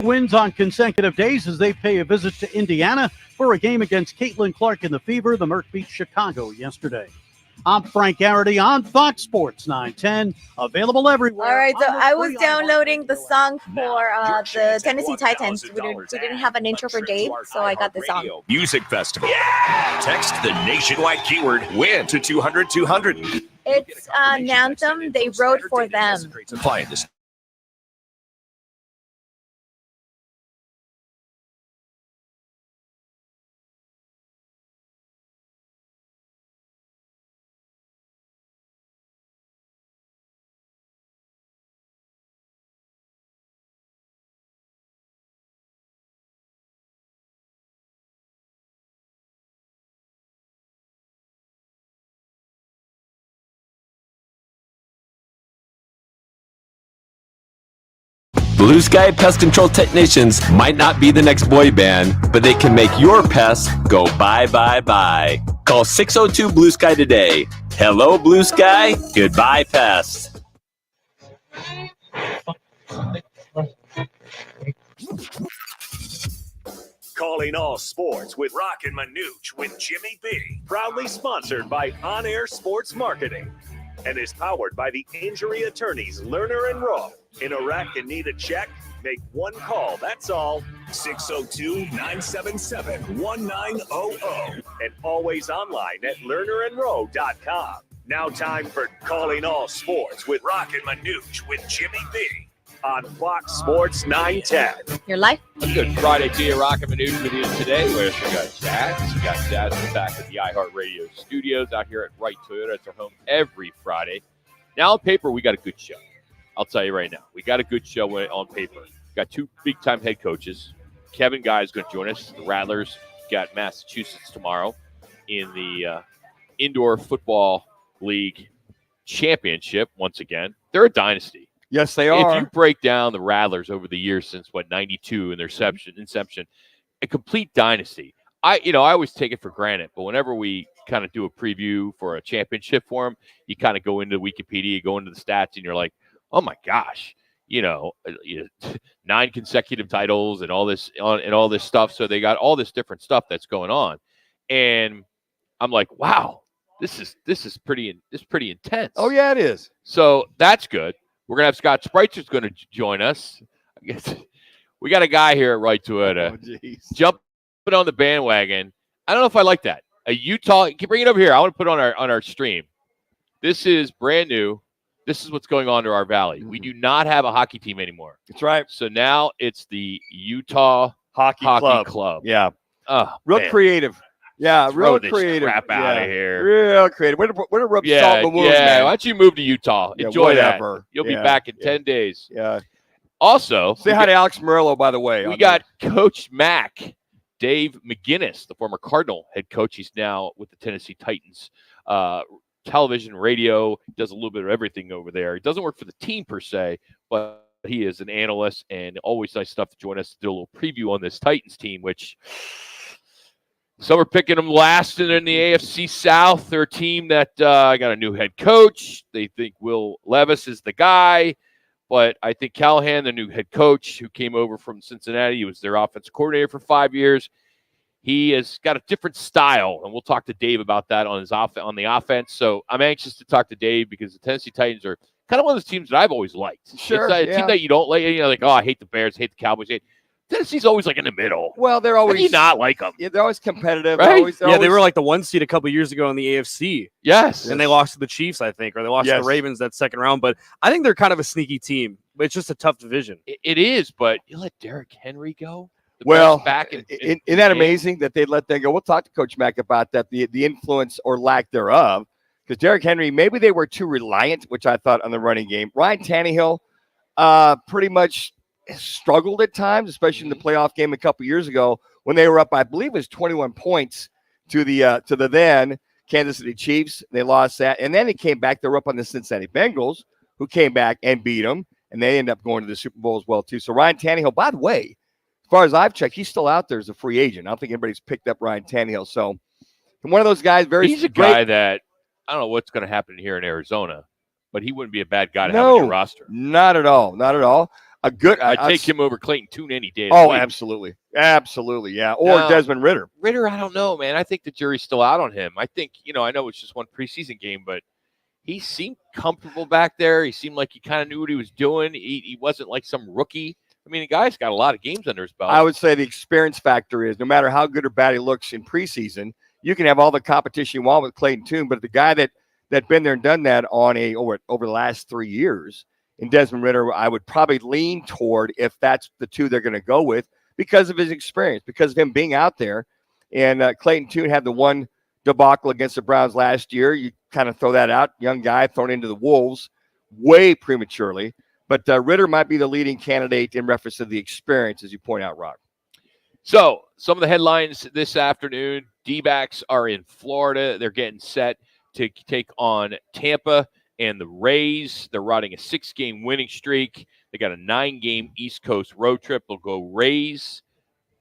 Wins on consecutive days as they pay a visit to Indiana for a game against Caitlin Clark in the Fever. The Merc beat Chicago yesterday. I'm Frank Garrity on Fox Sports 910, available everywhere. All right, so I was downloading the song for the Tennessee Titans. We didn't have an intro for Dave, so I got this song. Music Festival. Yeah! Text the nationwide keyword WIN to 200-200. It's an anthem they wrote for them. Apply this. Blue Sky Pest Control Technicians might not be the next boy band, but they can make your pests go bye, bye, bye. Call 602 Blue Sky today. Hello, Blue Sky. Goodbye, pests. Calling all sports with Roc and Manuch with Jimmy B. Proudly sponsored by On Air Sports Marketing and is powered by the injury attorneys Lerner and Rowe. In a wreck and need a check? Make one call, that's all. 602-977-1900. And always online at lernerandrowe.com. Now time for Calling All Sports with Roc and Manuch with Jimmy B. On Fox Sports 910. Your life? A good Friday to you, Roc and Manuch with you today. We got Jazz. We got Jazz back at the iHeartRadio studios out here at Wright Toyota. It's our home every Friday. Now on paper, we got a good show. I'll tell you right now, we got a good show on paper. Got two big-time head coaches. Kevin Guy is going to join us. The Rattlers got Massachusetts tomorrow in the Indoor Football League Championship once again. They're a dynasty. Yes, they are. If you break down the Rattlers over the years since, 92 in their inception, a complete dynasty. I always take it for granted, but whenever we kind of do a preview for a championship for them, you kind of go into Wikipedia, you go into the stats, and you're like, oh my gosh, 9 consecutive titles and all this stuff. So they got all this different stuff that's going on, and I'm like, wow, this is pretty intense. Oh yeah, it is. So that's good. We're gonna have Scott Spreitzer going to join us. I guess we got a guy here at Wright Toyota jumping on the bandwagon. I don't know if I like that. A Utah, can you bring it over here? I want to put it on our stream. This is brand new. This is what's going on to our valley. We do not have a hockey team anymore. That's right. So now it's the Utah Hockey Club. Yeah. Oh, real creative. Yeah, real Throw creative. This crap out of here. Real creative. Way to rub salt in the wound, man. Why don't you move to Utah? Enjoy that. You'll be back in 10 days. Yeah. Also, say hi to Alex Murillo, by the way. We got Coach Mac, Dave McGinnis, the former Cardinal head coach. He's now with the Tennessee Titans. Television, radio, does a little bit of everything over there. He doesn't work for the team per se, but he is an analyst, and always nice stuff to join us to do a little preview on this Titans team, which some are picking them last in the AFC South. They're a team that got a new head coach. They think Will Levis is the guy, but I think Callahan, the new head coach who came over from Cincinnati, he was their offensive coordinator for 5 years. He has got a different style, and we'll talk to Dave about that on the offense. So I'm anxious to talk to Dave because the Tennessee Titans are kind of one of those teams that I've always liked. Sure, it's a team that you don't like. Like, oh, I hate the Bears, hate the Cowboys. Tennessee's always like in the middle. Well, they're always. How do you not like them? Yeah, they're always competitive. Right? They were like the 1 seed a couple years ago in the AFC. Yes. And they lost to the Chiefs, I think, or they lost to the Ravens that second round. But I think they're kind of a sneaky team. But it's just a tough division. It is, but you let Derrick Henry go. Well, isn't that amazing that they let them go? We'll talk to Coach Mack about that, the influence or lack thereof. Because Derrick Henry, maybe they were too reliant, which I thought on the running game. Ryan Tannehill pretty much struggled at times, especially in the playoff game a couple years ago when they were up, I believe it was 21 points to the then Kansas City Chiefs. They lost that. And then they came back. They were up on the Cincinnati Bengals, who came back and beat them. And they ended up going to the Super Bowl as well, too. So Ryan Tannehill, by the way, as far as I've checked, he's still out there as a free agent. I don't think anybody's picked up Ryan Tannehill. So one of those guys, he's a guy that I don't know what's going to happen here in Arizona, but he wouldn't be a bad guy to have on your roster. Not at all. Not at all. a good. I'd take him over Clayton Tune any day. Oh, absolutely, yeah. Or now, Desmond Ritter. Ritter, I don't know, man. I think the jury's still out on him. I think I know it's just one preseason game, but he seemed comfortable back there. He seemed like he kind of knew what he was doing. He wasn't like some rookie. I mean, the guy's got a lot of games under his belt. I would say the experience factor is no matter how good or bad he looks in preseason, you can have all the competition you want with Clayton Tune, but the guy that been there and done that on over the last 3 years in Desmond Ritter, I would probably lean toward if that's the two they're going to go with because of his experience, because of him being out there. And Clayton Tune had the one debacle against the Browns last year. You kind of throw that out. Young guy thrown into the Wolves way prematurely. But Ritter might be the leading candidate in reference to the experience, as you point out, Rock. So some of the headlines this afternoon, D-backs are in Florida. They're getting set to take on Tampa and the Rays. They're riding a 6-game winning streak. They got a 9-game East Coast road trip. They'll go Rays,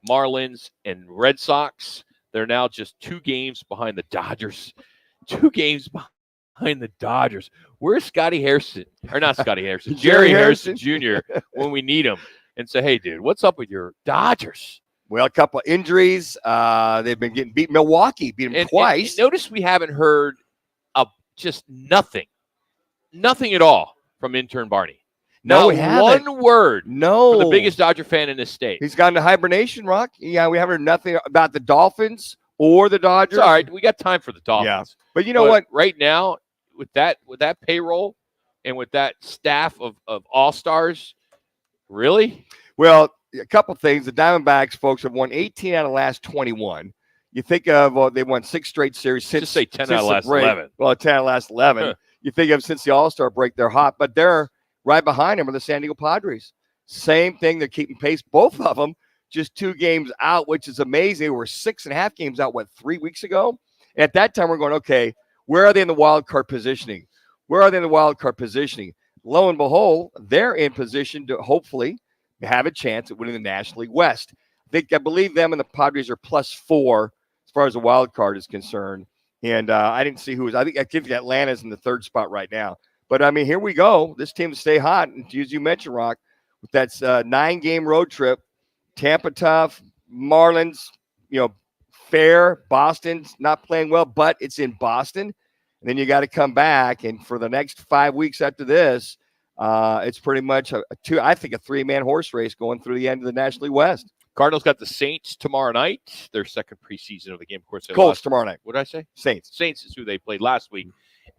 Marlins, and Red Sox. They're now just 2 games behind the Dodgers. 2 games behind the Dodgers. Where's Scotty Harrison? Or not Scotty Harrison. Jerry Harrison Jr. when we need him and say, hey, dude, what's up with your Dodgers? Well, a couple of injuries. They've been getting beat. Milwaukee beat them twice. And notice we haven't heard just nothing at all from intern Barney. No, we haven't. One word. No. For the biggest Dodger fan in this state. He's gone to hibernation, Rock. Yeah, we haven't heard nothing about the Dolphins or the Dodgers. It's all right. We got time for the Dolphins. Yeah. But you know what? Right now, with that payroll and with that staff of all-stars, really? Well, a couple things. The Diamondbacks, folks, have won 18 out of the last 21. You think of they won 6 straight series since. Just say 10 out of the last 11. Well, 10 out of the last 11. You think of since the All-Star break, they're hot, but they're right behind them are the San Diego Padres. Same thing. They're keeping pace. Both of them just 2 games out, which is amazing. They were 6.5 games out, 3 weeks ago? And at that time, we're going, okay, where are they in the wild card positioning? Lo and behold, they're in position to hopefully have a chance at winning the National League West. I believe them and the Padres are +4 as far as the wild card is concerned. And I didn't see who was. I think Atlanta's in the 3rd spot right now. But, I mean, here we go. This team stay hot. And as you mentioned, Rock, with that 9-game road trip, Tampa tough, Marlins, fair. Boston's not playing well, but it's in Boston. And then you got to come back. And for the next 5 weeks after this, it's pretty much a 3-man horse race going through the end of the National League West. Cardinals got the Saints tomorrow night. Their second preseason of the game. Of course, Colts tomorrow night. What did I say? Saints. Saints is who they played last week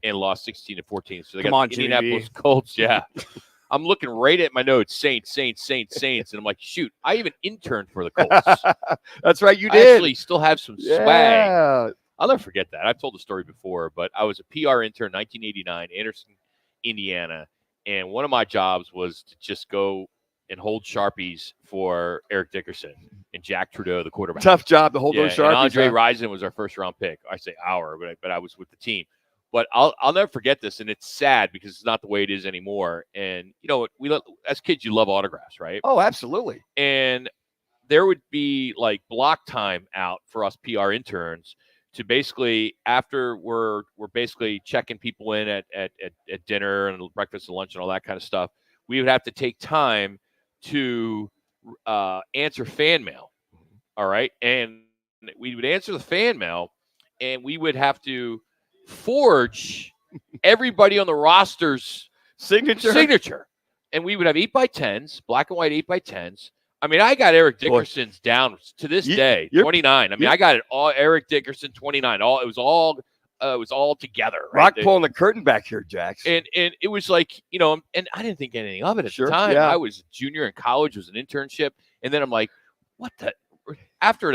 and lost 16-14. So they Come got on, the Indianapolis Jimmy. Colts. Yeah. I'm looking right at my notes. Saints. And I'm like, shoot, I even interned for the Colts. That's right. You I did. actually still have some swag. Yeah. I'll never forget that. I've told the story before, but I was a PR intern in 1989, Anderson, Indiana. And one of my jobs was to just go and hold Sharpies for Eric Dickerson and Jack Trudeau, the quarterback. Tough job to hold those Sharpies. And Andre Rison was our first-round pick. I say our, but I was with the team. But I'll never forget this, and it's sad because it's not the way it is anymore. And, as kids, you love autographs, right? Oh, absolutely. And there would be, block time out for us PR interns to basically, after we're basically checking people in at dinner and breakfast and lunch and all that kind of stuff, we would have to take time to answer fan mail. All right. And we would answer the fan mail, and we would have to forge everybody on the roster's signature. And we would have 8x10s, black and white 8x10s. I mean, I got Eric Dickerson's down to this day, 29. I mean, I got it all. Eric Dickerson, 29. It was all together. Right? Rock pulling the curtain back here, Jax. And it was like, and I didn't think anything of it at the time. Yeah. I was a junior in college, it was an internship. And then I'm like, what the? After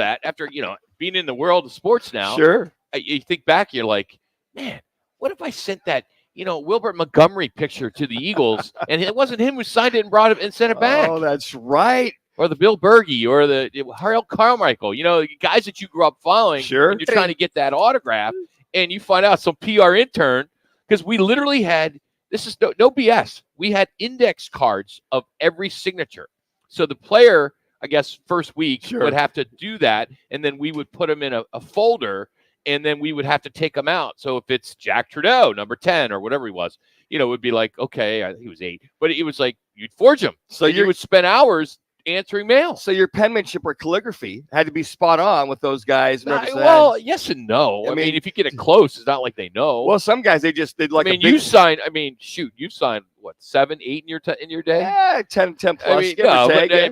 being in the world of sports now, sure. You think back, you're like, man, what if I sent that, Wilbert Montgomery picture to the Eagles and it wasn't him who signed it and brought it and sent it back? Oh, that's right. Or the Bill Berge or the Harold Carmichael, guys that you grew up following. Sure. And you're trying to get that autograph and you find out some PR intern, because we literally had, this is no BS. We had index cards of every signature. So the player, I guess, first week would have to do that. And then we would put them in a folder, and then we would have to take them out. So if it's Jack Trudeau, number 10 or whatever he was, it would be like, okay, I think he was 8, but it was like, you'd forge them. So you would spend hours answering mail. So your penmanship or calligraphy had to be spot on with those guys. Well, yes and no. I mean, if you get it close, it's not like they know. Well, some guys, they just did like you signed, you signed, what, 7, 8 in your day? Yeah, 10 plus.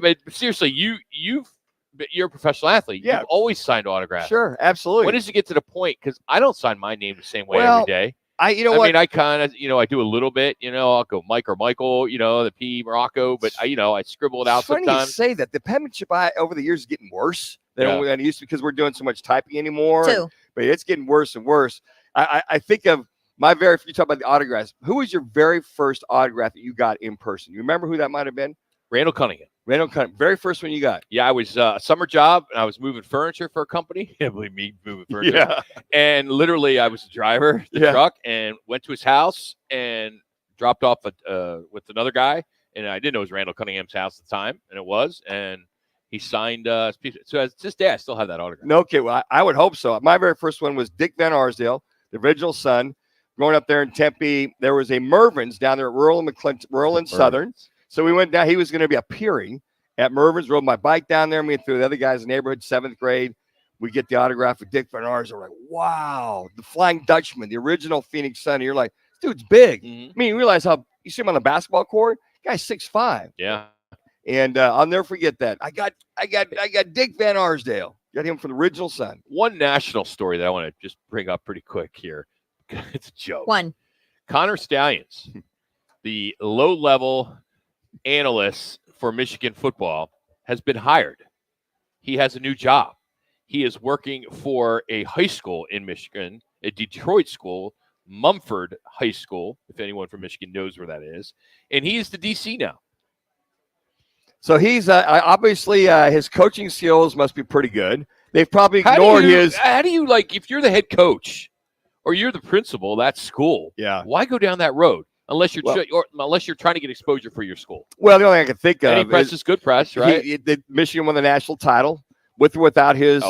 But seriously, you're a professional athlete. Yeah. You've always signed autographs. Sure, absolutely. When does it get to the point? Because I don't sign my name the same way every day. I kind of, I do a little bit, I'll go Mike or Michael, the P Morocco, but I scribble it out sometimes. Funny you say that. The penmanship over the years is getting worse than it used to because we're doing so much typing anymore. But it's getting worse and worse. I think of if you talk about the autographs, who was your very first autograph that you got in person? You remember who that might have been? Randall Cunningham. Very first one you got. Yeah, I was a summer job, and I was moving furniture for a company. Can't believe me moving furniture. Yeah. And literally, I was a driver, the truck, and went to his house and dropped off with another guy. And I didn't know it was Randall Cunningham's house at the time, and it was. And he signed his piece. So to this day, I still have that autograph. No, okay. Well, I would hope so. My very first one was Dick Van Arsdale, the original son. Growing up there in Tempe, there was a Mervin's down there at Rural and Southern. So we went down. He was going to be appearing at Mervin's. Rode my bike down there. Me and through the other guys in the neighborhood, 7th grade. We get the autograph of Dick Van Arsdale. We're like, wow, the Flying Dutchman, the original Phoenix Sun. And you're like, this dude's big. Mm-hmm. I mean, you realize how you see him on the basketball court. Guy's 6'5". Yeah. And I'll never forget that. I got Dick Van Arsdale. Got him from the original Sun. One national story that I want to just bring up pretty quick here. It's a joke. Connor Stallions, the low-level analyst for Michigan football, has been hired. He has a new job. He is working for a high school in Michigan, a Detroit school, Mumford High School, if anyone from Michigan knows where that is. And he is the DC now. So he's obviously his coaching skills must be pretty good. They've probably ignored his. How do you, if you're the head coach or you're the principal of that school, why go down that road? Unless you're trying to get exposure for your school. Well, the only thing I can think of any press is good press, right? Michigan won the national title with or without his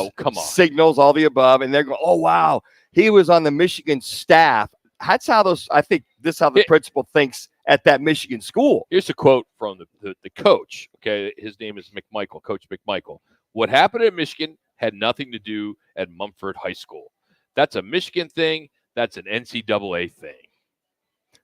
signals, all the above, and they're going, oh wow, he was on the Michigan staff. That's how the principal thinks at that Michigan school. Here's a quote from the coach. Okay, his name is McMichael, Coach McMichael. What happened at Michigan had nothing to do at Mumford High School. That's a Michigan thing. That's an NCAA thing.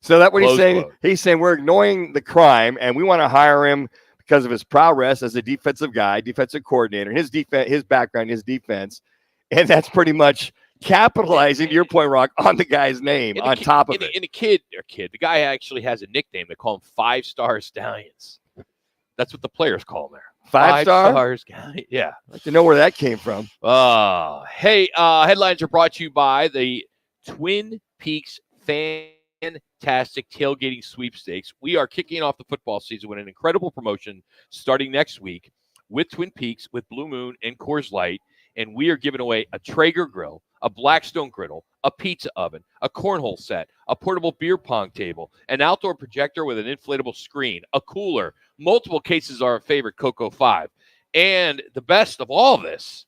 So that's what he's saying. He's saying we're ignoring the crime, and we want to hire him because of his prowess as a defensive guy, defensive coordinator, his defense, his background, his defense, and that's pretty much capitalizing, to your point, Rock, on the guy's name on top of it. And the guy actually has a nickname. They call him 5-Star Stallions. That's what the players call him there. 5-star? 5 stars. Yeah. I'd like to know where that came from. Hey, headlines are brought to you by the Twin Peaks Fantastic Tailgating Sweepstakes. We are kicking off the football season with an incredible promotion starting next week with Twin Peaks, with Blue Moon and Coors Light, and we are giving away a Traeger grill, a Blackstone griddle, a pizza oven, a cornhole set, a portable beer pong table, an outdoor projector with an inflatable screen, a cooler, multiple cases of our favorite Cocoa 5. And the best of all this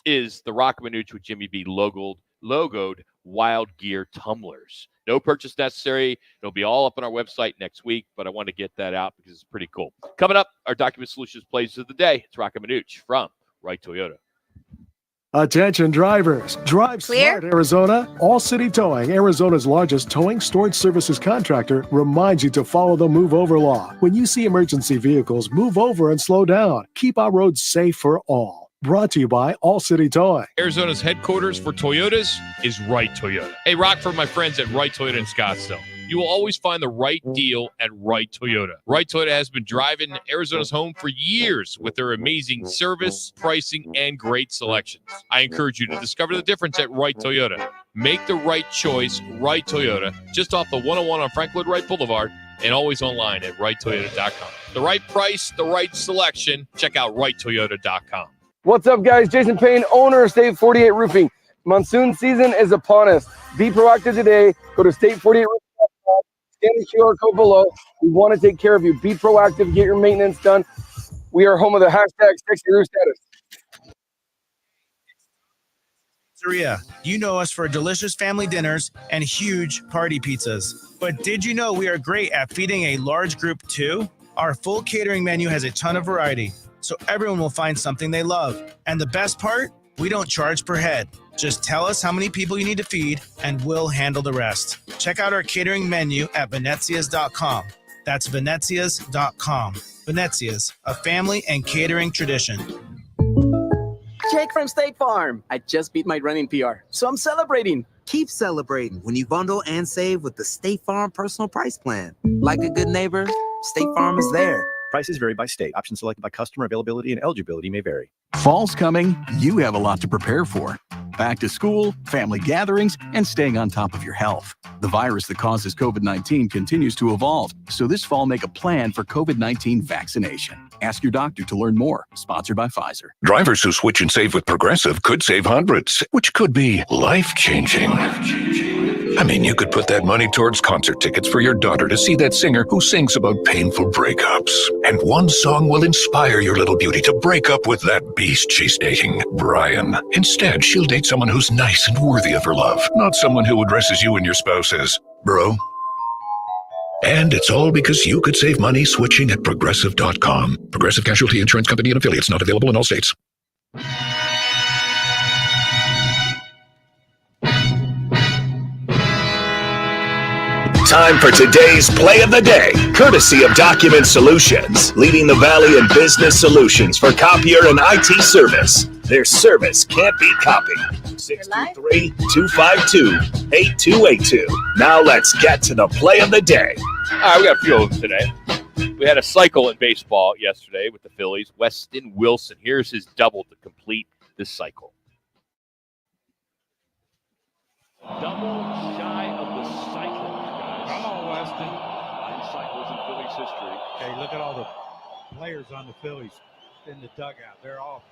is the Roc and Manuch with Jimmy B logoed Wild Gear tumblers. No purchase necessary. It'll be all up on our website next week, but I want to get that out because it's pretty cool. Coming up, our Document Solutions Plays of the Day. It's Roc and Manuch from Wright Toyota. Attention drivers, drive smart, Arizona. All City Towing, Arizona's largest towing storage services contractor, reminds you to follow the move over law. When you see emergency vehicles, move over and slow down. Keep our roads safe for all. Brought to you by All City Towing. Arizona's headquarters for Toyotas is Wright Toyota. Hey, Rock, for my friends at Wright Toyota in Scottsdale. You will always find the right deal at Wright Toyota. Wright Toyota has been driving Arizona's home for years with their amazing service, pricing, and great selections. I encourage you to discover the difference at Wright Toyota. Make the right choice, Wright Toyota, just off the 101 on Frank Lloyd Wright Boulevard, and always online at WrightToyota.com. The right price, the right selection. Check out WrightToyota.com. What's up, guys? Jason Payne, owner of State 48 Roofing. Monsoon season is upon us. Be proactive today. Go to State48Roofing.com. Scan the QR code below. We want to take care of you. Be proactive. Get your maintenance done. We are home of the hashtag Sexy Roof Status. Pizzeria. You know us for delicious family dinners and huge party pizzas. But did you know we are great at feeding a large group too? Our full catering menu has a ton of variety, so everyone will find something they love. And the best part? We don't charge per head. Just tell us how many people you need to feed, and we'll handle the rest. Check out our catering menu at Venezias.com. That's Venezias.com. Venezias, a family and catering tradition. Jake from State Farm. I just beat my running PR, so I'm celebrating. Keep celebrating when you bundle and save with the State Farm Personal Price Plan. Like a good neighbor, State Farm is there. Prices vary by state. Options selected by customer. Availability and eligibility may vary. Fall's coming. You have a lot to prepare for. Back to school, family gatherings, and staying on top of your health. The virus that causes COVID-19 continues to evolve, so this fall make a plan for COVID-19 vaccination. Ask your doctor to learn more. Sponsored by Pfizer. Drivers who switch and save with Progressive could save hundreds, which could be life-changing. I mean, you could put that money towards concert tickets for your daughter to see that singer who sings about painful breakups. And one song will inspire your little beauty to break up with that beast she's dating, Brian. Instead, she'll date someone who's nice and worthy of her love, not someone who addresses you and your spouse as bro. And it's all because you could save money switching at Progressive.com. Progressive Casualty Insurance Company and affiliates, not available in all states. Time for today's play of the day, courtesy of Document Solutions, leading the valley in business solutions for copier and IT service. Their service can't be copied. 623-252-8282. Now let's get to the play of the day. All right, we got a few of them today. We had a cycle in baseball yesterday with the Phillies. Weston Wilson. Here's his double to complete this cycle. Double shy of the cycle, guys. Come on, Weston. 9 cycles in Phillies history. Hey, look at all the players on the Phillies in the dugout. They're all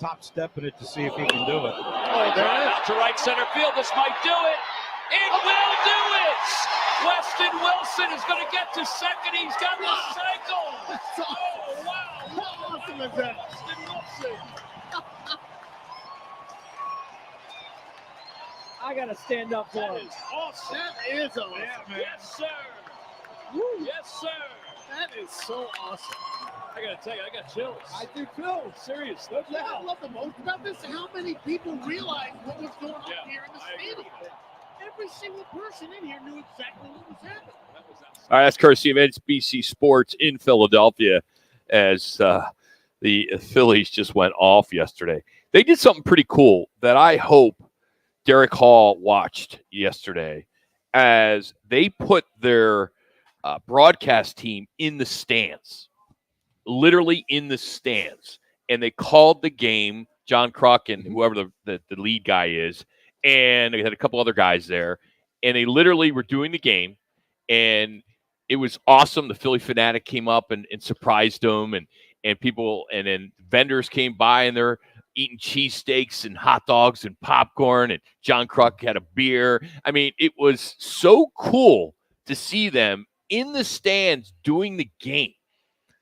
top stepping it to see if he can do it. Oh, there it is. To right center field. This might do it. It will do it. Weston Wilson is going to get to second. He's got the cycle. Oh, wow. How awesome is that? Weston Wilson. I got to stand up for him. That is awesome. That is awesome. Yeah, man. Yes, sir. Woo. Yes, sir. That is so awesome. I got to tell you, I got chills. I do too. Serious. What I love the most about this is how many people realized what was going on here in the stadium. Every single person in here knew exactly what was happening. All right, that's courtesy of NBC Sports in Philadelphia as the Phillies just went off yesterday. They did something pretty cool that I hope Derek Hall watched yesterday as they put their broadcast team in the stands, literally in the stands. And they called the game, John Kruk and whoever the lead guy is, and they had a couple other guys there. And they literally were doing the game, and it was awesome. The Philly Fanatic came up and surprised them, and people, and then vendors came by, and they're eating cheesesteaks and hot dogs and popcorn, and John Kruk had a beer. I mean, it was so cool to see them in the stands doing the game.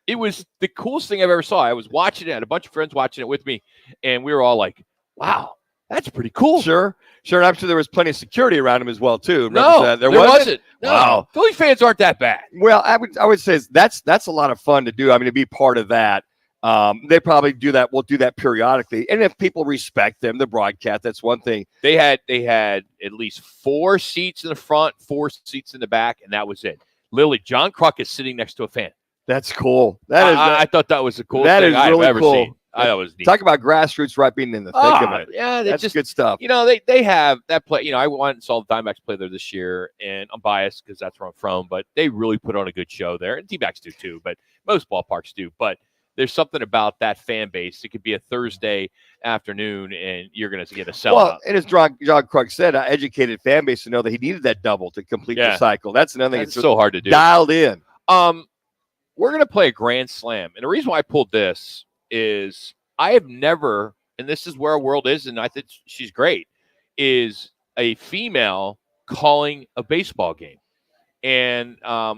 It was the coolest thing I've ever saw. I was watching it, I had a bunch of friends watching it with me, and we were all like, wow, that's pretty cool. Sure. And I'm sure there was plenty of security around him as well, too. No, there wasn't. No. Wow. Philly fans aren't that bad. Well, I would say that's a lot of fun to do. I mean, to be part of that. They probably do that. We'll do that periodically. And if people respect them, the broadcast, that's one thing. They had at least 4 seats in the front, 4 seats in the back, and that was it. Literally, John Kruk is sitting next to a fan. That's cool. I thought that was the coolest thing I've ever seen. I thought it was neat. Talk about grassroots right being in the thick of it. Yeah, that's just good stuff. You know, they have that play. You know, I went and saw the Diamondbacks play there this year, and I'm biased because that's where I'm from, but they really put on a good show there. And D-backs do too, but most ballparks do. But there's something about that fan base. It could be a Thursday afternoon, and you're going to get a sellout. Well, and as John Kruk said, an educated fan base to know that he needed that double to complete the cycle. That's another thing. It's so hard to do. Dialed in. We're going to play a grand slam. And the reason why I pulled this is I have never, and this is where our world is, and I think she's great, is a female calling a baseball game. And I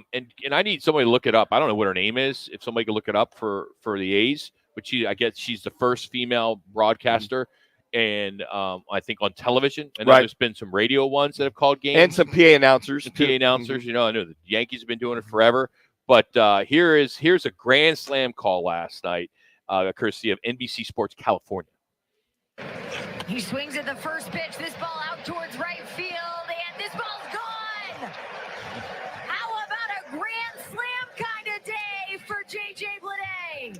need somebody to look it up. I don't know what her name is. If somebody could look it up for the A's, but I guess she's the first female broadcaster, and I think on television. I know there's been some radio ones that have called games and some PA announcers. You know, I know the Yankees have been doing it forever, But here's a grand slam call last night, courtesy of NBC Sports California. He swings at the first pitch. This ball out towards right field, and this ball's gone. How about a grand slam kind of day for J.J. Bleday?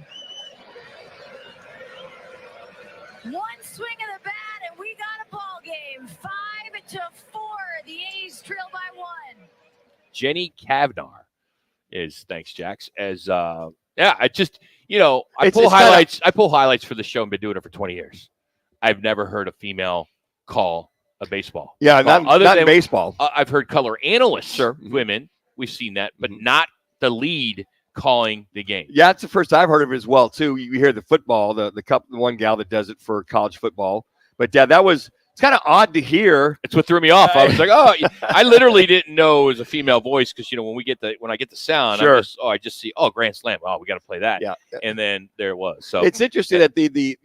One swing of the bat, and we got a ball game. 5-4. The A's trail by 1. Jenny Kavnar is, thanks, Jax, as I just, I pull highlights for the show and been doing it for 20 years. I've never heard a female call a baseball. Yeah, not baseball. I've heard color analysts, women. We've seen that, but not the lead calling the game. Yeah, it's the first I've heard of it as well, too. You hear the football, the one gal that does it for college football. But, yeah, it's kind of odd to hear. It's what threw me off. I was like, I literally didn't know it was a female voice because, when I get the sound, I just see, grand slam. Oh, we got to play that. Yeah. And then there it was. So it's interesting that the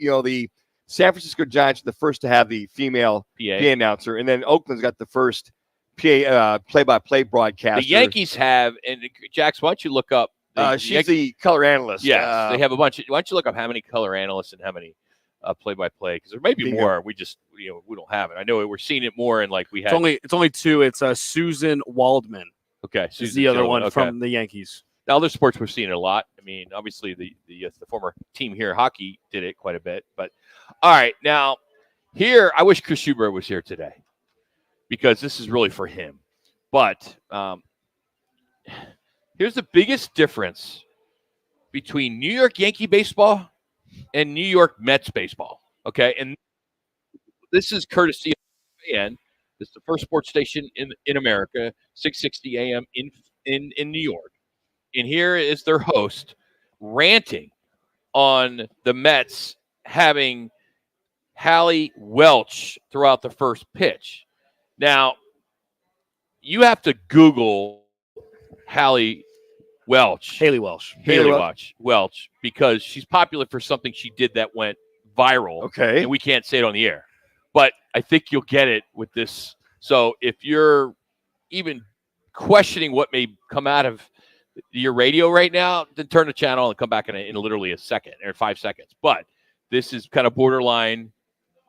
San Francisco Giants are the first to have the female PA announcer, and then Oakland's got the first PA play-by-play broadcaster. The Yankees have, and Jax, why don't you look up? She's the color analyst. Yes, they have a bunch. Why don't you look up how many color analysts and how many play-by-play? Because there may be more. We just we don't have it. I know we're seeing it more, and like we had. It's only 2. It's Susan Waldman. Okay, Susan is the other one from the Yankees. Now, other sports we're seeing it a lot. I mean, obviously the former team here, hockey, did it quite a bit. But all right, now here, I wish Chris Schubert was here today because this is really for him. But here's the biggest difference between New York Yankee baseball and New York Mets baseball. Okay, and this is courtesy of AN. This is the first sports station in America, 660 AM in New York. And here is their host ranting on the Mets having Hallie Welch throughout the first pitch. Now, you have to Google Hallie Welch. Haley Welch. Welch, because she's popular for something she did that went viral. Okay. And we can't say it on the air. But I think you'll get it with this. So if you're even questioning what may come out of your radio right now, then turn the channel and come back in literally a second or 5 seconds. But this is kind of borderline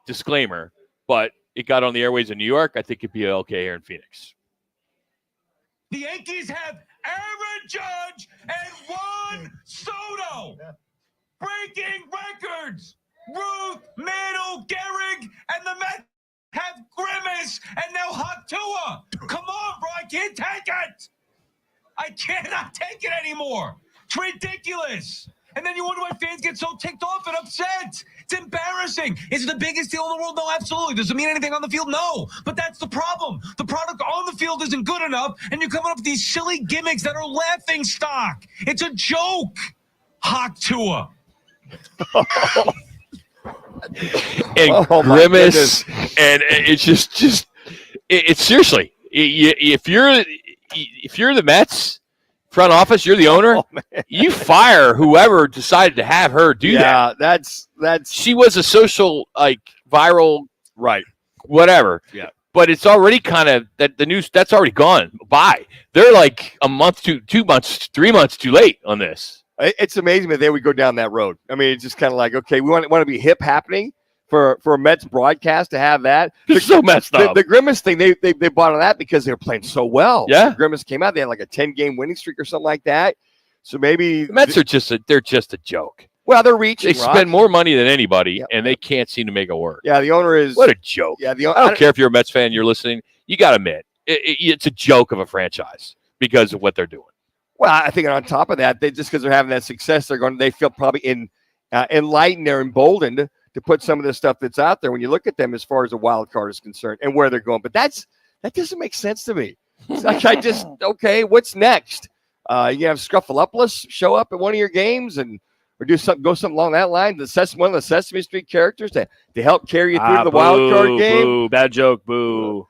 disclaimer, but it got on the airways in New York. I think it'd be okay here in Phoenix. The Yankees have Aaron Judge and Juan Soto breaking records. Ruth, Mantle, Gehrig, and the Mets have Grimace and now Hatua. Come on, bro. I can't take it. I cannot take it anymore. It's ridiculous. And then you wonder why fans get so ticked off and upset. It's embarrassing. Is it the biggest deal in the world? No, absolutely. Does it mean anything on the field? No. But that's the problem. The product on the field isn't good enough, and you're coming up with these silly gimmicks that are laughing stock. It's a joke. Hatua. And Grimace, and it's just it's seriously, if you're the Mets front office, you're the owner, you fire whoever decided to have her do that. Yeah, that's she was a social, like, viral, right, whatever. Yeah. But it's already kind of that the news that's already gone by. They're like a month, 2 months, 3 months too late on this. It's amazing that they would go down that road. I mean, it's just kind of like, okay, we want to be hip happening for a Mets broadcast to have that. It's so messed up. The Grimace thing, they bought on that because they were playing so well. Yeah. Grimace came out, they had like a 10-game winning streak or something like that. So maybe the Mets are just a joke. Well, they're reaching. They spend more money than anybody, and they can't seem to make it work. Yeah, the owner is. What a joke. Yeah, I don't care if you're a Mets fan, you're listening. You got to admit, it's a joke of a franchise because of what they're doing. Well, I think on top of that, just because they're having that success, they feel probably enlightened or emboldened to put some of the stuff that's out there when you look at them as far as the wild card is concerned and where they're going. But that doesn't make sense to me. It's like okay, what's next? You have Scuffleuples show up at one of your games or go something along that line. One of the Sesame Street characters to help carry you through the wild card game. Boo, bad joke, boo.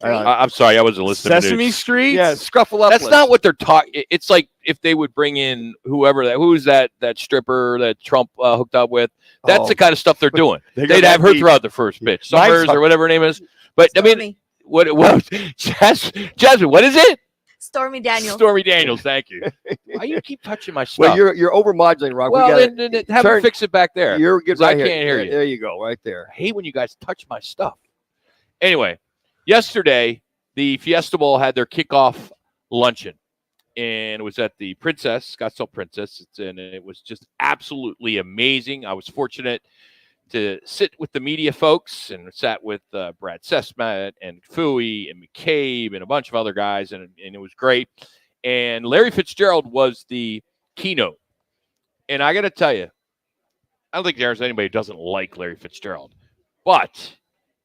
I'm sorry, I wasn't listening. Sesame Street? Yeah, Scuffleuples. That's not what they're talking. It's like if they would bring in who's that stripper that Trump hooked up with. That's the kind of stuff they're doing. They'd have her throughout the first pitch, Summers or whatever her name is. But I mean, what Jasmine? What is it? Stormy Daniels. Stormy Daniels, thank you. Why you keep touching my stuff? Well, you're overmodulating, Rock. Well, then have him fix it back there. You're good 'cause right I here. can't hear you. There you go, right there. I hate when you guys touch my stuff. Anyway, yesterday, the Fiesta Bowl had their kickoff luncheon, and it was at the Scottsdale Princess, and it was just absolutely amazing. I was fortunate to sit with the media folks and sat with Brad Sesmat and Fooey and McCabe and a bunch of other guys, and it was great. And Larry Fitzgerald was the keynote. And I got to tell you, I don't think there's anybody who doesn't like Larry Fitzgerald, but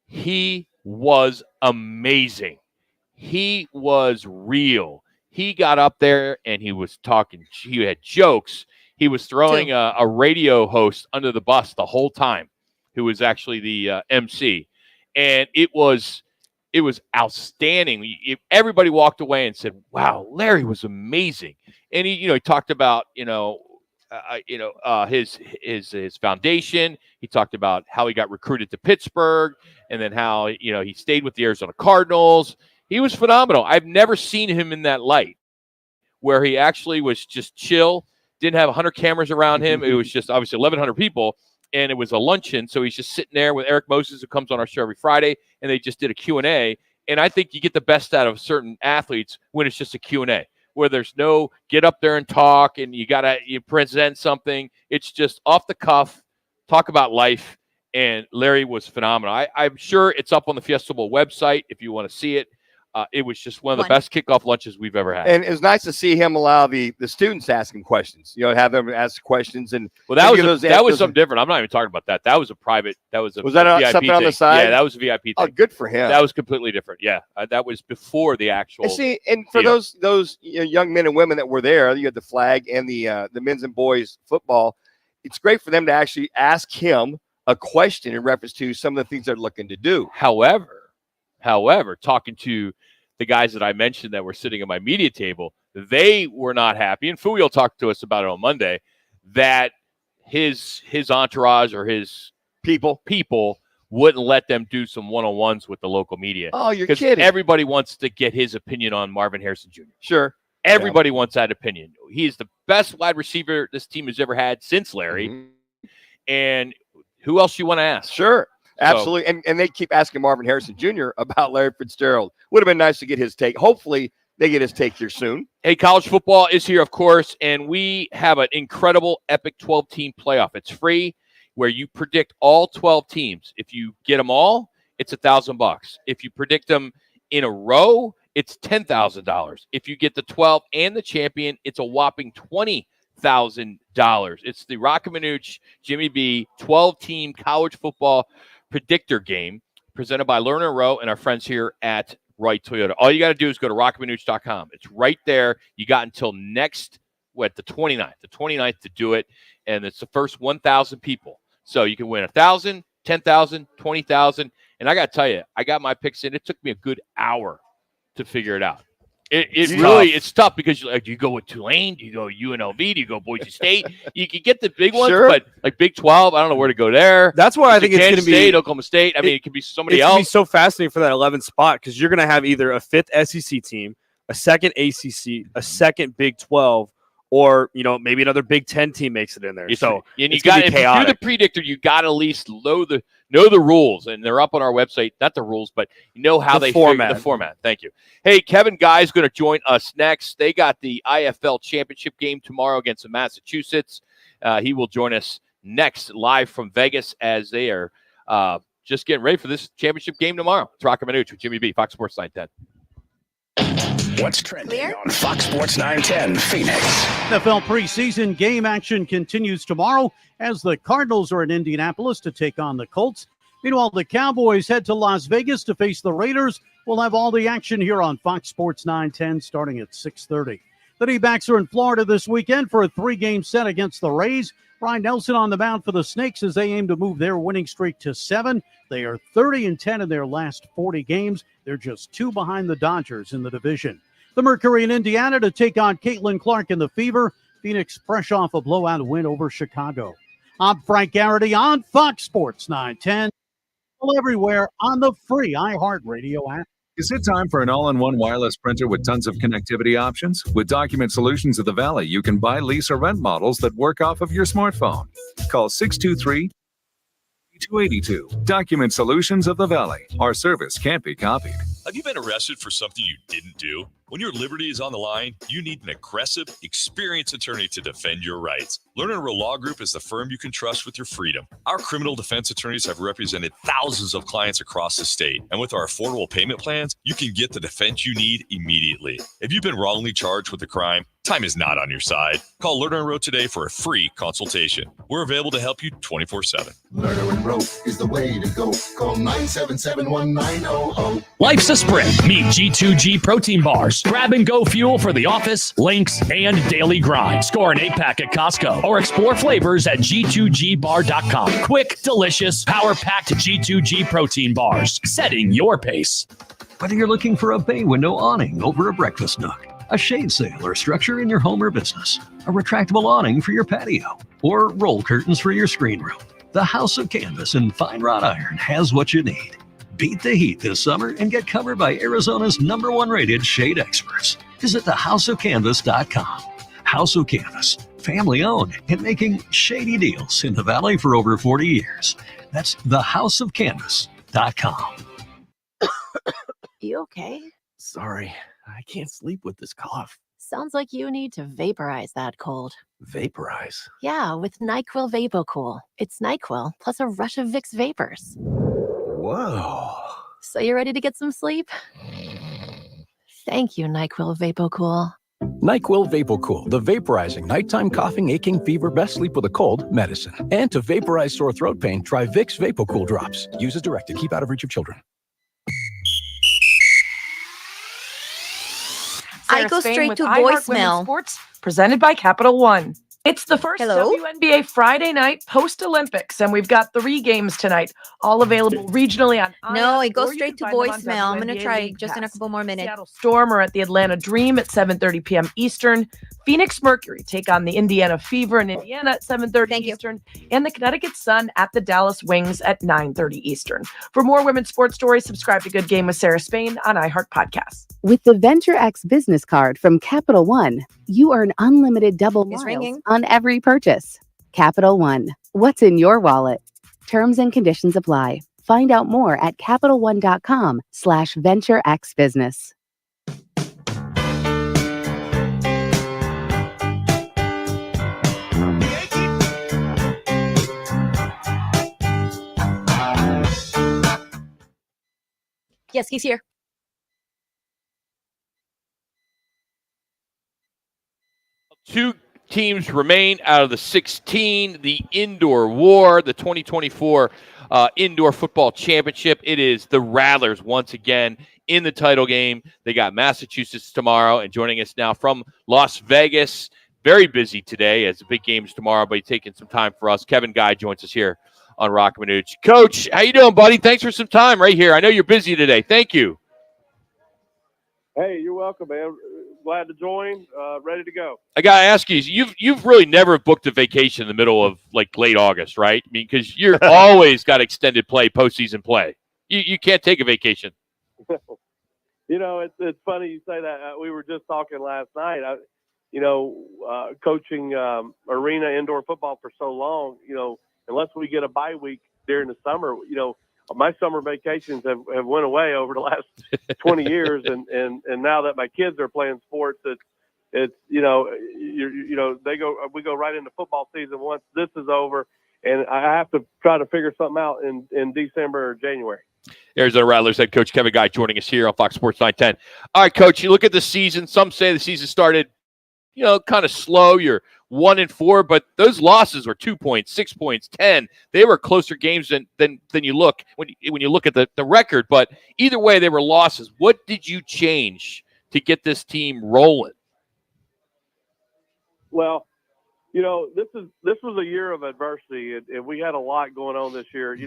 he was amazing. He was real. He got up there and he was talking. He had jokes. He was throwing a radio host under the bus the whole time, who was actually the MC. And it was outstanding. Everybody walked away and said, wow, Larry was amazing. And he talked about, his foundation. He talked about how he got recruited to Pittsburgh and then how, he stayed with the Arizona Cardinals. He was phenomenal. I've never seen him in that light where he actually was just chill, didn't have 100 cameras around him. It was just obviously 1,100 people, and it was a luncheon. So he's just sitting there with Eric Moses, who comes on our show every Friday, and they just did a Q&A. And I think you get the best out of certain athletes when it's just a Q&A, where there's no get up there and talk and you present something. It's just off the cuff, talk about life. And Larry was phenomenal. I'm sure it's up on the Fiesta Bowl website if you want to see it. It was just one of the best kickoff lunches we've ever had. And it was nice to see him allow the students to ask him questions. Have them ask questions. And that was something different. I'm not even talking about that. That was a private. Was that VIP something thing. on the side? Yeah, that was a VIP thing. Oh, good for him. That was completely different. Yeah, that was before the actual. And see, and for those young men and women that were there, you had the flag and the men's and boys football. It's great for them to actually ask him a question in reference to some of the things they're looking to do. However, talking to the guys that I mentioned that were sitting at my media table, they were not happy. And Fui will talk to us about it on Monday, that his entourage or his people wouldn't let them do some one-on-ones with the local media. Oh, you're kidding. Everybody wants to get his opinion on Marvin Harrison Jr. Sure. Everybody wants that opinion. He's the best wide receiver this team has ever had since Larry. Mm-hmm. And who else you want to ask? Sure. Absolutely. And they keep asking Marvin Harrison Jr. about Larry Fitzgerald. Would have been nice to get his take. Hopefully they get his take here soon. Hey, college football is here, of course, and we have an incredible epic 12-team playoff. It's free, where you predict all 12 teams. If you get them all, it's $1,000. If you predict them in a row, it's $10,000. If you get the 12 and the champion, it's a whopping $20,000. It's the Roc and Manuch Jimmy B 12-team college football predictor game presented by Lerner Rowe and our friends here at Wright Toyota. All you got to do is go to rockandmanuch.com. It's right there. You got until the 29th to do it. And it's the first 1,000 people. So you can win 1,000, 10,000, 20,000. And I got to tell you, I got my picks in. It took me a good hour to figure it out. It's tough because you go with Tulane, you go UNLV, you go Boise State. You can get the big ones, but like Big 12, I don't know where to go there. That's why I think it's going to be Oklahoma State. I mean, it could be somebody else. It's going to be so fascinating for that 11th spot because you're going to have either a 5th SEC team, a 2nd ACC, a 2nd Big 12, or maybe another Big 10 team makes it in there. So and you got if you're the predictor, you got to at least know the rules, and they're up on our website. Not the rules, but you know how they figure the format. Thank you. Hey, Kevin Guy is going to join us next. They got the IFL championship game tomorrow against the Massachusetts. He will join us next live from Vegas as they are just getting ready for this championship game tomorrow. It's Roc and Manuch with Jimmy B, Fox Sports 910. What's trending on Fox Sports 910 Phoenix? NFL preseason game action continues tomorrow as the Cardinals are in Indianapolis to take on the Colts. Meanwhile, the Cowboys head to Las Vegas to face the Raiders. We'll have all the action here on Fox Sports 910 starting at 6:30. The D-backs are in Florida this weekend for a 3-game set against the Rays. Brian Nelson on the mound for the Snakes as they aim to move their winning streak to 7. They are 30-10 in their last 40 games. They're just 2 behind the Dodgers in the division. The Mercury in Indiana to take on Caitlin Clark in the Fever. Phoenix fresh off a blowout win over Chicago. I'm Frank Garrity on Fox Sports 910. Everywhere on the free iHeartRadio app. Is it time for an all-in-one wireless printer with tons of connectivity options? With Document Solutions of the Valley, you can buy, lease, or rent models that work off of your smartphone. Call 623-2282. Document Solutions of the Valley. Our service can't be copied. Have you been arrested for something you didn't do? When your liberty is on the line, you need an aggressive, experienced attorney to defend your rights. Lerner & Rowe Law Group is the firm you can trust with your freedom. Our criminal defense attorneys have represented thousands of clients across the state, and with our affordable payment plans, you can get the defense you need immediately. If you've been wrongly charged with a crime, time is not on your side. Call Lerner & Rowe today for a free consultation. We're available to help you 24/7. Lerner & Rowe is the way to go. Call 977-1900. Life's a sprint. Meet G2G protein bars. Grab and go fuel for the office, links, and daily grind. Score an 8-pack at Costco or explore flavors at G2GBar.com. Quick, delicious, power-packed G2G protein bars. Setting your pace. Whether you're looking for a bay window awning over a breakfast nook, a shade sail or structure in your home or business, a retractable awning for your patio, or roll curtains for your screen room, the House of Canvas in fine wrought iron has what you need. Beat the heat this summer and get covered by Arizona's #1 rated shade experts. Visit thehouseofcanvas.com. House of Canvas, family owned and making shady deals in the Valley for over 40 years. That's thehouseofcanvas.com. You okay? Sorry, I can't sleep with this cough. Sounds like you need to vaporize that cold. Vaporize? Yeah, with NyQuil VapoCool. It's NyQuil plus a rush of Vicks vapors. Whoa. So you ready to get some sleep? Thank you, NyQuil VapoCool. NyQuil VapoCool, the vaporizing nighttime coughing, aching, fever, best sleep with a cold medicine. And to vaporize sore throat pain, try Vicks VapoCool drops. Use as directed. Keep out of reach of children. I go straight to voicemail. Sports, presented by Capital One. It's the first Hello? WNBA Friday night post-Olympics, and we've got 3 games tonight, all available regionally on No, it goes or you straight to can find them on voicemail. I'm going to WNBA try League just in a Pass. couple more minutes. Seattle Storm are at the Atlanta Dream at 7:30 p.m. Eastern. Phoenix Mercury take on the Indiana Fever in Indiana at 7:30 Eastern. And the Connecticut Sun at the Dallas Wings at 9:30 Eastern. For more women's sports stories, subscribe to Good Game with Sarah Spain on iHeart Podcasts. With the Venture X business card from Capital One, you earn unlimited double It's miles ringing. on every purchase. Capital One, what's in your wallet? Terms and conditions apply. Find out more at CapitalOne.com/VentureXBusiness. Yes, he's here. Two teams remain out of the 16, the indoor war, the 2024 indoor football championship. It is the Rattlers once again in the title game. They got Massachusetts tomorrow, and joining us now from Las Vegas, very busy today as the big game's tomorrow, but he's taking some time for us. Kevin Guy joins us here on Roc and Manuch. Coach, how you doing, buddy? Thanks for some time right here. I know you're busy today. Thank you. Hey, you're welcome, man. Glad to join. Ready to go. I gotta ask you, you've really never booked a vacation in the middle of like late August, right? I mean, because you're always got extended play, postseason play. You can't take a vacation. You know, it's funny you say that. We were just talking last night. Coaching arena indoor football for so long, unless we get a bye week during the summer, my summer vacations have went away over the last 20 years. And now that my kids are playing sports, we go right into football season once this is over. And I have to try to figure something out in December or January. Arizona Rattlers head coach Kevin Guy joining us here on Fox Sports 910. All right, Coach, you look at the season. Some say the season started, kind of slow. You're 1-4, but those losses were 2 points, 6 points, 10. They were closer games than you look when you look at the record. But either way, they were losses. What did you change to get this team rolling? Well, this was a year of adversity, and we had a lot going on this year.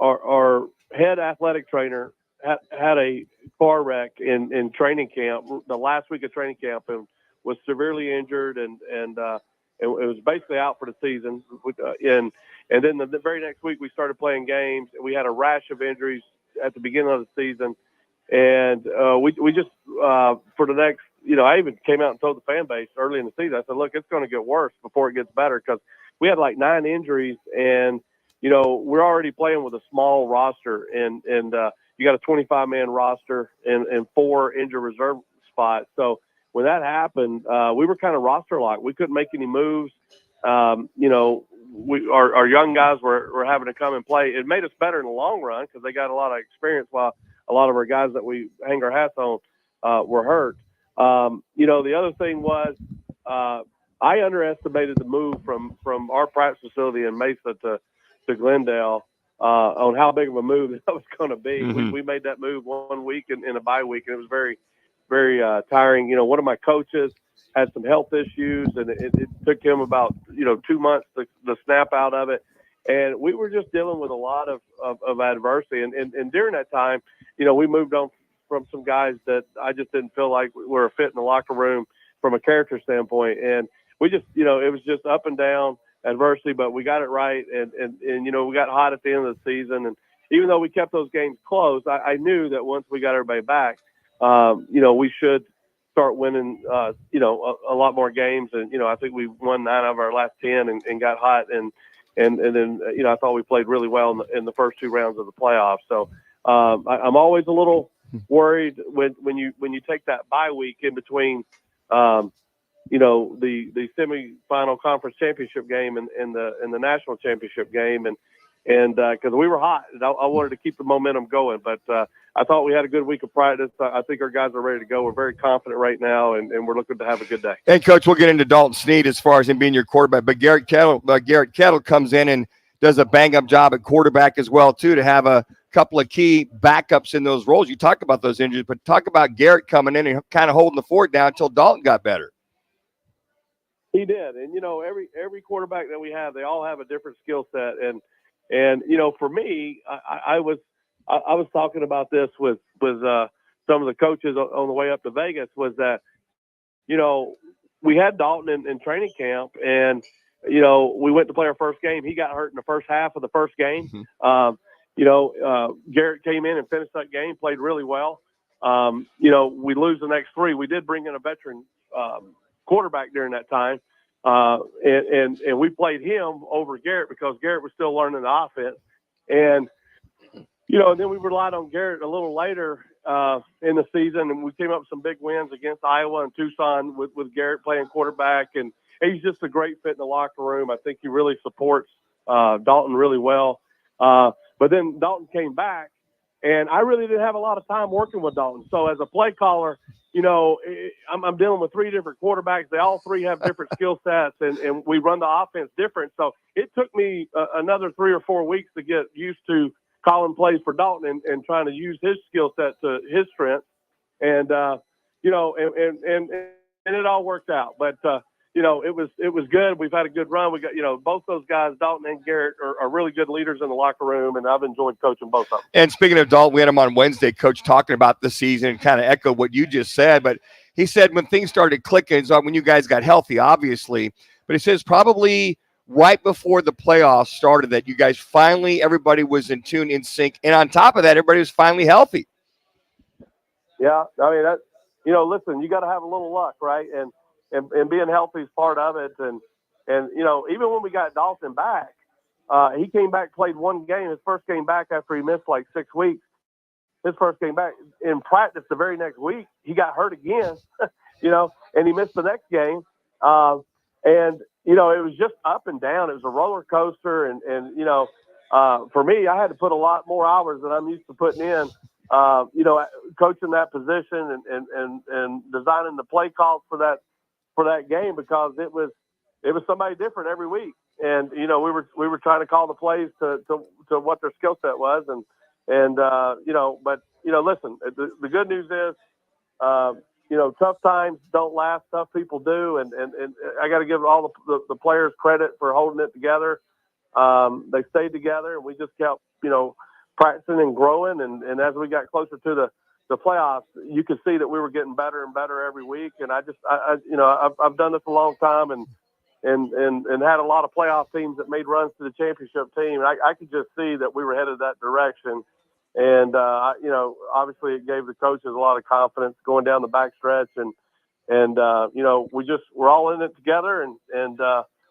Our head athletic trainer had a car wreck in training camp, the last week of training camp, and was severely injured, and it was basically out for the season. And then the very next week we started playing games. We had a rash of injuries at the beginning of the season. And we just, for the next, I even came out and told the fan base early in the season, I said, look, it's going to get worse before it gets better, because we had like 9 injuries, and, we're already playing with a small roster, and you got a 25-man roster and 4 injured reserve spots. So when that happened, we were kind of roster locked. We couldn't make any moves. Our young guys were having to come and play. It made us better in the long run because they got a lot of experience, while a lot of our guys that we hang our hats on were hurt. The other thing was I underestimated the move from our practice facility in Mesa to Glendale on how big of a move that was going to be. Mm-hmm. We made that move 1 week in a bye week, and it was very, very tiring. One of my coaches had some health issues, and it took him about 2 months to snap out of it. And we were just dealing with a lot of adversity. And during that time, we moved on from some guys that I just didn't feel like were a fit in the locker room from a character standpoint. And we just, it was just up and down adversity, but we got it right. And we got hot at the end of the season. And even though we kept those games close, I knew that once we got everybody back, we should start winning, a lot more games. And, I think we won 9 out of our last 10 and got hot. And then, I thought we played really well in the first 2 rounds of the playoffs. So I'm always a little worried when you take that bye week in between, the semifinal conference championship game and the national championship game, and because we were hot, and I wanted to keep the momentum going. But I thought we had a good week of practice. I think our guys are ready to go. We're very confident right now, and we're looking to have a good day. And Coach, we'll get into Dalton Snead as far as him being your quarterback, but Garrett Kettle comes in and does a bang-up job at quarterback as well too, to have a couple of key backups in those roles. You talk about those injuries, but talk about Garrett coming in and kind of holding the fort down until Dalton got better. He did, and every quarterback that we have, they all have a different skill set, and for me, I was talking about this with some of the coaches on the way up to Vegas, was that we had Dalton in training camp, and we went to play our first game. He got hurt in the first half of the first game. Garrett came in and finished that game, played really well. We lose the next 3. We did bring in a veteran quarterback during that time, and we played him over Garrett because Garrett was still learning the offense. And then we relied on Garrett a little later in the season, and we came up with some big wins against Iowa and Tucson with Garrett playing quarterback, and he's just a great fit in the locker room. I think he really supports Dalton really well. But then Dalton came back, and I really didn't have a lot of time working with Dalton. So as a play caller, I'm dealing with 3 different quarterbacks. They all 3 have different skill sets, and we run the offense different. So it took me another 3 or 4 weeks to get used to calling plays for Dalton and trying to use his skill set to his strength. And, and it all worked out. But, it was good. We've had a good run. We got, both those guys, Dalton and Garrett, are really good leaders in the locker room, and I've enjoyed coaching both of them. And speaking of Dalton, we had him on Wednesday, Coach, talking about the season and kind of echoed what you just said. But he said when things started clicking, so when you guys got healthy, obviously, but he says probably right before the playoffs started that you guys finally, everybody was in tune, in sync. And on top of that, everybody was finally healthy. Yeah. I mean, that, listen, you got to have a little luck, right? And being healthy is part of it. And even when we got Dalton back, he came back, played 1 game, his first game back after he missed like 6 weeks. His first game back in practice the very next week, he got hurt again, and he missed the next game. It was just up and down. It was a roller coaster. And for me, I had to put a lot more hours than I'm used to putting in, coaching that position and designing the play calls for that game, because it was somebody different every week. And, we were trying to call the plays to what their skill set was. But listen, the good news is, tough times don't last. Tough people do. And I got to give all the players credit for holding it together. They stayed together, and we just kept, practicing and growing. And as we got closer to the playoffs, you could see that we were getting better and better every week. And I've done this a long time and had a lot of playoff teams that made runs to the championship team. And I could just see that we were headed that direction. obviously it gave the coaches a lot of confidence going down the backstretch, and we're all in it together, and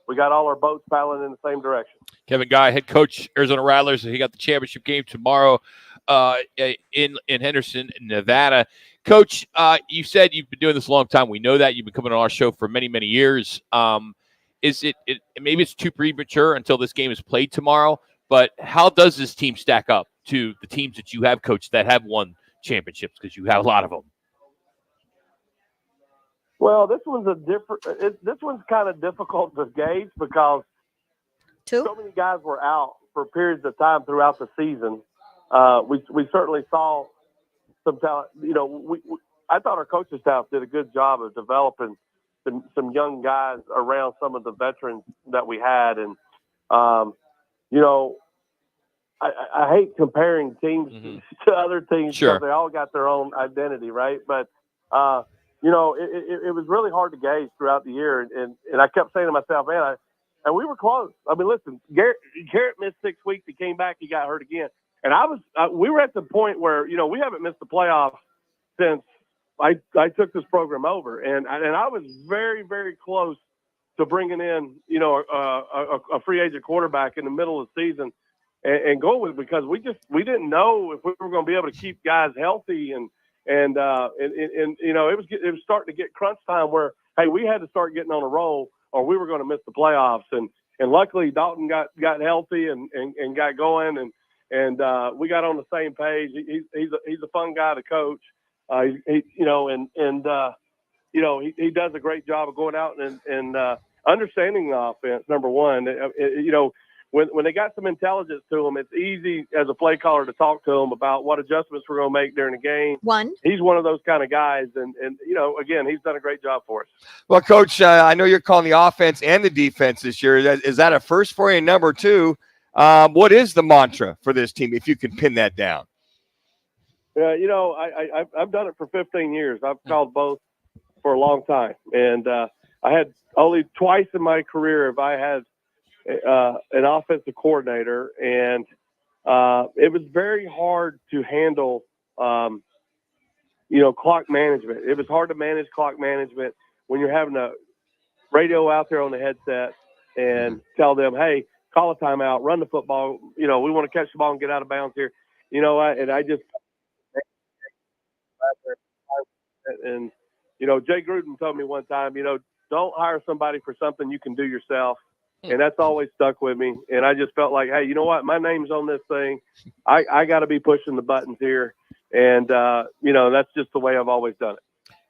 we got all our boats paddling in the same direction. Kevin Guy, head coach, Arizona Rattlers. He got the championship game tomorrow in Henderson, Nevada. Coach, you said you've been doing this a long time. We know that. You've been coming on our show for many, many years. Is it maybe it's too premature until this game is played tomorrow, but how does this team stack up to the teams that you have coached that have won championships, because you have a lot of them? Well, this one's this one's kind of difficult to gauge because so many guys were out for periods of time throughout the season. We certainly saw some talent. I thought our coaching staff did a good job of developing some young guys around some of the veterans that we had, and I hate comparing teams to other teams because they all got their own identity, right? But it was really hard to gauge throughout the year, and I kept saying to myself, man, and we were close. I mean, listen, Garrett missed 6 weeks. He came back. He got hurt again. And we were at the point where, we haven't missed the playoffs since I took this program over. And I was very, very close to bringing in, a free agent quarterback in the middle of the season and go with it, because we didn't know if we were going to be able to keep guys healthy. And it was starting to get crunch time where, hey, we had to start getting on a roll, or we were going to miss the playoffs. And luckily Dalton got healthy and got going, and we got on the same page. He's a fun guy to coach. He does a great job of going out and understanding the offense. Number one, when they got some intelligence to him, it's easy as a play caller to talk to him about what adjustments we're going to make during the game. He's one of those kind of guys, and again, he's done a great job for us. Well, Coach, I know you're calling the offense and the defense this year. Is that a first for you? Number two, what is the mantra for this team, if you can pin that down? I've done it for 15 years. I've called both for a long time, and I had only twice in my career have I had an offensive coordinator, and it was very hard to handle, clock management. It was hard to manage clock management when you're having a radio out there on the headset and tell them, hey, call a timeout, run the football. We want to catch the ball and get out of bounds here. And I just, and, Jay Gruden told me one time, don't hire somebody for something you can do yourself. And that's always stuck with me. And I just felt like, hey, you know what? My name's on this thing. I got to be pushing the buttons here. And, that's just the way I've always done it.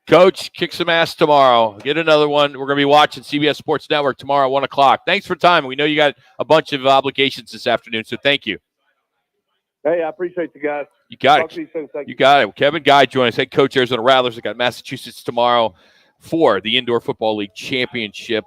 Coach, kick some ass tomorrow. Get another one. We're going to be watching CBS Sports Network tomorrow at 1 o'clock. Thanks for time. We know you got a bunch of obligations this afternoon, so thank you. Hey, I appreciate you guys. You got Talk it. to you soon. Thank you got it. Kevin Guy joining us, head coach Arizona Rattlers. They got Massachusetts tomorrow for the Indoor Football League Championship.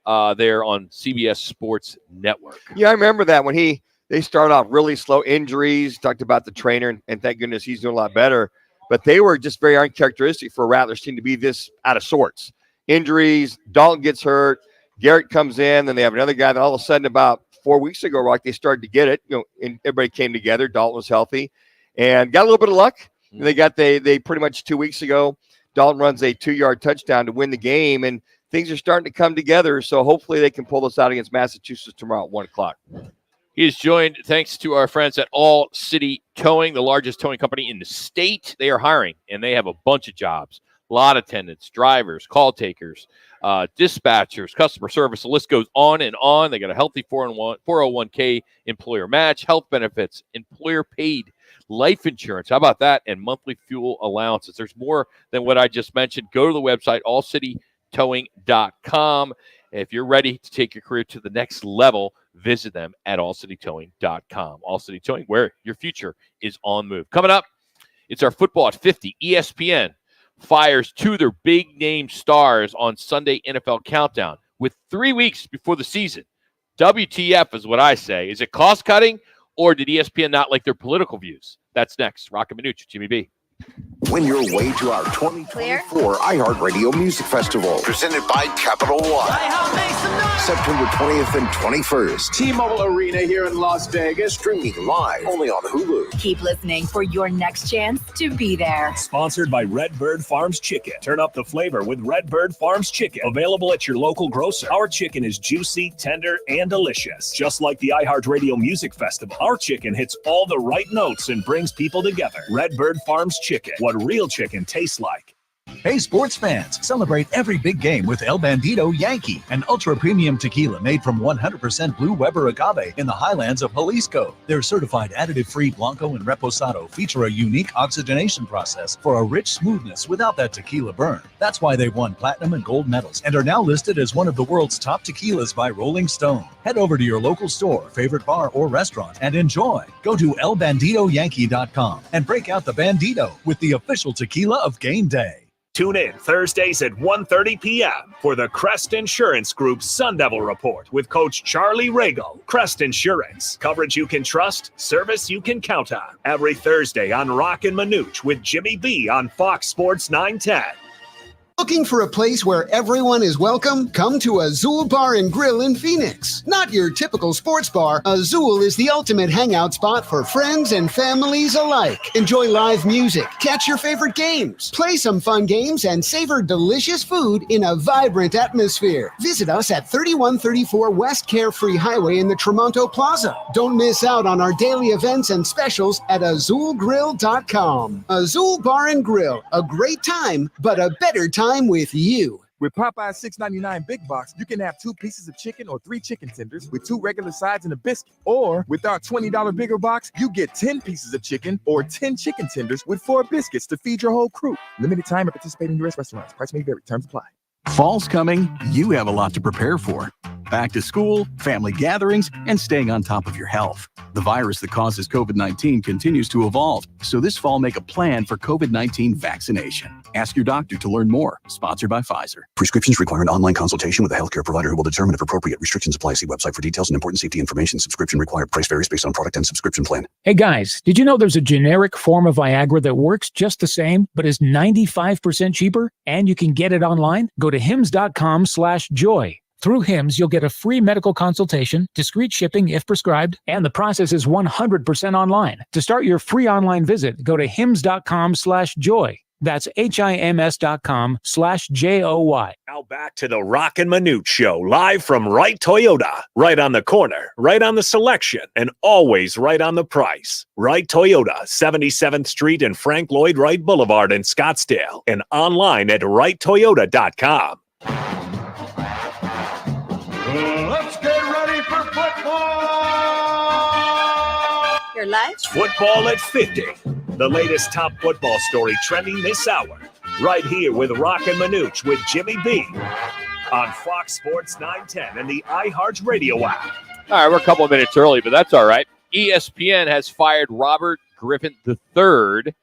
There on CBS Sports Network. Yeah, I remember that when they started off really slow, injuries, talked about the trainer, and thank goodness he's doing a lot better. But they were just very uncharacteristic for a Rattlers team to be this out of sorts. Injuries, Dalton gets hurt, Garrett comes in, then they have another guy. Then all of a sudden, about 4 weeks ago, Rock, they started to get it. And everybody came together. Dalton was healthy and got a little bit of luck. And they pretty much 2 weeks ago, Dalton runs a 2-yard touchdown to win the game, and things are starting to come together. So hopefully they can pull this out against Massachusetts tomorrow at 1 o'clock. He is joined thanks to our friends at All City Towing, the largest towing company in the state. They are hiring, and they have a bunch of jobs. Lot attendants, drivers, call takers, dispatchers, customer service. The list goes on and on. They got a healthy 401k employer match, health benefits, employer paid life insurance. How about that? And monthly fuel allowances. There's more than what I just mentioned. Go to the website, allcitytowing.com. If you're ready to take your career to the next level, visit them at allcitytowing.com. All City Towing, where your future is on move. Coming up, it's our Football at 50. ESPN fires 2 of their big-name stars on Sunday NFL Countdown with 3 weeks before the season. WTF is what I say. Is it cost-cutting, or did ESPN not like their political views? That's next. Roc and Manuch, Jimmy B. Win your way to our 2024 iHeartRadio Music Festival, presented by Capital One. September 20th and 21st. T-Mobile Arena here in Las Vegas, streaming live only on Hulu. Keep listening for your next chance to be there. Sponsored by Redbird Farms Chicken. Turn up the flavor with Redbird Farms Chicken. Available at your local grocer. Our chicken is juicy, tender, and delicious. Just like the iHeartRadio Music Festival, our chicken hits all the right notes and brings people together. Redbird Farms Chicken. What real chicken tastes like. Hey, sports fans, celebrate every big game with El Bandito Yankee, an ultra-premium tequila made from 100% Blue Weber agave in the highlands of Jalisco. Their certified additive-free Blanco and Reposado feature a unique oxygenation process for a rich smoothness without that tequila burn. That's why they've won platinum and gold medals and are now listed as one of the world's top tequilas by Rolling Stone. Head over to your local store, favorite bar, or restaurant and enjoy. Go to elbanditoyankee.com and break out the Bandito with the official tequila of game day. Tune in Thursdays at 1:30 p.m. for the Crest Insurance Group's Sun Devil Report with Coach Charlie Regal. Crest Insurance. Coverage you can trust, service you can count on. Every Thursday on Roc and Manuch with Jimmy B on Fox Sports 910. Looking for a place where everyone is welcome? Come to Azul Bar and Grill in Phoenix. Not your typical sports bar, Azul is the ultimate hangout spot for friends and families alike. Enjoy live music, catch your favorite games, play some fun games, and savor delicious food in a vibrant atmosphere. Visit us at 3134 West Carefree Highway in the Tremonto Plaza. Don't miss out on our daily events and specials at azulgrill.com. Azul Bar and Grill, a great time, but a better time with you. With Popeye's $6.99 Big Box, you can have 2 pieces of chicken or 3 chicken tenders with 2 regular sides and a biscuit. Or with our $20 bigger box, you get 10 pieces of chicken or 10 chicken tenders with 4 biscuits to feed your whole crew. Limited time at participating U.S. restaurants. Price may vary. Terms apply. Fall's coming. You have a lot to prepare for. Back to school, family gatherings, and staying on top of your health. The virus that causes COVID-19 continues to evolve, so this fall make a plan for COVID-19 vaccination. Ask your doctor to learn more. Sponsored by Pfizer. Prescriptions require an online consultation with a healthcare provider who will determine if appropriate. Restrictions apply. See website for details and important safety information. Subscription required. Price varies based on product and subscription plan. Hey guys, did you know there's a generic form of Viagra that works just the same, but is 95% cheaper? And you can get it online? Go to hims.com/joy. Through HIMS, you'll get a free medical consultation, discreet shipping if prescribed, and the process is 100% online. To start your free online visit, go to hims.com/joy. That's HIMS.com/JOY. Now back to the Roc and Manuch Show, live from Wright Toyota. Right on the corner, right on the selection, and always right on the price. Wright Toyota, 77th Street and Frank Lloyd Wright Boulevard in Scottsdale, and online at wrighttoyota.com. Let's get ready for football! You're live? Football at 50. The latest top football story trending this hour. Right here with Roc and Manuch with Jimmy B on Fox Sports 910 and the iHeartRadio app. All right, we're a couple of minutes early, but that's all right. ESPN has fired Robert Griffin III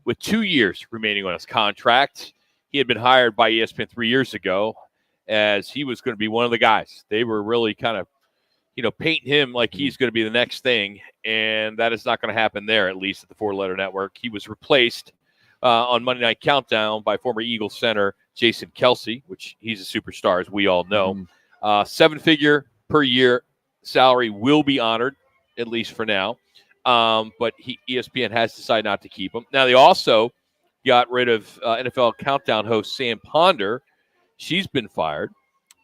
with 2 years remaining on his contract. He had been hired by ESPN 3 years ago as he was going to be one of the guys. They were really kind of, painting him like he's going to be the next thing, and that is not going to happen there, at least at the four-letter network. He was replaced on Monday Night Countdown by former Eagles center Jason Kelsey, which he's a superstar, as we all know. 7-figure per year salary will be honored, at least for now. But ESPN has decided not to keep him. Now, they also got rid of NFL Countdown host Sam Ponder. She's been fired,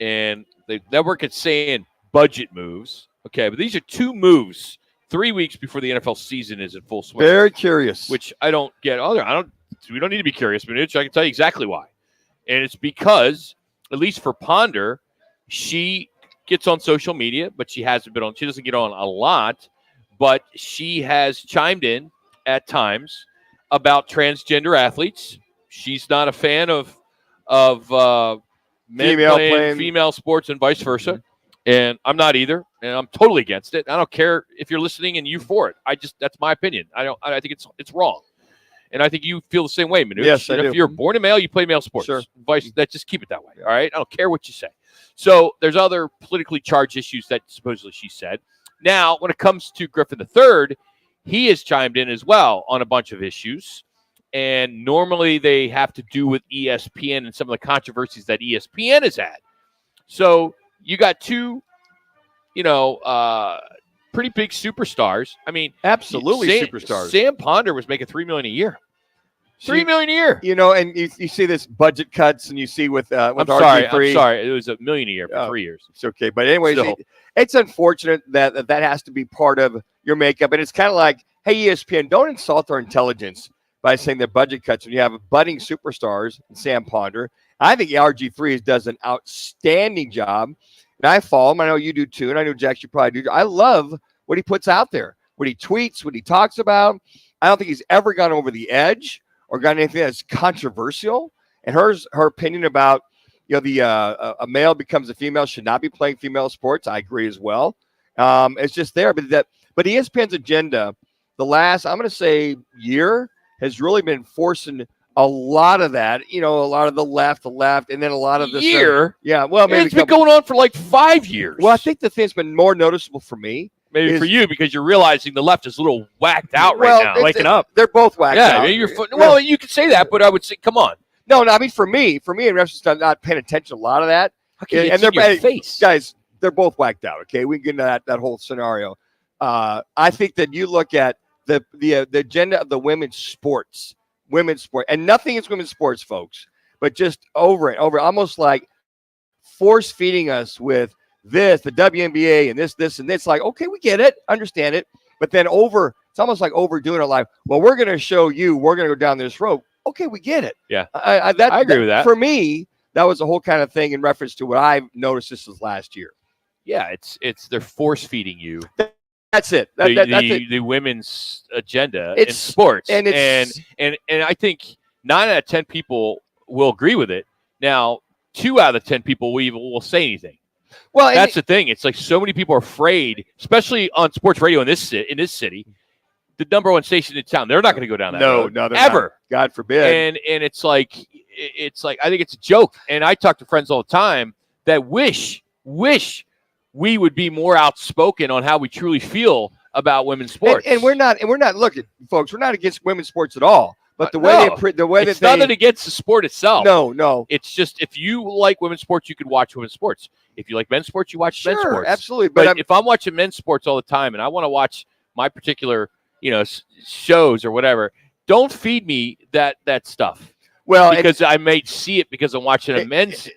and the network is saying budget moves. Okay, but these are 2 moves 3 weeks before the NFL season is in full swing. Very curious. Which I don't get. We don't need to be curious, Manuch. I can tell you exactly why. And it's because, at least for Ponder, she gets on social media, but she doesn't get on a lot, but she has chimed in at times about transgender athletes. She's not a fan of men playing female sports and vice versa. And I'm not either. And I'm totally against it. I don't care if you're listening and you for it. That's my opinion. I think it's wrong. And I think you feel the same way, Manuch. Yes, I do. If you're born a male, you play male sports. Sure. Just keep it that way. All right. I don't care what you say. So there's other politically charged issues that supposedly she said. Now, when it comes to Griffin III, he has chimed in as well on a bunch of issues. And normally they have to do with ESPN and some of the controversies that ESPN has had. So you got two, pretty big superstars. I mean, absolutely superstars. Sam Ponder was making $3 million a year. $3 million a year. And you see this budget cuts, and you see with I'm RG3. sorry. It was $1 million a year for 3 years. It's okay, but anyways, it's unfortunate that has to be part of your makeup, and it's kind of like, hey, ESPN, don't insult our intelligence by saying their budget cuts when you have budding superstars, Sam Ponder. I think RG3 does an outstanding job, and I follow him. I know you do too, and I know Jax, you probably do. I love what he puts out there, what he tweets, what he talks about. I don't think he's ever gone over the edge or got anything that's controversial. And her opinion about, a male becomes a female should not be playing female sports. I agree as well. It's just there, but ESPN's agenda, the last, I'm going to say, year has really been forcing a lot of that. A lot of the left, and then a lot of the year. Yeah, well, maybe it's been going on for like 5 years. Well, I think the thing's been more noticeable for me. Maybe for you, because you're realizing the left is a little whacked out right now. Waking up. They're both whacked out. Well, you could say that, but I would say, come on. No, I mean, for me, in reference to not paying attention to a lot of that. Okay, and they're face. Guys, they're both whacked out, okay? We can get into that whole scenario. I think that you look at the agenda of the women's sport, and nothing is women's sports, folks, but just over almost like force feeding us with this, the WNBA, and this, and it's like, okay, we get it, understand it, but then it's almost like overdoing our life. Well, we're going to show you, we're going to go down this road. Okay, we get it. Yeah, I agree with that. For me, that was the whole kind of thing in reference to what I've noticed this was last year. Yeah, they're force feeding you. That's it. That's it. The women's agenda in sports, and I think 9 out of 10 people will agree with it. Now, 2 out of 10 people will say anything. Well, that's the thing. It's like so many people are afraid, especially on sports radio in this city, the number one station in town. They're not going to go down that road. No, ever. Not. God forbid. And it's like I think it's a joke. And I talk to friends all the time that wish we would be more outspoken on how we truly feel about women's sports. And we're not. Looking, folks. We're not against women's sports at all. But the way it's nothing against the sport itself. No. It's just if you like women's sports, you could watch women's sports. If you like men's sports, you watch men's sports. Absolutely. But if I'm watching men's sports all the time and I want to watch my particular, shows or whatever, don't feed me that stuff. Well, because I may see it because I'm watching a men's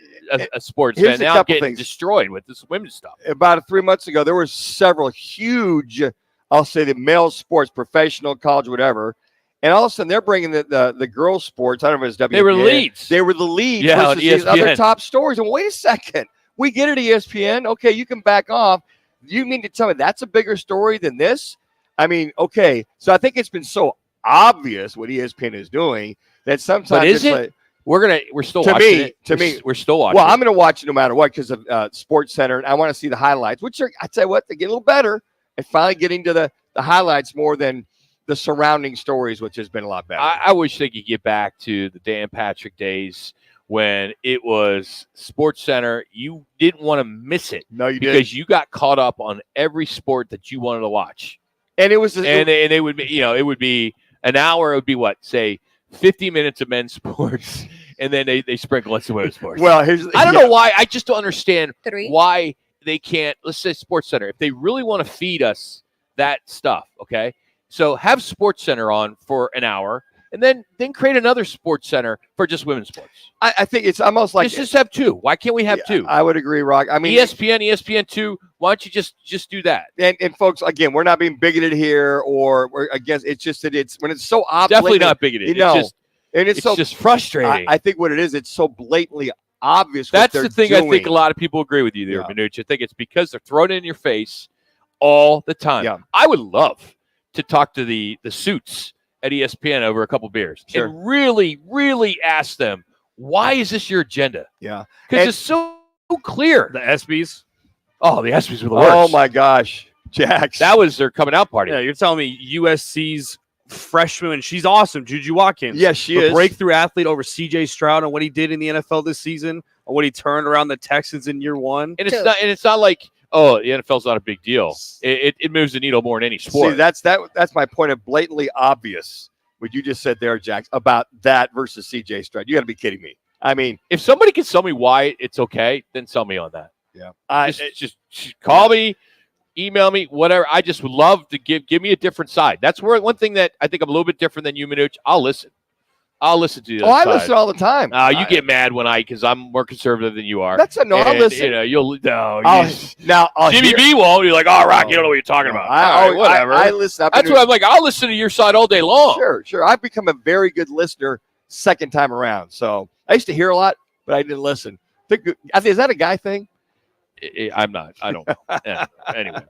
sports event. Now I'm getting destroyed with this women's stuff. About 3 months ago, there were several huge, I'll say, the male sports, professional, college, whatever. And all of a sudden, they're bringing the girls' sports. I don't know if it's WNBA. They were leads. They were the leads versus these other top stories. And wait a second. We get it, ESPN. Okay, you can back off. You mean to tell me that's a bigger story than this? I mean, okay. So I think it's been so obvious what ESPN is doing that sometimes but is it? Like, we're still watching it. To me, we're still watching. Well, I'm going to watch it no matter what because of Sports Center, and I want to see the highlights. Which I tell you what, they get a little better and finally getting to the highlights more than the surrounding stories, which has been a lot better. I wish they could get back to the Dan Patrick days when it was Sports Center. You didn't want to miss it. No, you didn't. Because you got caught up on every sport that you wanted to watch. And it was, and it would be, it would be an hour. It would be what, say, 50 minutes of men's sports, and then they sprinkle in some women's sports. Well, I don't know why. I just don't understand why they can't. Let's say Sports Center, if they really want to feed us that stuff, okay. So have Sports Center on for an hour, and then create another Sports Center for just women's sports. I think it's almost like just have 2. Why can't we have 2? I would agree, Rock. I mean, ESPN2. Why don't you just do that? And folks, again, we're not being bigoted here, or we're against. It's just that it's when it's so obvious. Definitely not bigoted. It's just frustrating. I think what it is, it's so blatantly obvious. That's the thing. Doing. I think a lot of people agree with you there, Manuch. I think it's because they're throwing it in your face all the time. Yeah. I would love to talk to the suits at ESPN over a couple beers and really, really ask them, why is this your agenda? Yeah. Because it's so clear. The ESPYs? Oh, the ESPYs were the worst. Oh, my gosh. Jax. That was their coming out party. Yeah, you're telling me USC's freshman, and she's awesome, Juju Watkins. Yes, she is. Breakthrough athlete over CJ Stroud and what he did in the NFL this season, or what he turned around the Texans in year 1. And it's not like, oh, the NFL's not a big deal. It moves the needle more in any sport. See, that's my point of blatantly obvious. what you just said there, Jax, about that versus CJ Stroud. You got to be kidding me. I mean, if somebody can sell me why it's okay, then sell me on that. Yeah. Just call me, email me, whatever. I just would love to give me a different side. That's where one thing that I think I'm a little bit different than you, Manuch. I'll listen to the other I side. listen all the time. You get mad when because I'm more conservative than you are. I'll listen. Jimmy B won't. You're like, oh, Rock, you don't know what you're talking about. Whatever. I listen. That's what I'm like. I'll listen to your side all day long. Sure. I've become a very good listener second time around. So I used to hear a lot, but I didn't listen. Is that a guy thing? I'm not. I don't know. Yeah. Anyway.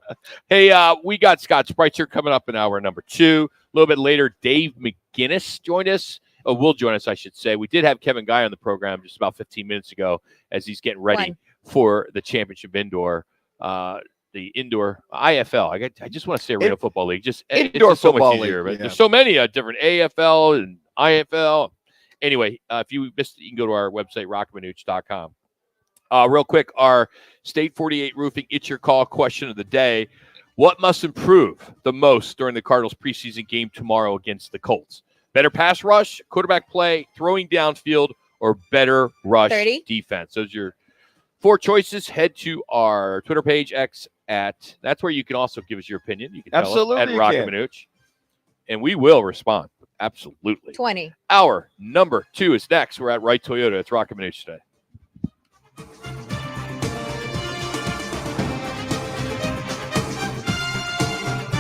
Hey, we got Scott Sprites here coming up in hour number 2. A little bit later, Dave McGinnis joined us. Will join us, I should say. We did have Kevin Guy on the program just about 15 minutes ago as he's getting ready for the championship indoor, the indoor IFL. I just want to say Arena Football League. It's just so much easier. But there's so many different AFL and IFL. Anyway, if you missed it, you can go to our website, rockandmanuch.com. Real quick, our State 48 Roofing It's Your Call question of the day. What must improve the most during the Cardinals preseason game tomorrow against the Colts? Better pass rush, quarterback play, throwing downfield, or better rush defense? Those are your 4 choices. Head to our Twitter page, X, that's where you can also give us your opinion. You can tell us at Roc and Manuch, and we will respond. Absolutely. 20. Hour number 2 is next. We're at Wright Toyota. It's Roc and Manuch today.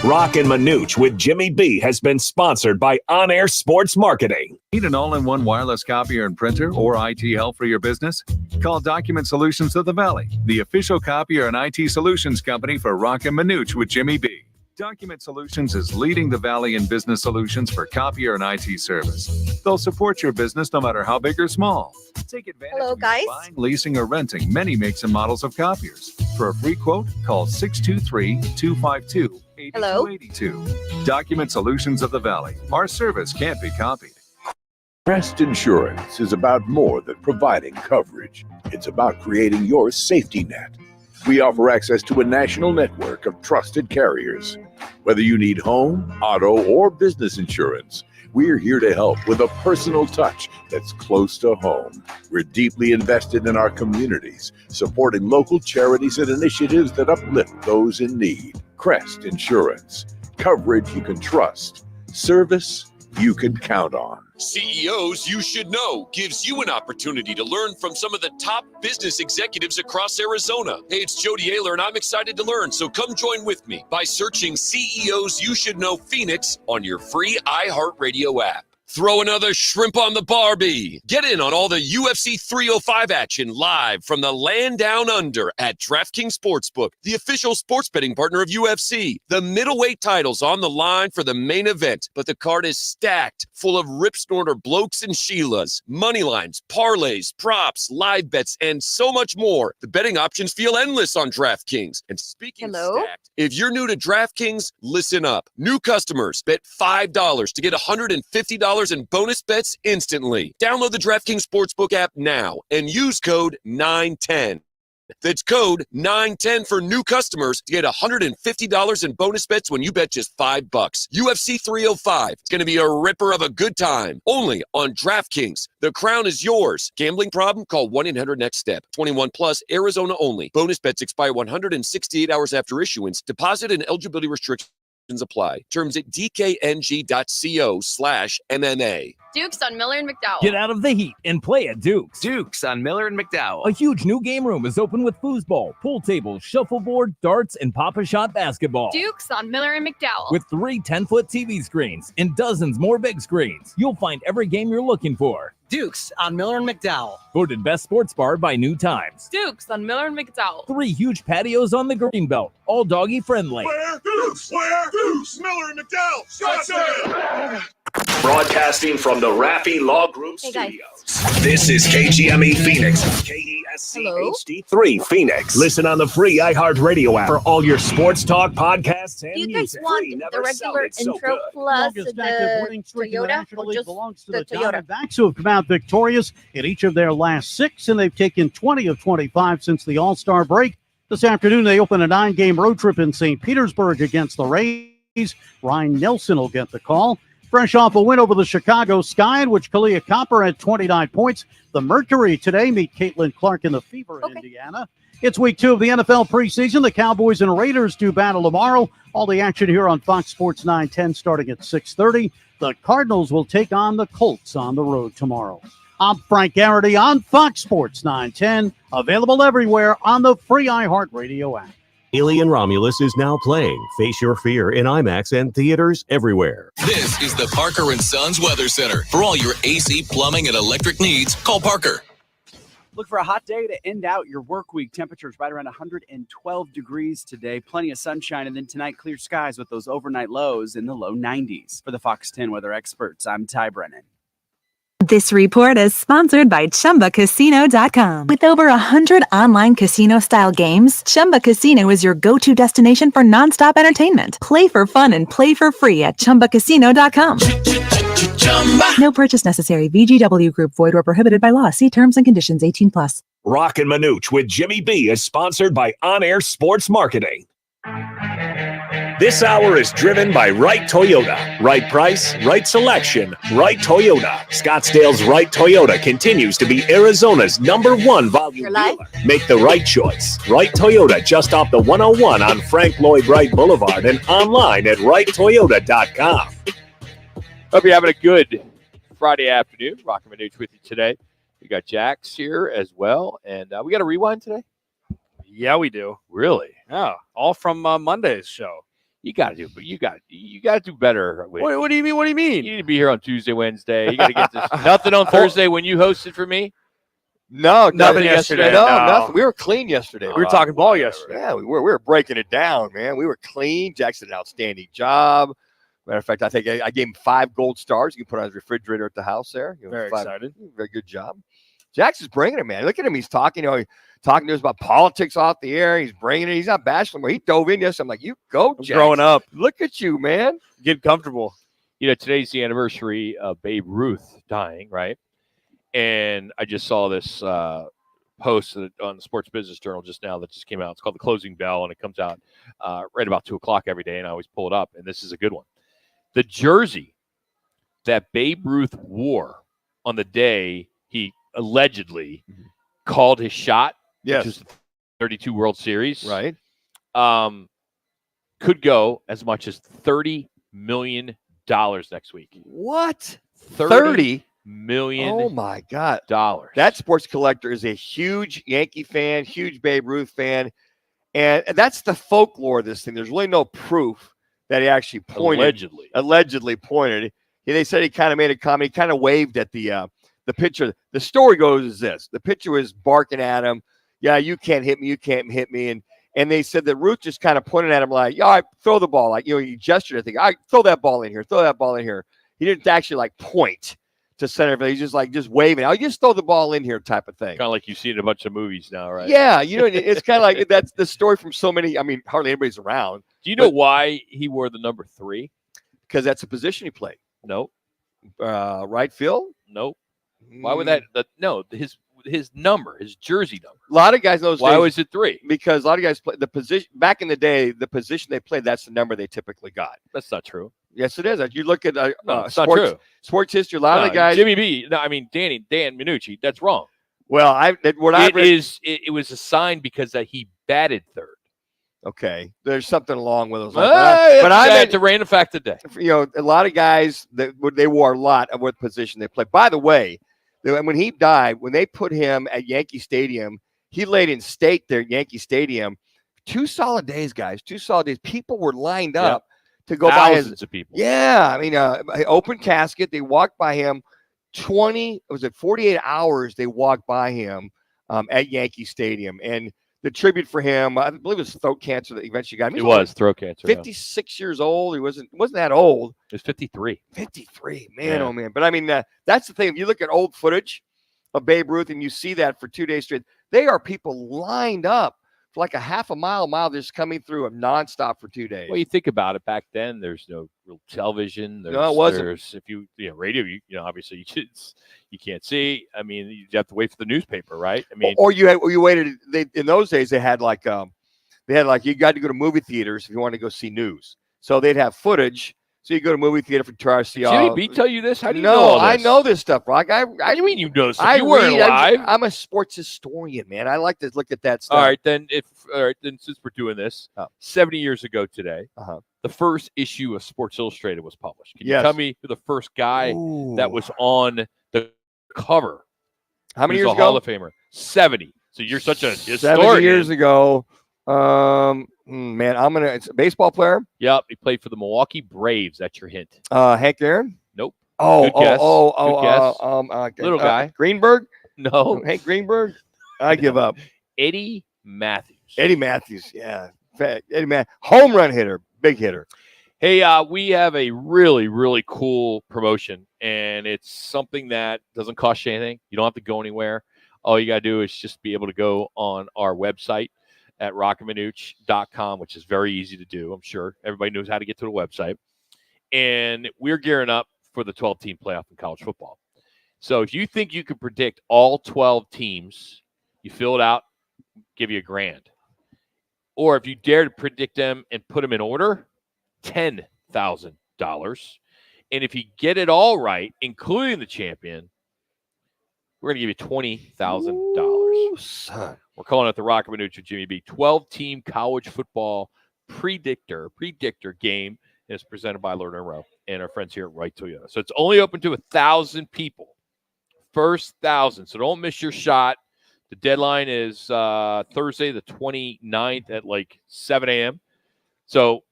Roc and Manuch with Jimmy B has been sponsored by On Air Sports Marketing. Need an all-in-one wireless copier and printer or IT help for your business? Call Document Solutions of the Valley, the official copier and IT solutions company for Roc and Manuch with Jimmy B. Document Solutions is leading the Valley in business solutions for copier and IT service. They'll support your business no matter how big or small. Take advantage of buying, leasing, or renting many makes and models of copiers. For a free quote, call 623-252-8282. Document Solutions of the Valley. Our service can't be copied. Crest Insurance is about more than providing coverage. It's about creating your safety net. We offer access to a national network of trusted carriers. Whether you need home, auto, or business insurance, we're here to help with a personal touch that's close to home. We're deeply invested in our communities, supporting local charities and initiatives that uplift those in need. Crest Insurance. Coverage you can trust. Service you can count on. CEOs You Should Know gives you an opportunity to learn from some of the top business executives across Arizona. Hey, it's Jody Ayler, and I'm excited to learn, so come join with me by searching CEOs You Should Know Phoenix on your free iHeartRadio app. Throw another shrimp on the Barbie. Get in on all the UFC 305 action live from the land down under at DraftKings Sportsbook, the official sports betting partner of UFC. The middleweight title's on the line for the main event, but the card is stacked full of rip snorter blokes and Sheilas, money lines, parlays, props, live bets, and so much more. The betting options feel endless on DraftKings. And speaking stacked, if you're new to DraftKings, listen up. New customers bet $5 to get $150 in bonus bets instantly. Download the DraftKings Sportsbook app now and use code 910. That's code 910 for new customers to get $150 in bonus bets when you bet just $5. UFC 305. It's going to be a ripper of a good time. Only on DraftKings. The crown is yours. Gambling problem? Call 1-800-NEXT-STEP. 21 plus, Arizona only. Bonus bets expire 168 hours after issuance. Deposit and eligibility restrictions apply. Terms at dkng.co/MMA. Dukes on Miller and McDowell. Get out of the heat and play at Dukes. Dukes on Miller and McDowell. A huge new game room is open with foosball, pool tables, shuffleboard, darts, and Pop-A-Shot basketball. Dukes on Miller and McDowell. With 3 10-foot TV screens and dozens more big screens, you'll find every game you're looking for. Dukes on Miller and McDowell. Voted best sports bar by New Times. Dukes on Miller and McDowell. 3 huge patios on the Greenbelt, all doggy friendly. Where Dukes? Where Dukes? Miller and McDowell. Scottsdale. Broadcasting from the Raffi Law Group Studios. This is KGME Phoenix, KESC HD3 Phoenix. Listen on the free iHeartRadio app for all your sports talk, podcasts, and Do you guys music. want the regular intro plus the Toyota or just belongs to the the Toyota? Diamondbacks, who have come out victorious in each of their last 6, and they've taken 20 of 25 since the All-Star break. This afternoon, they open a 9-game road trip in St. Petersburg against the Rays. Ryan Nelson will get the call. Fresh off a win over the Chicago Sky, in which Kalia Copper had 29 points. The Mercury today meet Caitlin Clark in the Fever in Indiana. It's week 2 of the NFL preseason. The Cowboys and Raiders do battle tomorrow. All the action here on Fox Sports 910 starting at 6:30. The Cardinals will take on the Colts on the road tomorrow. I'm Frank Garrity on Fox Sports 910, available everywhere on the free iHeartRadio app. Alien Romulus is now playing Face Your Fear in IMAX and theaters everywhere. This is the Parker & Sons Weather Center. For all your AC, plumbing, and electric needs, call Parker. Look for a hot day to end out your work week. Temperatures right around 112 degrees today. Plenty of sunshine. And then tonight, clear skies with those overnight lows in the low 90s. For the Fox 10 weather experts, I'm Ty Brennan. This report is sponsored by ChumbaCasino.com. With over 100 online casino-style games, Chumba Casino is your go-to destination for nonstop entertainment. Play for fun and play for free at ChumbaCasino.com. No purchase necessary. VGW Group. Void where prohibited by law. See terms and conditions. 18+. Roc and Manuch with Jimmy B is sponsored by On Air Sports Marketing. This hour is driven by Wright Toyota. Right price, right selection, Wright Toyota. Scottsdale's Wright Toyota continues to be Arizona's #1 volume dealer. Make the right choice. Wright Toyota, just off the 101 on Frank Lloyd Wright Boulevard and online at WrightToyota.com. Hope you're having a good Friday afternoon. Roc and Manuch with you today. We got Jax here as well. And we got a rewind today? Yeah, we do. Really? Yeah, all from Monday's show. You got to do, but you got to do better. What do you mean? What do you mean? You need to be here on Tuesday, Wednesday. You got to get this. Nothing on Thursday when you hosted for me. No, nothing yesterday. No, nothing. We were clean yesterday. We were talking ball yesterday. Yeah, we were breaking it down, man. We were clean. Jackson did an outstanding job. Matter of fact, I think I gave him 5 gold stars. You can put on his refrigerator at the house there. Very excited. Very good job. Jackson's bringing it, man. Look at him. He's talking. Talking to us about politics off the air. He's bringing it. He's not bashing him. He dove in yesterday. I'm like, you go, Jackson. Growing up. Look at you, man. Get comfortable. You know, today's the anniversary of Babe Ruth dying, right? And I just saw this post on the Sports Business Journal just now that just came out. It's called The Closing Bell, and it comes out right about 2 o'clock every day, and I always pull it up, and this is a good one. The jersey that Babe Ruth wore on the day he allegedly called his shot, yes, which is the 32 World Series, right? Could go as much as $30 million next week. What? 30 million. Oh my God. Dollars. That sports collector is a huge Yankee fan, huge Babe Ruth fan. And that's the folklore of this thing. There's really no proof that he actually pointed. Allegedly pointed. Yeah, they said he kind of made a comment. He kind of waved at the pitcher. The story goes as this. The pitcher was barking at him. Yeah, you can't hit me. You can't hit me. And they said that Ruth just kind of pointed at him like, yeah, I throw the ball. Like, he gestured. I think, I throw that ball in here. Throw that ball in here. He didn't actually like point to center. He's just like waving. I'll just throw the ball in here type of thing. Kind of like you see in a bunch of movies now, right? Yeah. It's kind of like that's the story from so many. I mean, hardly anybody's around. Do you know why he wore the number 3? Because that's a position he played. Nope. Right field? Nope. Why would that? No, his number, his jersey number. A lot of guys know. Why was it 3? Because a lot of guys play the position back in the day. The position they played, that's the number they typically got. That's not true. Yes, it is. You look at it's not true. Sports history. A lot of the guys. Jimmy B. No, I mean Dan Minucci. That's wrong. Well, it was assigned because that he batted 3rd. Okay, there's something along with those. But I meant the random fact today. A lot of guys they wore a lot of what position they played. By the way, when he died, when they put him at Yankee Stadium, he laid in state there at Yankee Stadium. 2 solid days, guys. 2 solid days. People were lined up to go by his. Thousands of people. Yeah, I mean, open casket. They walked by him. 48 hours. They walked by him at Yankee Stadium, and the tribute for him, I believe it was throat cancer that eventually got him. It was throat cancer. 56 years old. He wasn't that old. It was 53. 53, man, oh man. But I mean, that's the thing. If you look at old footage of Babe Ruth and you see that for 2 days straight, they are people lined up for like a half a mile, just coming through a nonstop for 2 days. Well, you think about it. Back then, there's no real television. No, it wasn't. If radio, obviously you can't see. I mean, you have to wait for the newspaper, right? I mean, or you waited. In those days, they had you got to go to movie theaters if you wanted to go see news. So they'd have footage So you go to a movie theater for 2 hours. See Jimmy all. B tell you this? How do you No, know all this? I know this stuff, Rock. What do you mean you know this stuff? You weren't read, live. I'm a sports historian, man. I like to look at that stuff. All right, then since we're doing this, 70 years ago today, the first issue of Sports Illustrated was published. Can you tell me who the first guy that was on the cover? How many Who's years a ago? Hall of Famer. 70. So you're such a historian. 70 years ago. Man, it's a baseball player. Yep, he played for the Milwaukee Braves. That's your hint. Hank Aaron? Nope. Good guess. Good guess. Little guy. Greenberg? No. Hank Greenberg? I give up. Eddie Matthews. Eddie Matthews, yeah. Eddie Matthews. Home run hitter, big hitter. Hey, we have a really, really cool promotion, and it's something that doesn't cost you anything. You don't have to go anywhere. All you got to do is just be able to go on our website at rockandmanuch.com, which is very easy to do. I'm sure everybody knows how to get to the website. And we're gearing up for the 12-team playoff in college football. So if you think you can predict all 12 teams, you fill it out, give you $1,000. Or if you dare to predict them and put them in order, $10,000. And if you get it all right, including the champion, we're going to give you $20,000. We're calling it the Roc and Manuch with Jimmy B. 12-team college football predictor game. And it's presented by Lerner Rowe and our friends here at Wright Toyota. So it's only open to 1,000 people. First 1,000. So don't miss your shot. The deadline is Thursday, the 29th at like 7 a.m. So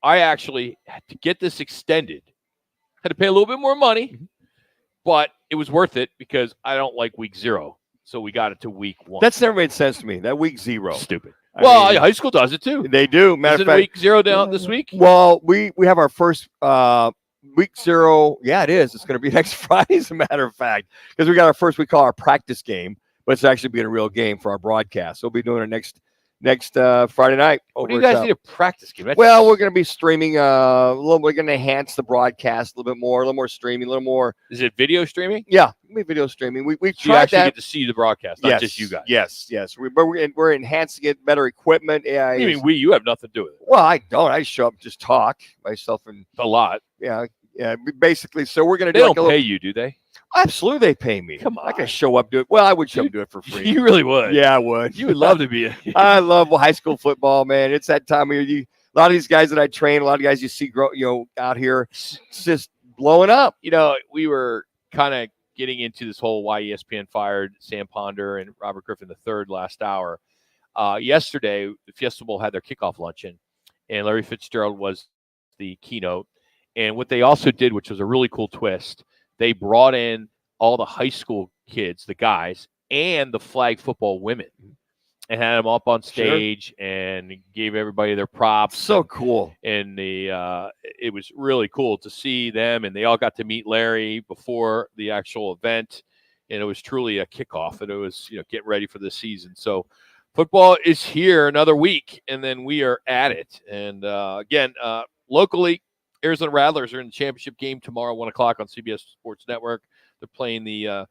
I actually had to get this extended. Had to pay a little bit more money, but it was worth it because I don't like week 0. So we got it to week 1. That's never made sense to me. That week 0. Stupid. High school does it too. They do. Matter of fact, week 0 down this week? Well, we have our first week 0. Yeah, it is. It's going to be next Friday, as a matter of fact, because we got our first, we call our practice game, but it's actually being a real game for our broadcast. So we'll be doing it next Friday night. What do you guys need a practice game? Well, we're going to be streaming a little. We're going to enhance the broadcast a little bit more, a little more streaming, a little more. Is it video streaming? Yeah, it'll be video streaming. We've you tried actually that. get to see the broadcast, not just you guys. Yes. We're enhancing it, better equipment. Yeah, you have nothing to do with it. Well, I don't. I show up, just talk myself, and a lot. Yeah. Basically, so we're going to do. They like don't pay you, do they? Absolutely, they pay me. Come on, I can show up, do it. Well, I would show up, do it for free. You really would. Yeah, I would. You would love to be. I love high school football, man. It's that time of year. A lot of these guys that I train, a lot of guys you see out here, it's just blowing up. We were kind of getting into this whole why ESPN fired Sam Ponder and Robert Griffin III last hour. Yesterday, the Fiesta Bowl had their kickoff luncheon, and Larry Fitzgerald was the keynote. And what they also did, which was a really cool twist, they brought in all the high school kids, the guys, and the flag football women, and had them up on stage and gave everybody their props. So cool. And it was really cool to see them, and they all got to meet Larry before the actual event, and it was truly a kickoff, and it was getting ready for the season. So football is here another week, and then we are at it. And again, locally, Arizona Rattlers are in the championship game tomorrow, 1 o'clock on CBS Sports Network. They're playing the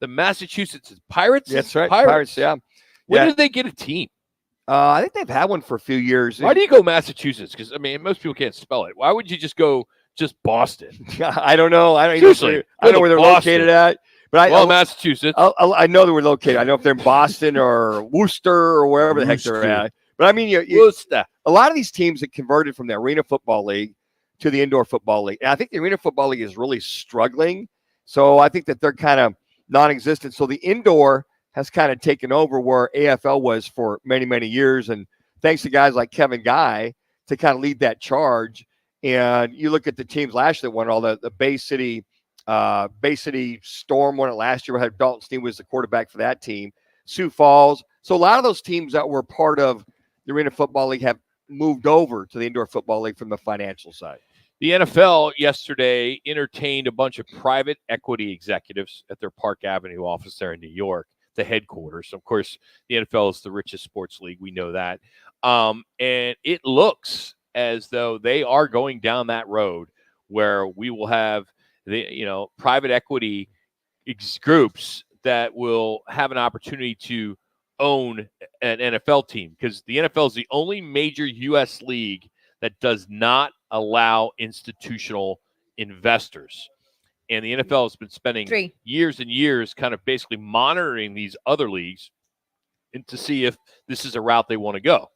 Massachusetts Pirates. That's right, Pirates. Yeah. When did they get a team? I think they've had one for a few years. Why do you go Massachusetts? Because most people can't spell it. Why would you just go Boston? I don't know. I don't Seriously, know where they're located at. But Massachusetts. I know they were located. I know if they're in Boston or Worcester or wherever the heck they're at. But I mean, Worcester. A lot of these teams that converted from the Arena Football League to the Indoor Football League. And I think the Arena Football League is really struggling. So I think that they're kind of non-existent. So the indoor has kind of taken over where AFL was for many, many years. And thanks to guys like Kevin Guy to kind of lead that charge. And you look at the teams last year that won all the Bay City Storm won it last year. We had Dalton Steen was the quarterback for that team. Sioux Falls. So a lot of those teams that were part of the Arena Football League have moved over to the Indoor Football League from the financial side. The NFL yesterday entertained a bunch of private equity executives at their Park Avenue office there in New York, the headquarters. Of course, the NFL is the richest sports league. We know that. And it looks as though they are going down that road where we will have the private equity groups that will have an opportunity to own an NFL team, because the NFL is the only major U.S. league that does not allow institutional investors. And the NFL has been spending years and years kind of basically monitoring these other leagues and to see if this is a route they want to go.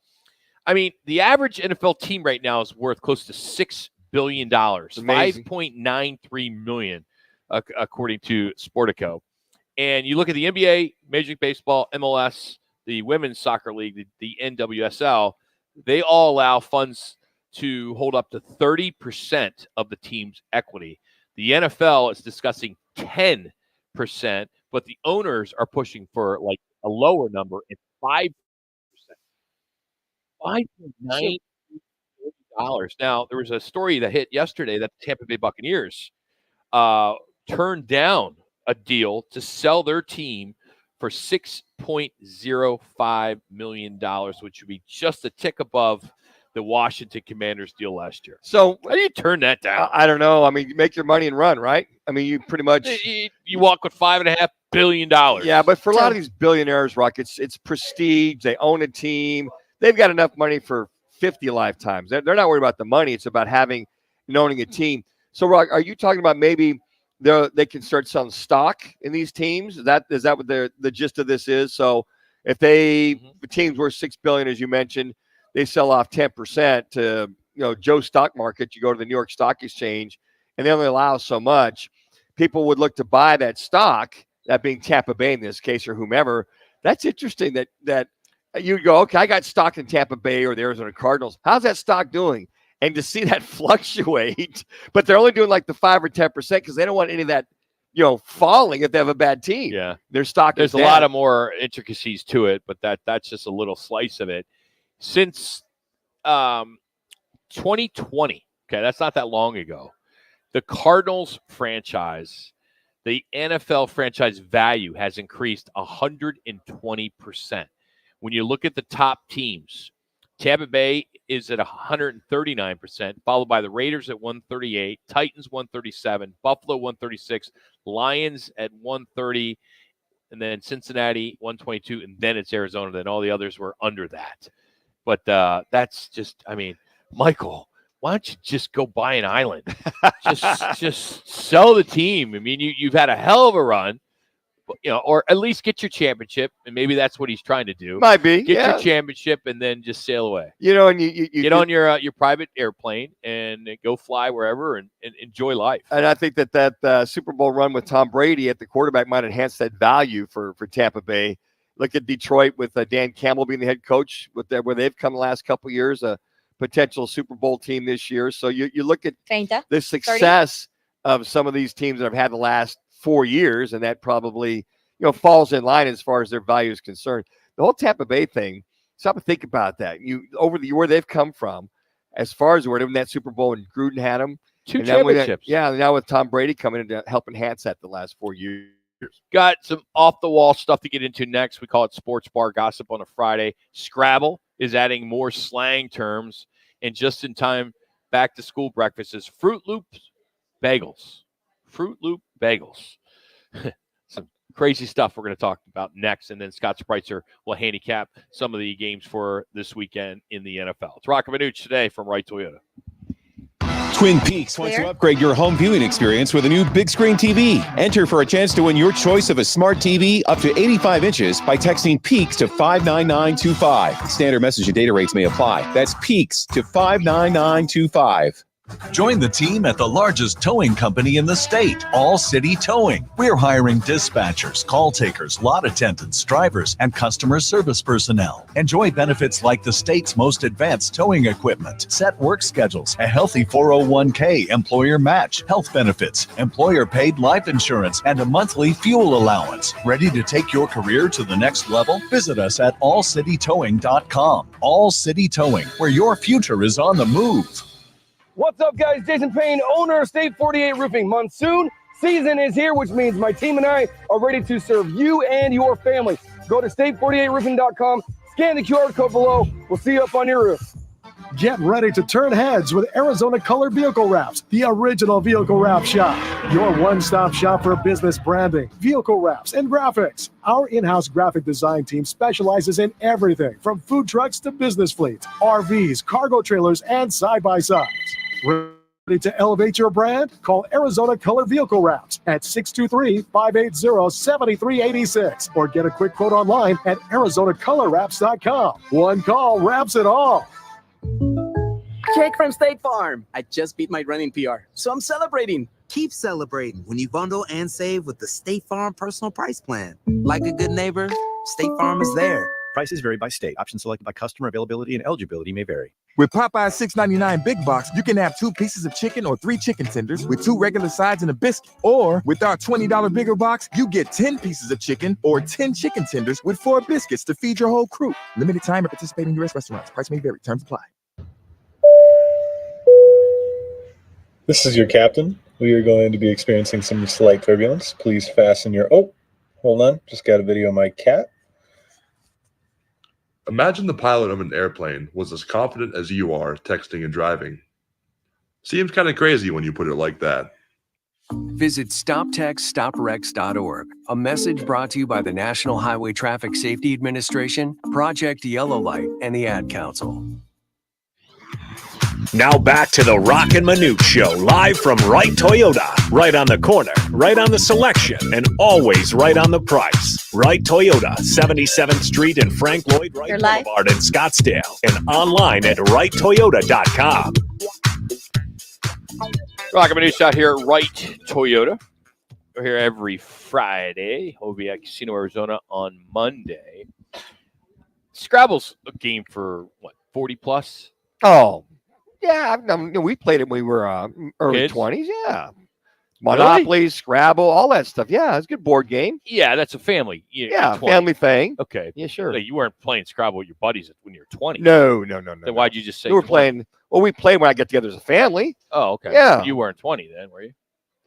I mean, the average NFL team right now is worth close to $6 billion, $5.93 million, according to Sportico. And you look at the NBA, Major League Baseball, MLS, the Women's Soccer League, the NWSL, they all allow funds to hold up to 30% of the team's equity. The NFL is discussing 10%, but the owners are pushing for like a lower number at 5%. $5.9 million. Now, there was a story that hit yesterday that the Tampa Bay Buccaneers turned down a deal to sell their team for $6.05 million, which would be just a tick above the Washington Commanders deal last year. So how do you turn that down? I don't know. I mean, you make your money and run, right? I mean, you pretty much you walk with $5.5 billion. Yeah, but for a lot of these billionaires, Rock, it's prestige. They own a team. They've got enough money for 50 lifetimes. They're not worried about the money. It's about having and owning a team. So, Rock, are you talking about maybe they can start selling stock in these teams? Is that what the gist of this is? So, if the team's worth $6 billion, as you mentioned, they sell off 10% to Joe's stock market. You go to the New York Stock Exchange, and they only allow so much. People would look to buy that stock, that being Tampa Bay in this case or whomever. That's interesting that you go, okay, I got stock in Tampa Bay or the Arizona Cardinals. How's that stock doing? And to see that fluctuate, but they're only doing like the 5 or 10% because they don't want any of that, falling if they have a bad team. Yeah, their stock. There's a lot of more intricacies to it, but that's just a little slice of it. Since 2020, okay, that's not that long ago, the Cardinals franchise, the NFL franchise value has increased 120%. When you look at the top teams, Tampa Bay is at 139%, followed by the Raiders at 138, Titans 137, Buffalo 136, Lions at 130, and then Cincinnati 122, and then it's Arizona. Then all the others were under that. But that's just, I mean, Michael, why don't you just go buy an island? just sell the team. I mean, you've had a hell of a run, or at least get your championship, and maybe that's what he's trying to do. Might be. Get your championship and then just sail away. And you get on your private airplane and go fly wherever and enjoy life. And I think that Super Bowl run with Tom Brady at the quarterback might enhance that value for Tampa Bay. Look at Detroit with Dan Campbell being the head coach where they've come the last couple of years, a potential Super Bowl team this year. So you look at the success of some of these teams that have had the last 4 years, and that probably falls in line as far as their value is concerned. The whole Tampa Bay thing, stop and think about that. Where they've come from, as far as where in that Super Bowl and Gruden had them, 2 championships. Now with Tom Brady coming in to help enhance that the last 4 years. Got some off-the-wall stuff to get into next. We call it Sports Bar Gossip on a Friday. Scrabble is adding more slang terms. And just in time, back-to-school breakfast is Fruit Loop Bagels. Fruit Loop Bagels. Some crazy stuff we're going to talk about next. And then Scott Spreitzer will handicap some of the games for this weekend in the NFL. It's Roc and Manuch today from Wright Toyota. Twin Peaks wants to upgrade your home viewing experience with a new big screen TV. Enter for a chance to win your choice of a smart TV up to 85 inches by texting PEAKS to 59925. Standard message and data rates may apply. That's PEAKS to 59925. Join the team at the largest towing company in the state, All City Towing. We're hiring dispatchers, call takers, lot attendants, drivers, and customer service personnel. Enjoy benefits like the state's most advanced towing equipment, set work schedules, a healthy 401k, employer match, health benefits, employer-paid life insurance, and a monthly fuel allowance. Ready to take your career to the next level? Visit us at allcitytowing.com. All City Towing, where your future is on the move. What's up, guys? Jason Payne, owner of State 48 Roofing. Monsoon season is here, which means my team and I are ready to serve you and your family. Go to state48roofing.com, scan the QR code below. We'll see you up on your roof. Get ready to turn heads with Arizona Color Vehicle Wraps, the original vehicle wrap shop. Your one-stop shop for business branding, vehicle wraps, and graphics. Our in-house graphic design team specializes in everything from food trucks to business fleets, RVs, cargo trailers, and side-by-sides. Ready to elevate your brand? Call Arizona Color Vehicle Wraps at 623-580-7386 or get a quick quote online at arizonacolorwraps.com. One call wraps it all. Jake from State Farm. I just beat my running PR, so I'm celebrating. Keep celebrating when you bundle and save with the State Farm Personal Price Plan. Like a good neighbor, State Farm is there. Prices vary by state. Options selected by customer. Availability and eligibility may vary. With Popeye's $6.99 Big Box, you can have 2 pieces of chicken or 3 chicken tenders with 2 regular sides and a biscuit. Or with our $20 Bigger Box, you get 10 pieces of chicken or 10 chicken tenders with 4 biscuits to feed your whole crew. Limited time at participating U.S. restaurants. Price may vary. Terms apply. This is your captain. We are going to be experiencing some slight turbulence. Please fasten your... Oh, hold on. Just got a video of my cat. Imagine the pilot of an airplane was as confident as you are texting and driving. Seems kind of crazy when you put it like that. Visit StopTextStopWrecks.org. A message brought to you by the National Highway Traffic Safety Administration, Project Yellow Light, and the Ad Council. Now back to the Roc and Manuch Show, live from Wright Toyota. Right on the corner, right on the selection, and always right on the price. Wright Toyota, 77th Street and Frank Lloyd Wright Boulevard in Scottsdale, and online at WrightToyota.com. Roc and Manuch out here at Wright Toyota. We're here every Friday. We'll be at Casino, Arizona on Monday. Scrabble's a game for, what, 40 plus? Oh, yeah. We played it when we were early Kids? 20s. Yeah. Monopoly, Scrabble, all that stuff. Yeah, it's a good board game. Yeah, that's a family. Yeah, family thing. Okay. Yeah, sure. You weren't playing Scrabble with your buddies when you were 20. No. Then why'd you just say we were 20? playing? Well, we played when I got together as a family. Oh, okay. Yeah. You weren't 20 then, were you?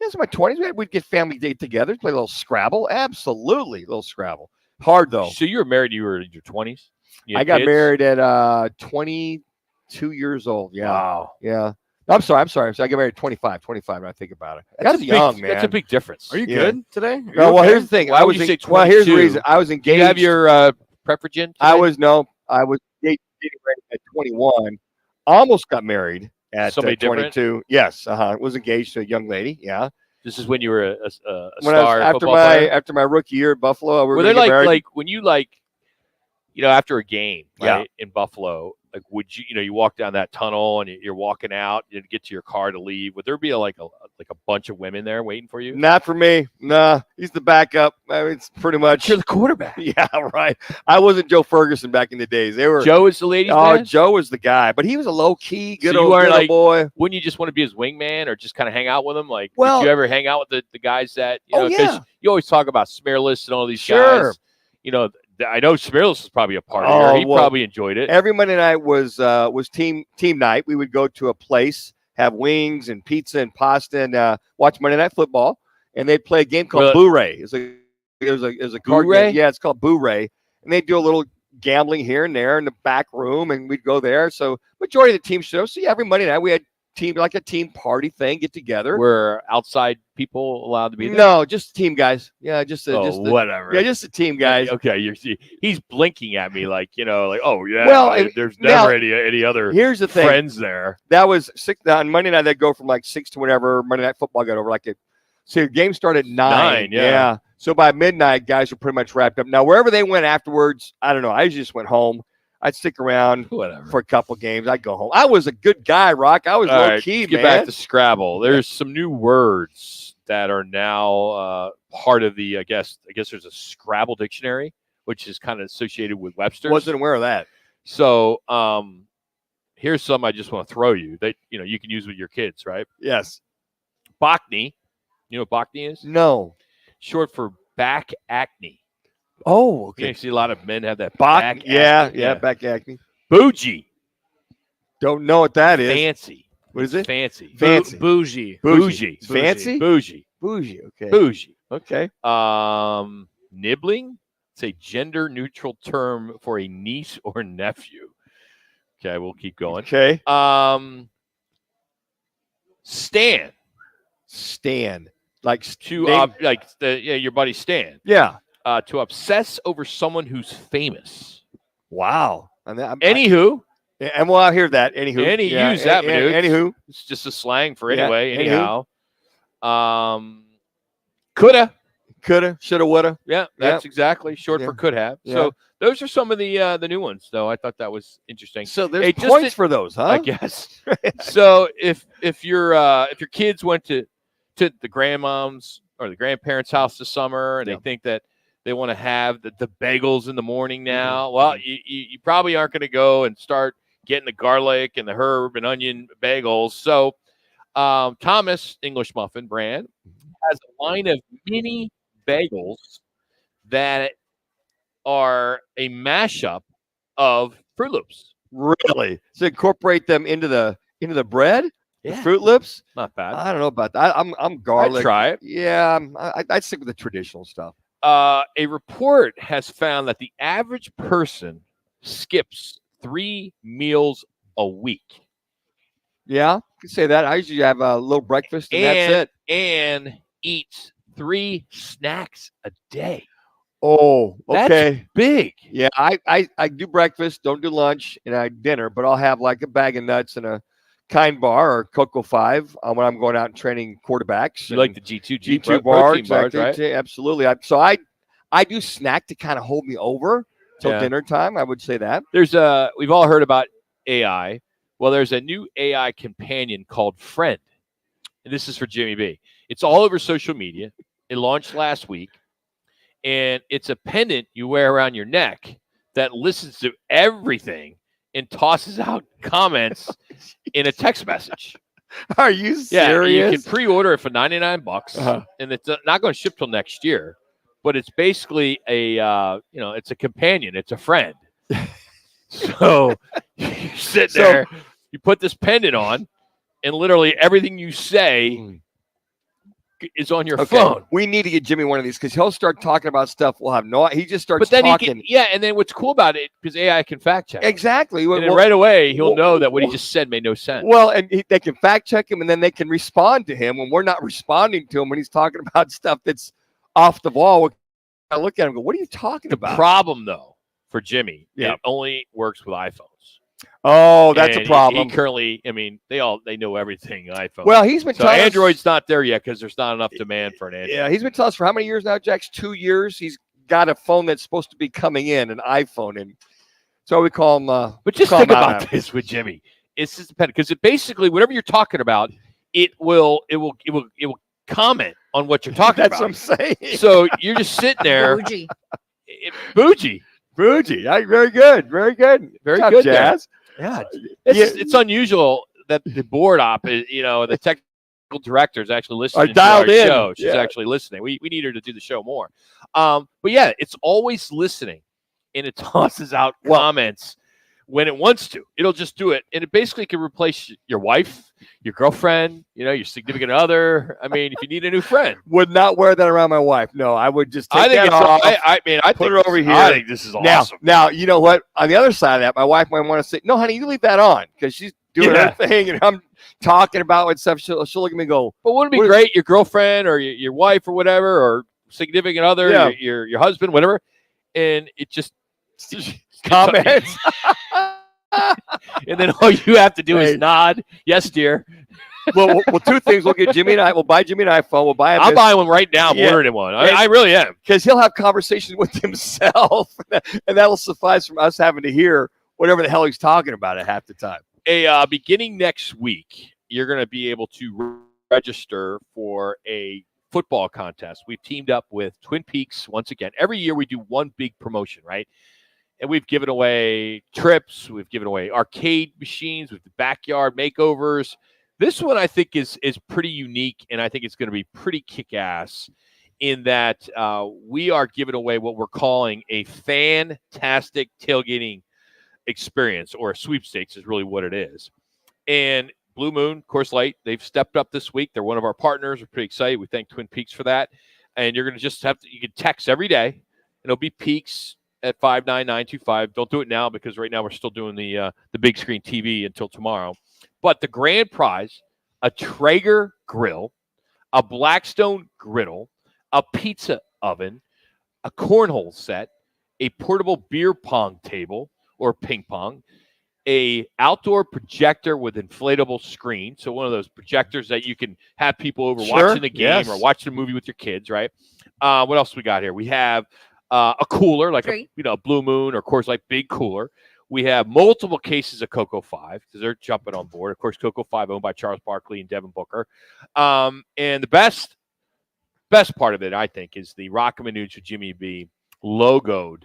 Yes, in my 20s, we'd get family day together, play a little Scrabble. Absolutely, a little Scrabble. Hard, though. So you were married, you were in your 20s? I got married at 22 years old. Yeah. Wow. Yeah. I'm sorry. I got married at 25 when I think about it. That's young, man. That's a big difference. Are you good today? No, well, here's the thing. Why would you say 22? Well, here's the reason. I was engaged. You have your prefergen? I was dating at 21. Almost got married at Somebody 22. different? Yes. Was engaged to a young lady. Yeah. This is when you were a When star after football player? after my rookie year at Buffalo, we Were were they gonna get married. when you after a game, right, in Buffalo, would you you walk down that tunnel and you're walking out, you get to your car to leave, would there be a bunch of women there waiting for you? Not for me. Nah, he's the backup. I mean, it's pretty much. You're the quarterback. Yeah, right. I wasn't Joe Ferguson back in the days. They were. Joe is the ladies' Oh, man? Joe was the guy, but he was a low key, good So you old weren't little boy. Wouldn't you just want to be his wingman or just kind of hang out with him? Well- did you ever hang out with the guys that Oh, 'cause yeah. you always talk about Smearless and all these Sure. guys. I know Smearless was probably a partier. Oh, He well, probably enjoyed it. Every Monday night was team night. We would go to a place, have wings and pizza and pasta, and watch Monday Night Football. And they'd play a game called Boo-Ray. It was a card Boo-Ray? game. Yeah, it's called Boo-Ray. And they'd do a little gambling here and there in the back room, and we'd go there. So majority of the team shows. So yeah, every Monday night we had a team party thing, get together. Were outside people allowed to be there? No, just team guys. Yeah, whatever. Yeah, just the team guys. Okay, he's blinking at me oh yeah. Well, there's now, never any other here's the thing. friends there. That was 6 on Monday night. They'd go from 6 to whenever Monday Night Football got over. So the game started at 9. Yeah. So by midnight, guys were pretty much wrapped up. Now wherever they went afterwards, I don't know. I usually just went home. I'd stick around for a couple games. I'd go home. I was a good guy, Rock. I was All low right, key, let's man. get back to Scrabble. There's some new words that are now part of the. I guess there's a Scrabble dictionary, which is kind of associated with Webster's. Wasn't aware of that. So here's some I just want to throw you that you can use with your kids, right? Yes. Botany. You know what Botany is? No. Short for back acne. Oh, okay. You see a lot of men have that Back, back yeah, acne. back acne. Bougie. Don't know what that is. Fancy. What is it? Fancy. Fancy. Bougie. Bougie. Fancy? Bougie. Bougie. Okay. Bougie. Okay. Nibbling. It's a gender neutral term for a niece or nephew. Okay, we'll keep going. Okay. Stan. Like your buddy Stan. Yeah. To obsess over someone who's famous. Wow. Anywho. And we'll hear that. Anywho. Use that, Manuch. Anywho. It's just a slang for Yeah, anyway. anywho. Anyhow. Coulda. Shoulda, woulda. Yeah, that's exactly short for could have. Yeah. So those are some of the new ones, though. I thought that was interesting. So there's points for those, huh? I guess. So if your kids went to the grandmom's or the grandparents' house this summer and they think that they want to have the bagels in the morning now, well, you probably aren't going to go and start getting the garlic and the herb and onion bagels. So Thomas English Muffin brand has a line of mini bagels that are a mashup of Fruit Loops. Really? So incorporate them into the bread? Yeah. The Fruit Loops? Not bad. I don't know about that. I'm garlic. I'd try it. Yeah, I'd stick with the traditional stuff. A report has found that the average person skips 3 meals a week. Yeah, you can say that. I usually have a little breakfast and that's it. And eats 3 snacks a day. Oh, okay. That's big. Yeah, I do breakfast, don't do lunch, and I dinner, but I'll have like a bag of nuts and a Kind Bar or Cocoa 5 when I'm going out and training quarterbacks. You like the G2 bar, exactly, right? Absolutely. So I do snack to kind of hold me over till dinner time. I would say that. We've all heard about AI. Well, there's a new AI companion called Friend, and this is for Jimmy B. It's all over social media. It launched last week, and it's a pendant you wear around your neck that listens to everything and tosses out comments in a text message. Are you serious? Yeah, you can pre-order it for $99, and it's not going to ship till next year. But it's basically it's a companion. It's a friend. So you sit there, you put this pendant on, and literally everything you say is on your phone. We need to get Jimmy one of these because he'll start talking about stuff. We'll have he just starts but then talking. And then what's cool about it, because AI can fact check. Exactly. And then right away, he'll know that what he just said made no sense. Well, and they can fact check him, and then they can respond to him when we're not responding to him when he's talking about stuff that's off the wall. I look at him and go, what are you talking about? The problem, though, for Jimmy, it only works with iPhones. Oh, that's a problem. He currently, they know everything iPhone. Well, he's been telling Android's not there yet because there's not enough demand for an Android. Yeah, he's been telling us for how many years now, Jax? 2 years. He's got a phone that's supposed to be coming in, an iPhone, and so we call him. But just think about this with Jimmy. It's just dependent because it basically whatever you're talking about, it will comment on what you're talking That's about. what I'm saying. So you're just sitting there. Bougie. Very good. Very good. Very Tough good, Jazz. Yeah. It's unusual that the board op is, the technical director is actually listening to our show. She's actually listening. We need her to do the show more. But yeah, it's always listening, and it tosses out comments when it wants to. It'll just do it, and it basically can replace your wife, your girlfriend, your significant other. I mean, if you need a new friend. Would not wear that around my wife. No, I would just take that off. I put it over here. I think this is awesome. Now, you know what? On the other side of that, my wife might want to say, no, honey, you leave that on because she's doing her thing, and I'm talking about what stuff. She'll look at me and go, but wouldn't it be great, your girlfriend or your wife or whatever, or significant other, your husband, whatever, and it just comments. And then all you have to do is nod. Yes, dear. well, two things. We'll get Jimmy and I. We'll buy Jimmy an iPhone. We'll buy him. I'm buying one right now. I'm ordering one. I really am. Because he'll have conversations with himself, and that'll suffice from us having to hear whatever the hell he's talking about at half the time. Beginning next week, you're going to be able to register for a football contest. We've teamed up with Twin Peaks once again. Every year we do one big promotion, right? And we've given away trips. We've given away arcade machines with the backyard makeovers. This one I think is pretty unique, and I think it's going to be pretty kick-ass in that we are giving away what we're calling a fantastic tailgating experience, or a sweepstakes is really what it is. And Blue Moon, Coors Light, they've stepped up this week. They're one of our partners. We're pretty excited. We thank Twin Peaks for that. And you're going to just you can text every day, and it'll be Peaks at 59925. Don't do it now because right now we're still doing the big screen TV until tomorrow. But the grand prize, a Traeger grill, a Blackstone griddle, a pizza oven, a cornhole set, a portable beer pong table or ping pong, a outdoor projector with inflatable screen. So one of those projectors that you can have people over watching the game or watching a movie with your kids, right? What else we got here? We have a cooler, like a Blue Moon or Coors Light big cooler. We have multiple cases of Cocoa 5 because they're jumping on board. Of course, Cocoa 5 owned by Charles Barkley and Devin Booker. And the best part of it, I think, is the Roc and Manuch with Jimmy B logoed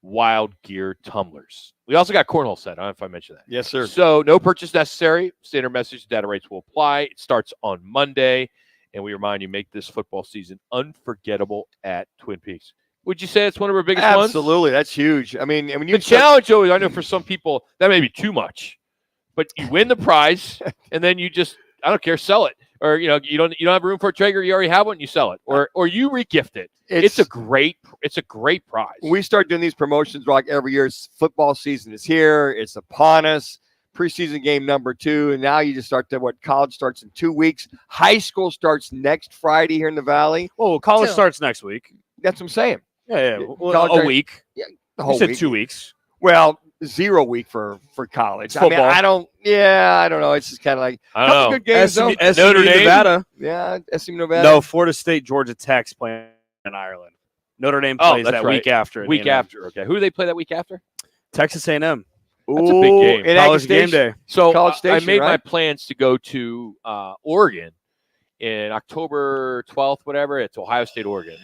Wild Gear tumblers. We also got cornhole set. I don't know if I mentioned that. Yes, sir. So no purchase necessary. Standard message data rates will apply. It starts on Monday. And we remind you, make this football season unforgettable at Twin Peaks. Would you say it's one of our biggest ones? Absolutely. That's huge. I mean, when you the challenge always, I know for some people that may be too much, but you win the prize and then you just, I don't care, sell it. Or, you don't have room for a Traeger, you already have one, you sell it. Or you regift it. It's a great prize. We start doing these promotions, Rock, every year. Football season is here. It's upon us. Preseason game number 2, and now you just start to college starts in 2 weeks. High school starts next Friday here in the Valley. Oh, college starts next week. That's what I'm saying. Yeah. Well, a week. Yeah, the whole you said week. 2 weeks. Well, 0 week for college. I mean, I don't know. It's just kind of like I don't know. Good games, SMU, Notre Dame, Nevada. Yeah, SMU Nevada. No, Florida State, Georgia Tech's playing in Ireland. Notre Dame plays that right. week after. Week after. Okay. Who do they play that week after? Texas A&M. That's a big game. College game day. So College Station, I made my right? plans to go to Oregon in October 12th, whatever. It's Ohio State, Oregon.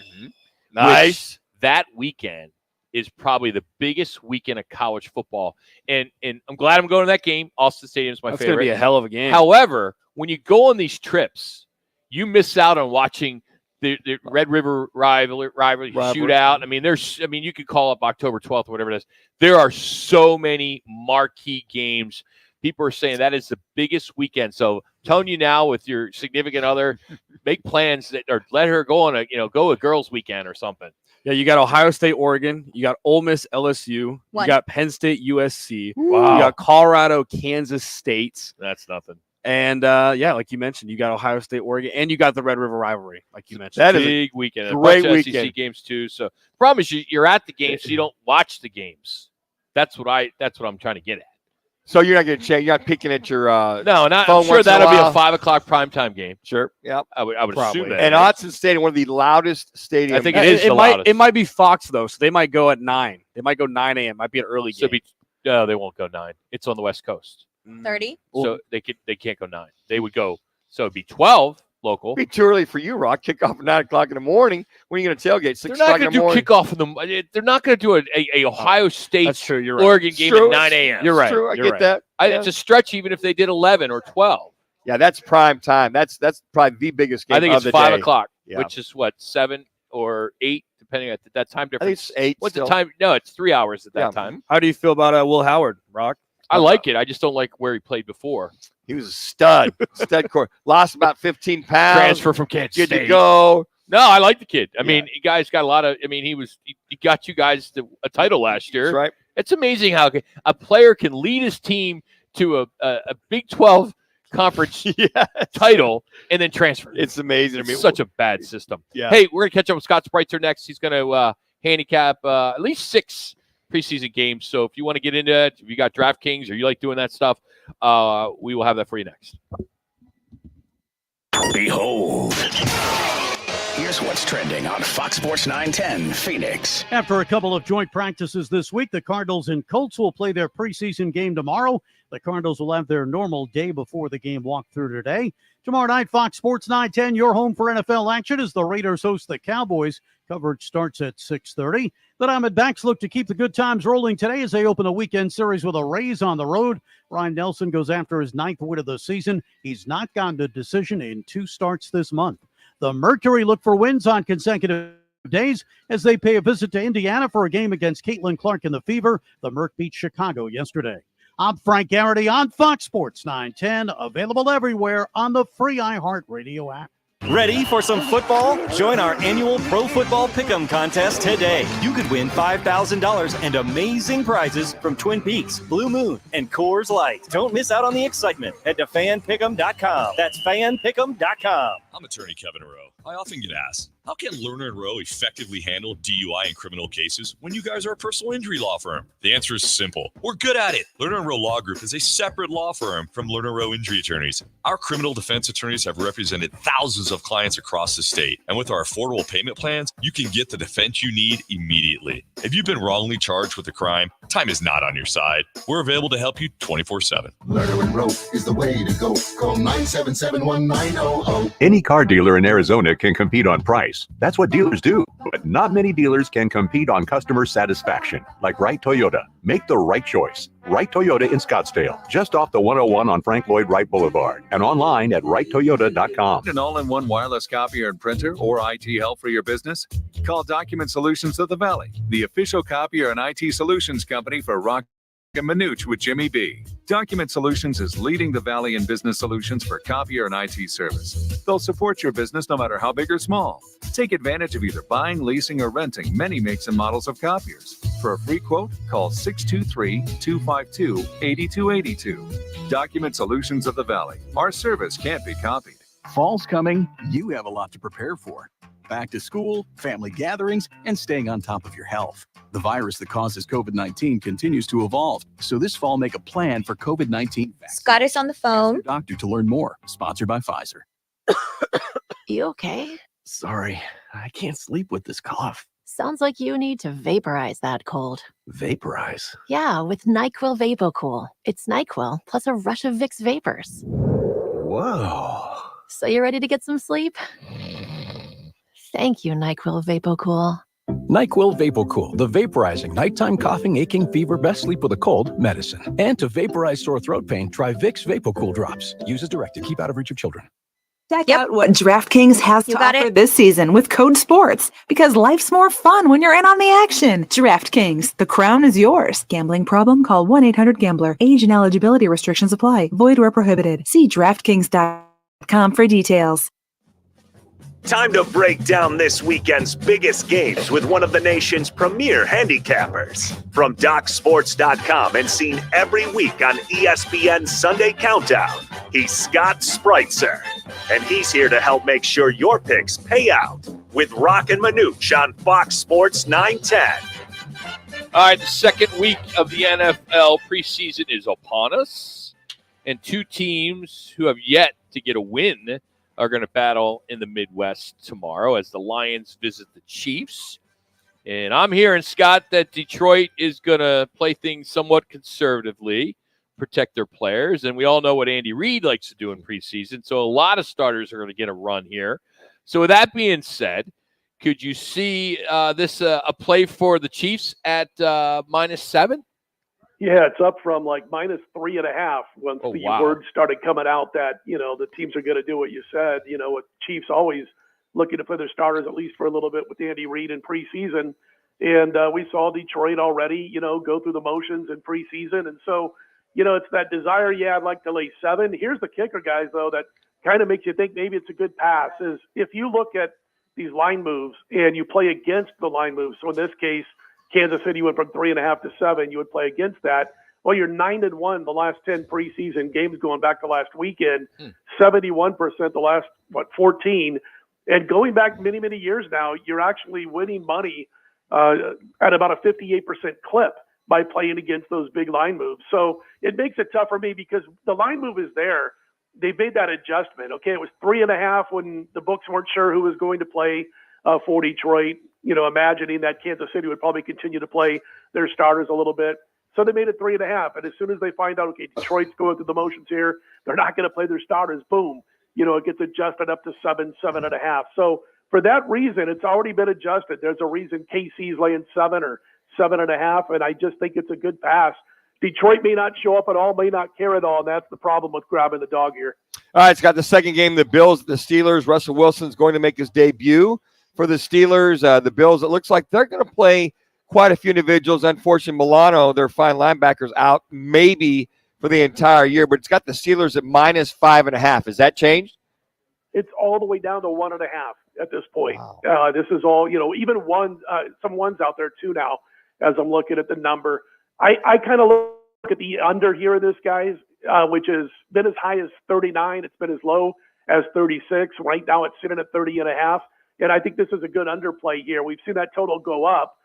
Nice. That weekend is probably the biggest weekend of college football. And I'm glad I'm going to that game. Austin Stadium is my favorite. It's going to be a hell of a game. However, when you go on these trips, you miss out on watching the Red River rivalry shootout. I mean, you could call up October 12th, whatever it is. There are so many marquee games. People are saying that is the biggest weekend. So, telling you now, with your significant other, make plans or let her go on go a girls' weekend or something. Yeah, you got Ohio State, Oregon. You got Ole Miss, LSU. One. You got Penn State, USC. Wow. You got Colorado, Kansas State. That's nothing. And, like you mentioned, you got Ohio State, Oregon, and you got the Red River rivalry, like you mentioned. That is a big weekend. Great a bunch of weekend. SEC games, too. So, the problem is you're at the game, so you don't watch the games. That's what I'm trying to get at. So you're not going to change. You're not peeking at your no, not. phone I'm sure once in that'll be while? a 5:00 primetime game. Sure. Yeah. I would assume that. And Autzen Stadium, one of the loudest stadiums. I think it is the loudest. It might be Fox, though, so they might go at 9. They might go 9 a.m. Might be an early game. No, they won't go 9. It's on the West Coast. 30. So they can't go 9. They would go. So it'd be 12 local. It'd be too early for you, Rock. Kickoff at 9 o'clock in the morning. When are you going to tailgate? 6 They're o'clock not in going the to morning. do kickoff in the. They're not going to do a Ohio State. That's true. You're right. Oregon game True. at 9 a.m. You're right. True. I You're get right. that. Yeah. It's a stretch even if they did 11 or 12. Yeah, that's prime time. That's probably the biggest game. I think of it's the 5 day. o'clock, Yeah. which is what 7 or 8, depending on that time difference. I think it's 8. What's still. the time? No, it's 3 hours at that Yeah. time. How do you feel about Will Howard, Rock? I like it. I just don't like where he played before. He was a stud. Stud core. Lost about 15 pounds. Transfer from Kansas Good State. to go. No, I like the kid. I mean, you guys got a lot of. I mean, he got you guys to a title last year. That's right. It's amazing how a player can lead his team to a Big 12 conference title and then transfer. It's amazing. It's such a bad system. Yeah. Hey, we're gonna catch up with Scott Spreitzer next. He's gonna handicap at least 6 preseason games. So if you want to get into it, if you got DraftKings or you like doing that stuff, we will have that for you next. Behold. Here's what's trending on Fox Sports 910 Phoenix. After a couple of joint practices this week, the Cardinals and Colts will play their preseason game tomorrow. The Cardinals will have their normal day before the game walkthrough today. Tomorrow night, Fox Sports 910, your home for NFL action as the Raiders host the Cowboys. Coverage starts at 6:30. The Diamondbacks look to keep the good times rolling today as they open a weekend series with the Rays on the road. Ryan Nelson goes after his 9th win of the season. He's not gotten a decision in 2 starts this month. The Mercury look for wins on consecutive days as they pay a visit to Indiana for a game against Caitlin Clark and the Fever. The Merc beat Chicago yesterday. I'm Frank Garrity on Fox Sports 910, available everywhere on the free iHeartRadio app. Ready for some football? Join our annual Pro Football Pick'em contest today. You could win $5,000 and amazing prizes from Twin Peaks, Blue Moon, and Coors Light. Don't miss out on the excitement. Head to fanpick'em.com. That's fanpick'em.com. I'm attorney Kevin Rowe. I often get asked, how can Lerner & Rowe effectively handle DUI and criminal cases when you guys are a personal injury law firm? The answer is simple. We're good at it. Lerner & Rowe Law Group is a separate law firm from Lerner & Rowe Injury Attorneys. Our criminal defense attorneys have represented thousands of clients across the state. And with our affordable payment plans, you can get the defense you need immediately. If you've been wrongly charged with a crime, time is not on your side. We're available to help you 24/7. Lerner & Rowe is the way to go. Call 977-1900. Any car dealer in Arizona can compete on price. That's what dealers do. But not many dealers can compete on customer satisfaction, like Wright Toyota. Make the right choice. Wright Toyota in Scottsdale, just off the 101 on Frank Lloyd Wright Boulevard, and online at wrighttoyota.com. An all-in-one wireless copier and printer or IT help for your business? Call Document Solutions of the Valley, the official copier and IT solutions company for Roc and Manuch with Jimmy B. Document Solutions is leading the Valley in business solutions for copier and IT service. They'll support your business no matter how big or small. Take advantage of either buying, leasing, or renting many makes and models of copiers. For a free quote, call 623-252-8282. Document Solutions of the Valley. Our service can't be copied. Fall's coming. You have a lot to prepare for. Back to school, family gatherings, and staying on top of your health. The virus that causes COVID-19 continues to evolve, so this fall make a plan for COVID-19 vaccine. Scott is on the phone. Doctor to learn more. Sponsored by Pfizer. You okay? Sorry, I can't sleep with this cough. Sounds like you need to vaporize that cold. Vaporize? Yeah, with NyQuil VapoCool. It's NyQuil plus a rush of Vicks vapors. Whoa. So you ready to get some sleep? Thank you, NyQuil VapoCool. NyQuil VapoCool, the vaporizing nighttime coughing, aching, fever, best sleep with a cold medicine. And to vaporize sore throat pain, try Vicks VapoCool drops. Use as directed. Keep out of reach of children. Check out what DraftKings has to offer this season with Code Sports, because life's more fun when you're in on the action. DraftKings, the crown is yours. Gambling problem? Call 1-800-GAMBLER. Age and eligibility restrictions apply. Void where prohibited. See DraftKings.com for details. Time to break down this weekend's biggest games with one of the nation's premier handicappers. From DocSports.com and seen every week on ESPN's Sunday Countdown, he's Scott Spreitzer. And he's here to help make sure your picks pay out with Roc and Manuch on Fox Sports 910. All right, the second week of the NFL preseason is upon us. And two teams who have yet to get a win are going to battle in the Midwest tomorrow as the Lions visit the Chiefs. And I'm hearing, Scott, that Detroit is going to play things somewhat conservatively, protect their players. And we all know what Andy Reid likes to do in preseason. So a lot of starters are going to get a run here. So with that being said, could you see this a play for the Chiefs at -7? Yeah, it's up from like -3.5 once the word started coming out that, the teams are going to do what you said. With Chiefs always looking to play their starters at least for a little bit with Andy Reid in preseason. And we saw Detroit already, go through the motions in preseason. And so, it's that desire, I'd like to lay 7. Here's the kicker, guys, though, that kind of makes you think maybe it's a good pass is if you look at these line moves and you play against the line moves. So in this case, Kansas City went from 3.5 to 7. You would play against that. Well, you're 9-1 the last 10 preseason games going back to last weekend, 71% the last 14, and going back many, many years now, you're actually winning money at about a 58% clip by playing against those big line moves. So it makes it tough for me because the line move is there. They made that adjustment. Okay, it was 3.5 when the books weren't sure who was going to play for Detroit. Imagining that Kansas City would probably continue to play their starters a little bit. So they made it 3.5. And as soon as they find out, okay, Detroit's going through the motions here, they're not going to play their starters, boom, it gets adjusted up to 7.5. So for that reason, it's already been adjusted. There's a reason KC's laying 7 or 7.5, and I just think it's a good pass. Detroit may not show up at all, may not care at all, and that's the problem with grabbing the dog here. All right, it's got the second game, the Bills, the Steelers. Russell Wilson's going to make his debut for the Steelers. The Bills, it looks like they're going to play quite a few individuals. Unfortunately, Milano, their fine linebacker's out maybe for the entire year, but it's got the Steelers at -5.5. Has that changed? it's all the way down to 1.5 at this point. Wow. This is all, even some ones out there too now, as I'm looking at the number. I kind of look at the under here in this, guys, which has been as high as 39. It's been as low as 36. Right now it's sitting at 30.5. And I think this is a good underplay here. We've seen that total go up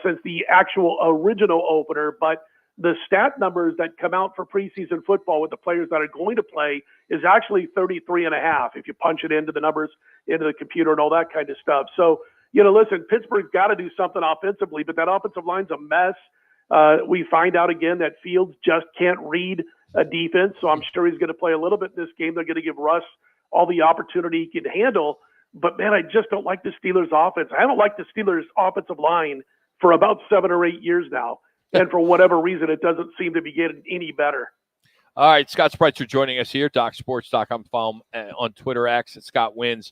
since the actual original opener, but the stat numbers that come out for preseason football with the players that are going to play is actually 33.5 if you punch it into the numbers, into the computer and all that kind of stuff. So, listen, Pittsburgh's got to do something offensively, but that offensive line's a mess. We find out again that Fields just can't read a defense, so I'm sure he's going to play a little bit in this game. They're going to give Russ all the opportunity he can handle. But, man, I just don't like the Steelers' offense. I haven't liked the Steelers' offensive line for about 7 or 8 years now. And for whatever reason, it doesn't seem to be getting any better. All right, Scott Spreitzer joining us here, DocSports.com. Follow him on Twitter X at Scott Wins.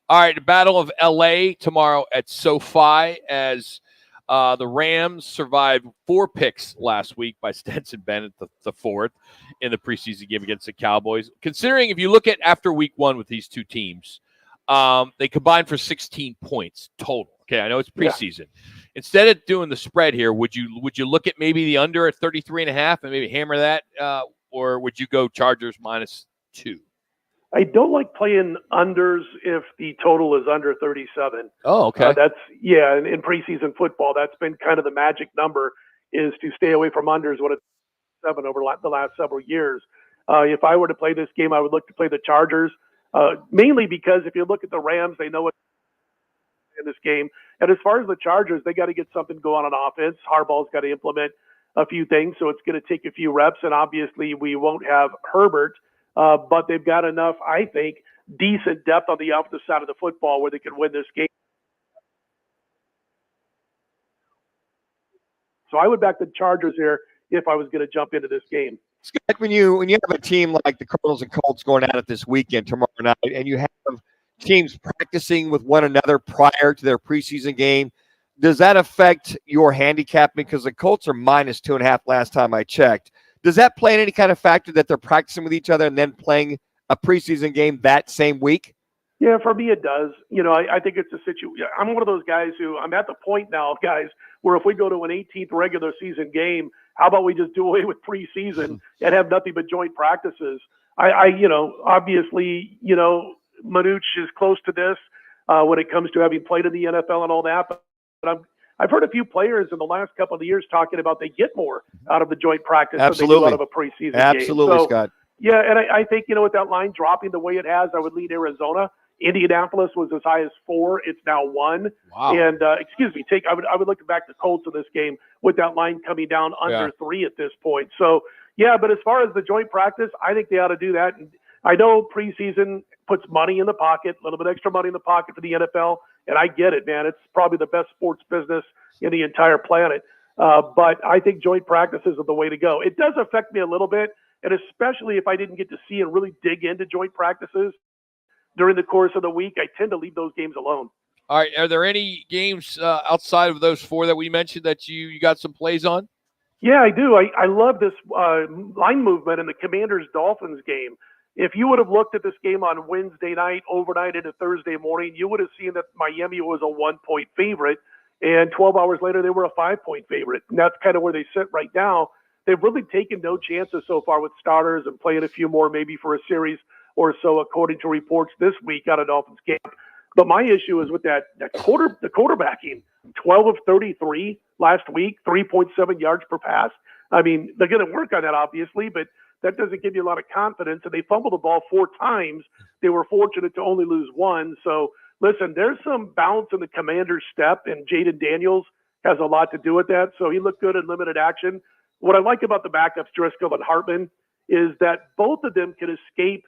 All right, the Battle of L.A. tomorrow at SoFi as the Rams survived 4 picks last week by Stetson Bennett, the fourth, in the preseason game against the Cowboys. Considering if you look at after week 1 with these two teams, they combined for 16 points total. Okay, I know it's preseason. Yeah. Instead of doing the spread here, would you look at maybe the under at 33.5 and maybe hammer that, or would you go Chargers -2? I don't like playing unders if the total is under 37. Oh, okay. In preseason football, that's been kind of the magic number, is to stay away from unders when it's 7 over the last several years. If I were to play this game, I would look to play the Chargers, mainly because if you look at the Rams, they know what in this game. And as far as the Chargers, they got to get something going on offense. Harbaugh's got to implement a few things, so it's going to take a few reps. And obviously, we won't have Herbert, but they've got enough, I think, decent depth on the offensive side of the football where they can win this game. So I would back the Chargers here if I was going to jump into this game. Scott, when you have a team like the Cardinals and Colts going at it this weekend, tomorrow night, and you have teams practicing with one another prior to their preseason game, does that affect your handicap? Because the Colts are -2.5 last time I checked. Does that play in any kind of factor that they're practicing with each other and then playing a preseason game that same week? Yeah, for me it does. I think it's a situation. I'm one of those guys who I'm at the point now, guys, where if we go to an 18th regular season game, how about we just do away with preseason and have nothing but joint practices? Obviously, Manuch is close to this when it comes to having played in the NFL and all that. But I've heard a few players in the last couple of years talking about they get more out of the joint practice than they do out of a preseason game. Absolutely, Scott. Yeah, and I think, with that line dropping the way it has, I would lean Arizona. Indianapolis was as high as 4. It's now 1. Wow. And, I would look back to Colts in this game with that line coming down under 3 at this point. So, yeah, but as far as the joint practice, I think they ought to do that. And I know preseason puts money in the pocket, a little bit extra money in the pocket for the NFL, and I get it, man. It's probably the best sports business in the entire planet. But I think joint practices are the way to go. It does affect me a little bit, and especially if I didn't get to see and really dig into joint practices during the course of the week, I tend to leave those games alone. All right. Are there any games outside of those 4 that we mentioned that you got some plays on? Yeah, I do. I love this line movement in the Commanders-Dolphins game. If you would have looked at this game on Wednesday night, overnight into Thursday morning, you would have seen that Miami was a 1-point favorite, and 12 hours later they were a 5-point favorite. And that's kind of where they sit right now. They've really taken no chances so far with starters and playing a few more maybe for a series or so, according to reports this week out of Dolphins camp. But my issue is with the quarterbacking. 12 of 33 last week, 3.7 yards per pass. I mean, they're going to work on that, obviously, but that doesn't give you a lot of confidence. And they fumbled the ball 4 times. They were fortunate to only lose 1. So, listen, there's some bounce in the Commander's step, and Jaden Daniels has a lot to do with that. So he looked good in limited action. What I like about the backups, Driscoll and Hartman, is that both of them can escape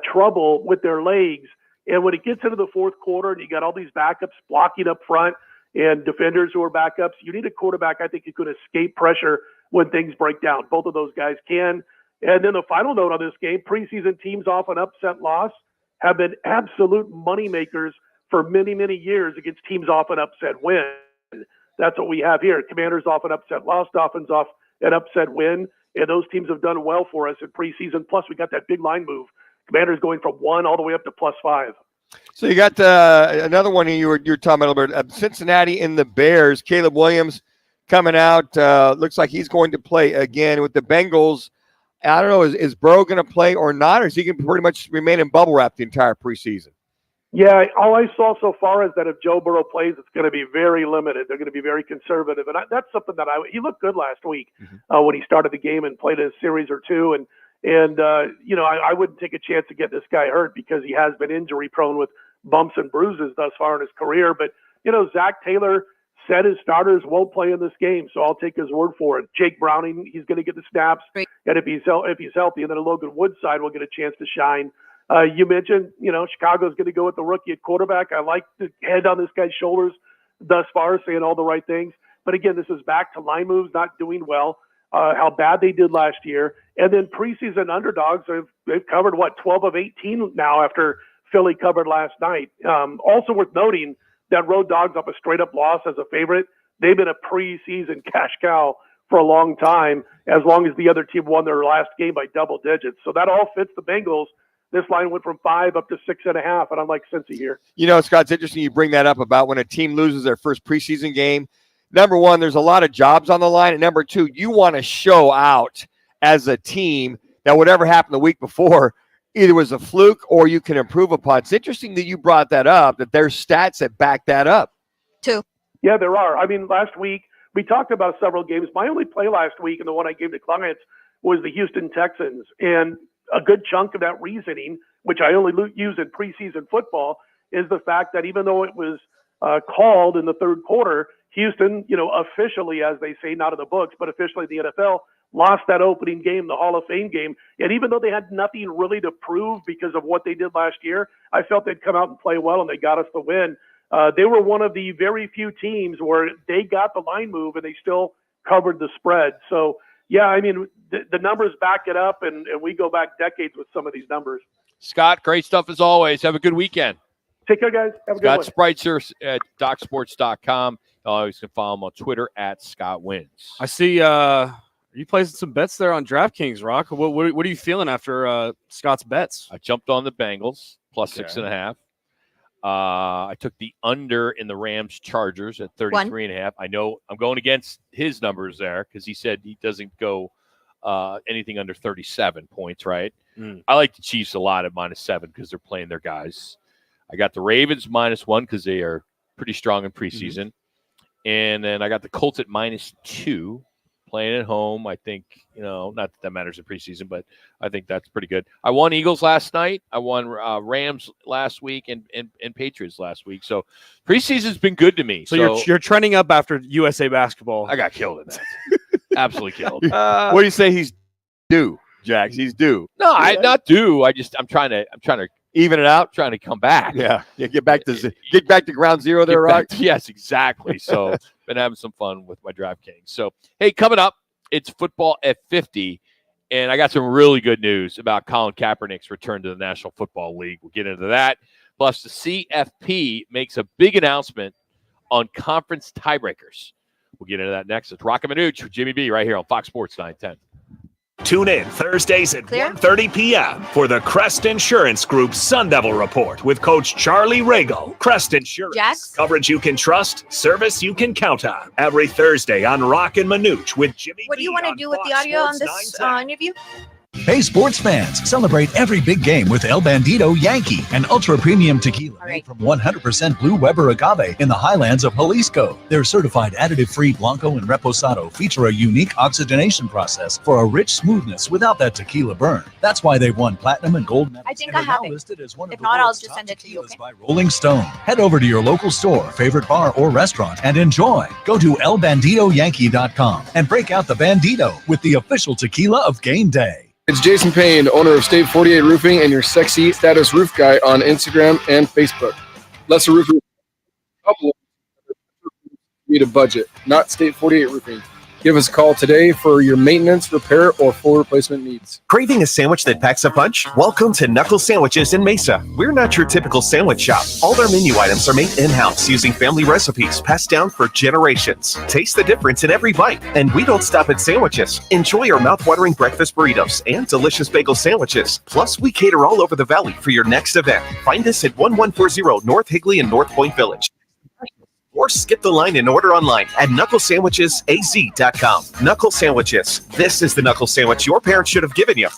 trouble with their legs. And when it gets into the fourth quarter and you got all these backups blocking up front and defenders who are backups, you need a quarterback, I think, who could escape pressure when things break down. Both of those guys can. And then the final note on this game, preseason teams off an upset loss have been absolute moneymakers for many, many years against teams off an upset win. That's what we have here. Commanders off an upset loss, Dolphins off an upset win. And those teams have done well for us in preseason. Plus, we got that big line move Commanders going from 1 all the way up to +5. So you got another one you were talking about a little bit. Cincinnati and the Bears. Caleb Williams coming out. Looks like he's going to play again with the Bengals. I don't know, is Burrow going to play or not, or is he going to pretty much remain in bubble wrap the entire preseason? Yeah, all I saw so far is that if Joe Burrow plays, it's going to be very limited. They're going to be very conservative, and that's something that he looked good last week when he started the game and played a series or two, and I wouldn't take a chance to get this guy hurt because he has been injury prone with bumps and bruises thus far in his career. But Zach Taylor said his starters won't play in this game, so I'll take his word for it. Jake Browning, he's going to get the snaps, and if he's healthy, and then Logan Woodside will get a chance to shine. You mentioned, Chicago's going to go with the rookie at quarterback. I like the head on this guy's shoulders thus far, saying all the right things. But again, this is back to line moves not doing well, how bad they did last year. And then preseason underdogs, they've covered, 12 of 18 now after Philly covered last night. Also worth noting that road dogs off a straight-up loss as a favorite. They've been a preseason cash cow for a long time, as long as the other team won their last game by double digits. So that all fits the Bengals. This line went from 5 up to 6.5, and I'm like Cincy here. Scott, it's interesting you bring that up about when a team loses their first preseason game. Number one, there's a lot of jobs on the line. And number two, you want to show out as a team that whatever happened the week before either was a fluke or you can improve upon. It's interesting that you brought that up, that there's stats that back that up. Yeah, there are. I mean, last week we talked about several games. My only play last week, and the one I gave to clients, was the Houston Texans. And a good chunk of that reasoning, which I only use in preseason football, is the fact that even though it was called in the third quarter, Houston, officially, as they say, not in the books, but officially the NFL, lost that opening game, the Hall of Fame game. And even though they had nothing really to prove because of what they did last year, I felt they'd come out and play well, and they got us the win. They were one of the very few teams where they got the line move and they still covered the spread. So, yeah, I mean, the numbers back it up, and we go back decades with some of these numbers. Scott, great stuff as always. Have a good weekend. Take care, guys. Have a good one. Scott Spreitzer at DocSports.com. You always can follow him on Twitter at Scott Wins. I see you placing some bets there on DraftKings, Rock. What are you feeling after Scott's bets? I jumped on the Bengals plus 6.5. I took the under in the Rams Chargers at 33.5. I know I'm going against his numbers there because he said he doesn't go anything under 37 points, right? I like the Chiefs a lot at -7 because they're playing their guys. I got the Ravens -1 because they are pretty strong in preseason. And then I got the Colts at -2 playing at home. I think, not that matters in preseason, but I think that's pretty good. I won Eagles last night. I won Rams last week and Patriots last week. So preseason's been good to me. So you're trending up after USA basketball. I got killed in that. Absolutely killed. What do you say he's due, Jax? He's due. No, I'm not due. I'm trying to even it out, trying to come back. Yeah, get back to ground zero there, Rock. Yes, exactly. So been having some fun with my DraftKings. So hey, coming up, it's football at 50, and I got some really good news about Colin Kaepernick's return to the National Football League. We'll get into that. Plus, the CFP makes a big announcement on conference tiebreakers. We'll get into that next. It's Roc and Manuch with Jimmy B right here on Fox Sports 910. Tune in Thursdays at 1:30 p.m. for the Crest Insurance Group Sun Devil Report with Coach Charlie Regal. Crest Insurance. Coverage you can trust, service you can count on. Every Thursday on Roc and Manuch with Jimmy What do you want to do with the audio on this interview? Hey, sports fans, celebrate every big game with El Bandito Yankee, an ultra-premium tequila made from 100% Blue Weber agave in the highlands of Jalisco. Their certified additive-free Blanco and Reposado feature a unique oxygenation process for a rich smoothness without that tequila burn. That's why they've won platinum and gold medals. I think I have it. If not, I'll just send it to you, okay? By Rolling Stone. Head over to your local store, favorite bar, or restaurant and enjoy. Go to elbanditoyankee.com and break out the Bandito with the official tequila of game day. It's Jason Payne, owner of State 48 Roofing and your sexy status roof guy on Instagram and Facebook. Lesser Roofing, couple need a budget, not State 48 Roofing. Give us a call today for your maintenance, repair, or full replacement needs. Craving a sandwich that packs a punch? Welcome to Knuckle Sandwiches in Mesa. We're not your typical sandwich shop. All our menu items are made in-house using family recipes passed down for generations. Taste the difference in every bite. And we don't stop at sandwiches. Enjoy our mouth-watering breakfast burritos and delicious bagel sandwiches. Plus, we cater all over the valley for your next event. Find us at 1140 North Higley in North Point Village. Or skip the line and order online at knucklesandwichesaz.com. Knuckle Sandwiches. This is the knuckle sandwich your parents should have given you.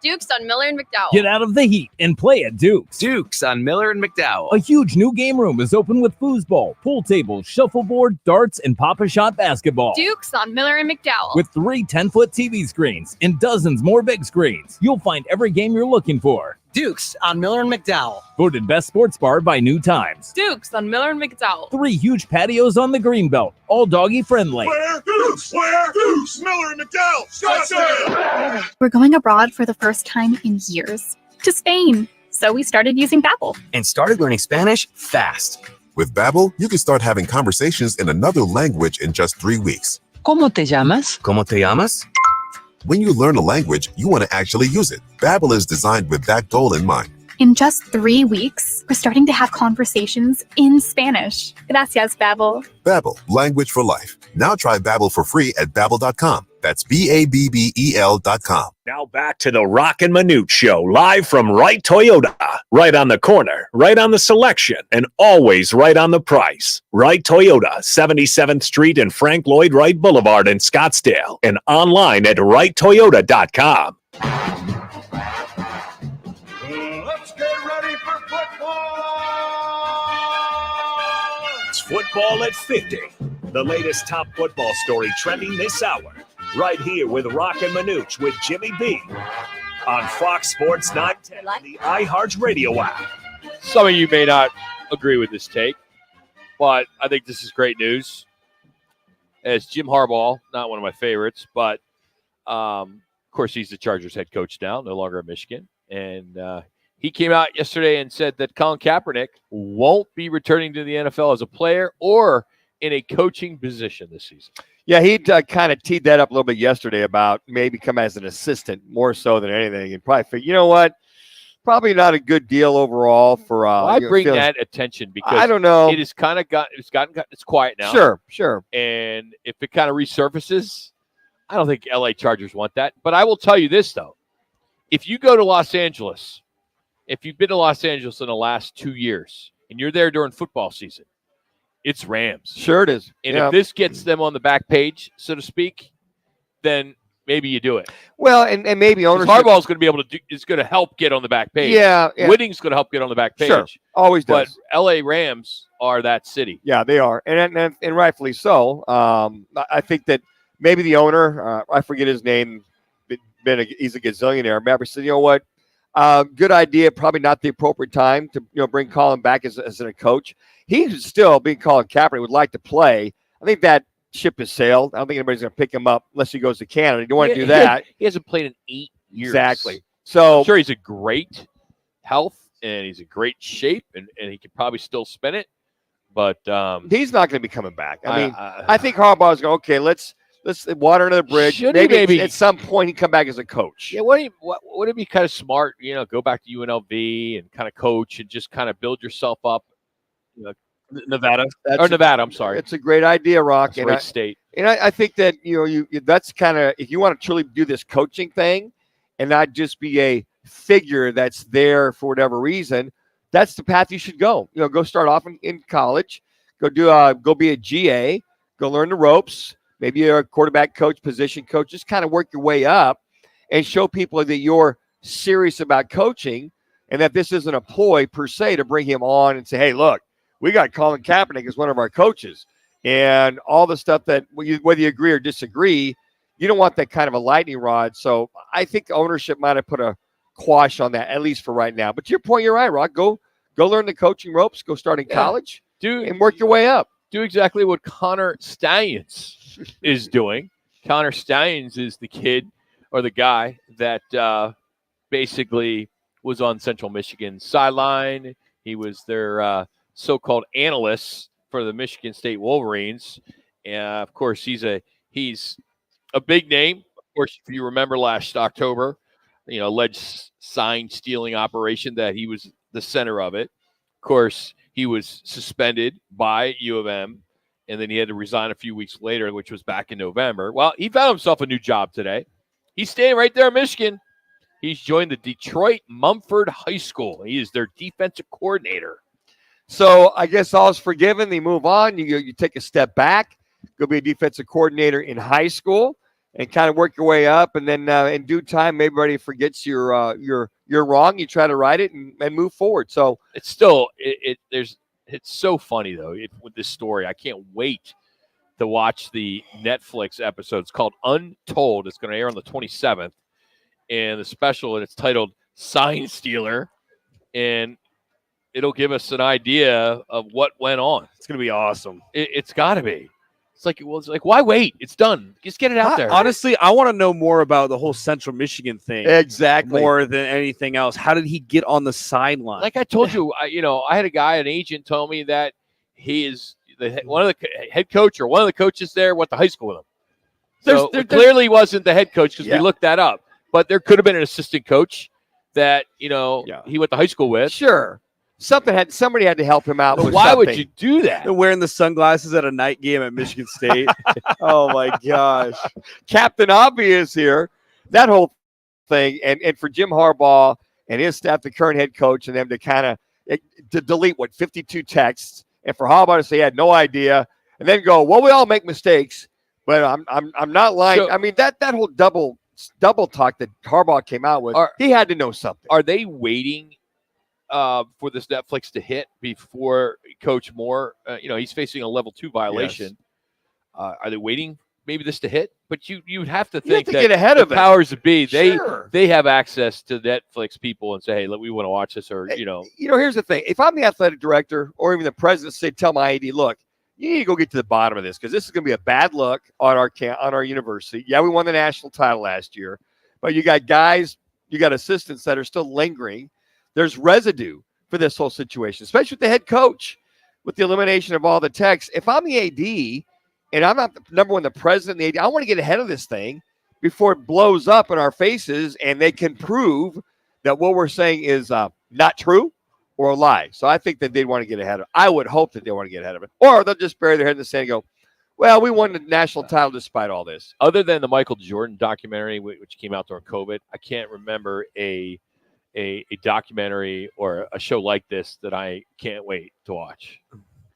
Dukes on Miller and McDowell. Get out of the heat and play at Dukes. Dukes on Miller and McDowell. A huge new game room is open with foosball, pool tables, shuffleboard, darts, and Pop-A-Shot basketball. Dukes on Miller and McDowell. With 3 10-foot TV screens and dozens more big screens, you'll find every game you're looking for. Dukes on Miller and McDowell. Voted best sports bar by New Times. Dukes on Miller and McDowell. 3 huge patios on the Greenbelt, all doggy friendly. Where Dukes? Miller and McDowell. Scottsdale. We're going abroad for the first time in years to Spain. So we started using Babbel. And started learning Spanish fast. With Babbel, you can start having conversations in another language in just 3 weeks. ¿Cómo te llamas? ¿Cómo te llamas? When you learn a language, you want to actually use it. Babbel is designed with that goal in mind. In just 3 weeks, we're starting to have conversations in Spanish. Gracias, Babbel. Babbel, language for life. Now try Babbel for free at Babbel.com. That's Babbel.com. Now back to the Roc and Manuch Show, live from Wright Toyota. Right on the corner, right on the selection, and always right on the price. Wright Toyota, 77th Street and Frank Lloyd Wright Boulevard in Scottsdale, and online at WrightToyota.com. Let's get ready for football. It's Football at 50, the latest top football story trending this hour. Right here with Roc and Manuch with Jimmy B on Fox Sports 910 and the iHeartRadio app. Some of you may not agree with this take, but I think this is great news. As Jim Harbaugh, not one of my favorites, but of course he's the Chargers head coach now, no longer at Michigan. And he came out yesterday and said that Colin Kaepernick won't be returning to the NFL as a player or in a coaching position this season. Yeah, he kind of teed that up a little bit yesterday about maybe come as an assistant more so than anything, and probably figure, you know what, probably not a good deal overall for. I bring that attention because I don't know. It has kind of it's quiet now. Sure. And if it kind of resurfaces, I don't think LA Chargers want that. But I will tell you this though: if you go to Los Angeles, if you've been to Los Angeles in the last 2 years, and you're there during football season, it's Rams. Sure it is. And if this gets them on the back page, so to speak, then maybe you do it. Well, and maybe ownership. Harbaugh is going to be able to is going to help get on the back page. Yeah. Winning's going to help get on the back page. Sure, always does. But LA Rams are that city. Yeah, they are, and rightfully so. I think that maybe the owner, I forget his name, he's a gazillionaire. Remember, said, you know what? Good idea. Probably not the appropriate time to bring Colin back as a coach. He's still being Colin Kaepernick, would like to play. I think that ship has sailed. I don't think anybody's going to pick him up unless he goes to Canada. You don't want to do that. He hasn't played in 8 years. Exactly. So I'm sure he's a great health and he's in great shape and he could probably still spin it. But he's not going to be coming back. I mean, I think Harbaugh's going, okay, let's water under the bridge. Maybe at some point he come back as a coach. Yeah, would it be kind of smart, go back to UNLV and kind of coach and just kind of build yourself up? Nevada. Nevada, I'm sorry. It's a great idea, Rock. Great state. And I think that, you that's kind of, if you want to truly do this coaching thing and not just be a figure that's there for whatever reason, that's the path you should go. Go start off in college, go be a GA, go learn the ropes. Maybe you're a quarterback coach, position coach, just kind of work your way up and show people that you're serious about coaching and that this isn't a ploy per se to bring him on and say, hey, look, we got Colin Kaepernick as one of our coaches. And all the stuff that, whether you agree or disagree, you don't want that kind of a lightning rod. So I think ownership might have put a quash on that, at least for right now. But to your point, you're right, Rock. Go learn the coaching ropes, go start in college, and work your way up. Do exactly what Connor Stallions is doing. Connor Stallions is the kid or the guy that basically was on Central Michigan's sideline. He was their so-called analyst for the Michigan State Wolverines. And of course, he's a He's a big name. Of course, if you remember last October, alleged sign stealing operation that he was the center of it. Of course, he was suspended by U of M, and then he had to resign a few weeks later, which was back in November. Well, he found himself a new job today. He's staying right there in Michigan. He's joined the Detroit Mumford High School. He is their defensive coordinator. So I guess all's forgiven. They move on. You take a step back, go be a defensive coordinator in high school, and kind of work your way up. And then in due time, everybody forgets you're wrong. You try to right it and move forward. So it's still it's so funny though with this story. I can't wait to watch the Netflix episode. It's called Untold. It's going to air on the 27th, and the special, and it's titled Sign Stealer, and it'll give us an idea of what went on. It's going to be awesome. It's got to be. It's like, why wait? It's done. Just get it out there. Honestly, I want to know more about the whole Central Michigan thing. Exactly. More than anything else. How did he get on the sideline? Like I told you, I had a guy, an agent, tell me that he is one of the head coach or one of the coaches there went to high school with him. So there clearly wasn't the head coach because we looked that up. But there could have been an assistant coach that he went to high school with. Sure. Somebody had to help him out. With why something. would you do that? They're wearing the sunglasses at a night game at Michigan State. Oh my gosh. Captain Obvious here. That whole thing. And for Jim Harbaugh and his staff, the current head coach, and them to kind of to delete 52 texts, and for Harbaugh to say he had no idea, and then go, well, we all make mistakes, but I'm not lying. So, I mean that whole double talk that Harbaugh came out with, he had to know something. Are they waiting for this Netflix to hit before Coach Moore? He's facing a level 2 violation. Yes. Are they waiting maybe this to hit? But you'd have to think that get ahead of the powers that be, Sure. they have access to Netflix people and say, hey, look, we want to watch this, or here's the thing. If I'm the athletic director or even the president, say, tell my AD, look, you need to go get to the bottom of this because this is going to be a bad look on our university. Yeah, we won the national title last year, but you got guys, you got assistants that are still lingering. There's residue for this whole situation, especially with the head coach, with the elimination of all the texts. If I'm the AD and I'm not the president, the AD, I want to get ahead of this thing before it blows up in our faces and they can prove that what we're saying is not true or a lie. So I think that they'd want to get ahead of it. I would hope that they want to get ahead of it. Or they'll just bury their head in the sand and go, well, we won the national title despite all this. Other than the Michael Jordan documentary, which came out during COVID, I can't remember a documentary or a show like this that I can't wait to watch.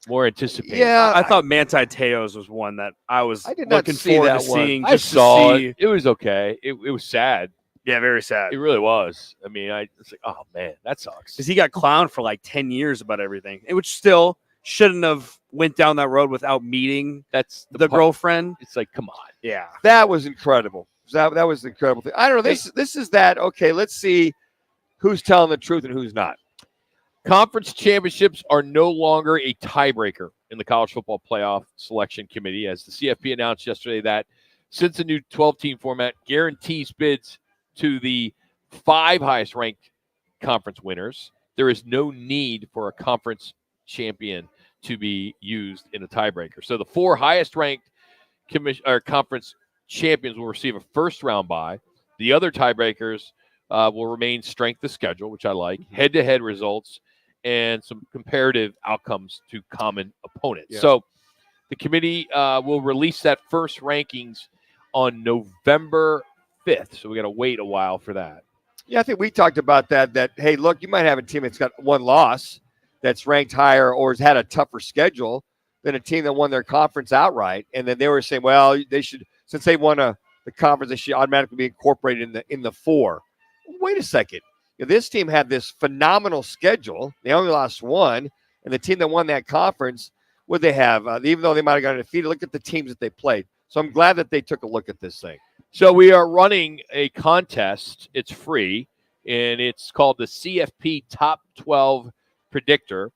More anticipated. Yeah, I thought Manti Te'o's was one that I was looking forward to seeing. I saw it. It was okay. It was sad. Yeah, very sad. It really was. I mean, it's like, oh man, that sucks. Because he got clowned for like 10 years about everything, which still shouldn't have went down that road without meeting the girlfriend. It's like, come on. Yeah, that was incredible. That was an incredible thing. I don't know. This is that. Okay, let's see who's telling the truth and who's not. Conference championships are no longer a tiebreaker in the college football playoff selection committee, as the CFP announced yesterday that since the new 12-team format guarantees bids to the 5 highest-ranked conference winners, there is no need for a conference champion to be used in a tiebreaker. So the 4 highest-ranked conference champions will receive a first-round bye. The other tiebreakers will remain strength of schedule, which I like, head-to-head results, and some comparative outcomes to common opponents. Yeah. So the committee will release that first rankings on November 5th. So we got to wait a while for that. Yeah, I think we talked about that, hey, look, you might have a team that's got 1 loss that's ranked higher or has had a tougher schedule than a team that won their conference outright. And then they were saying, well, they should, since they won the conference, they should automatically be incorporated in the 4. Wait a second. This team had this phenomenal schedule. They only lost 1. And the team that won that conference, what they have, even though they might have gotten defeated, look at the teams that they played. So I'm glad that they took a look at this thing. So we are running a contest. It's free, and it's called the CFP Top 12 Predictor.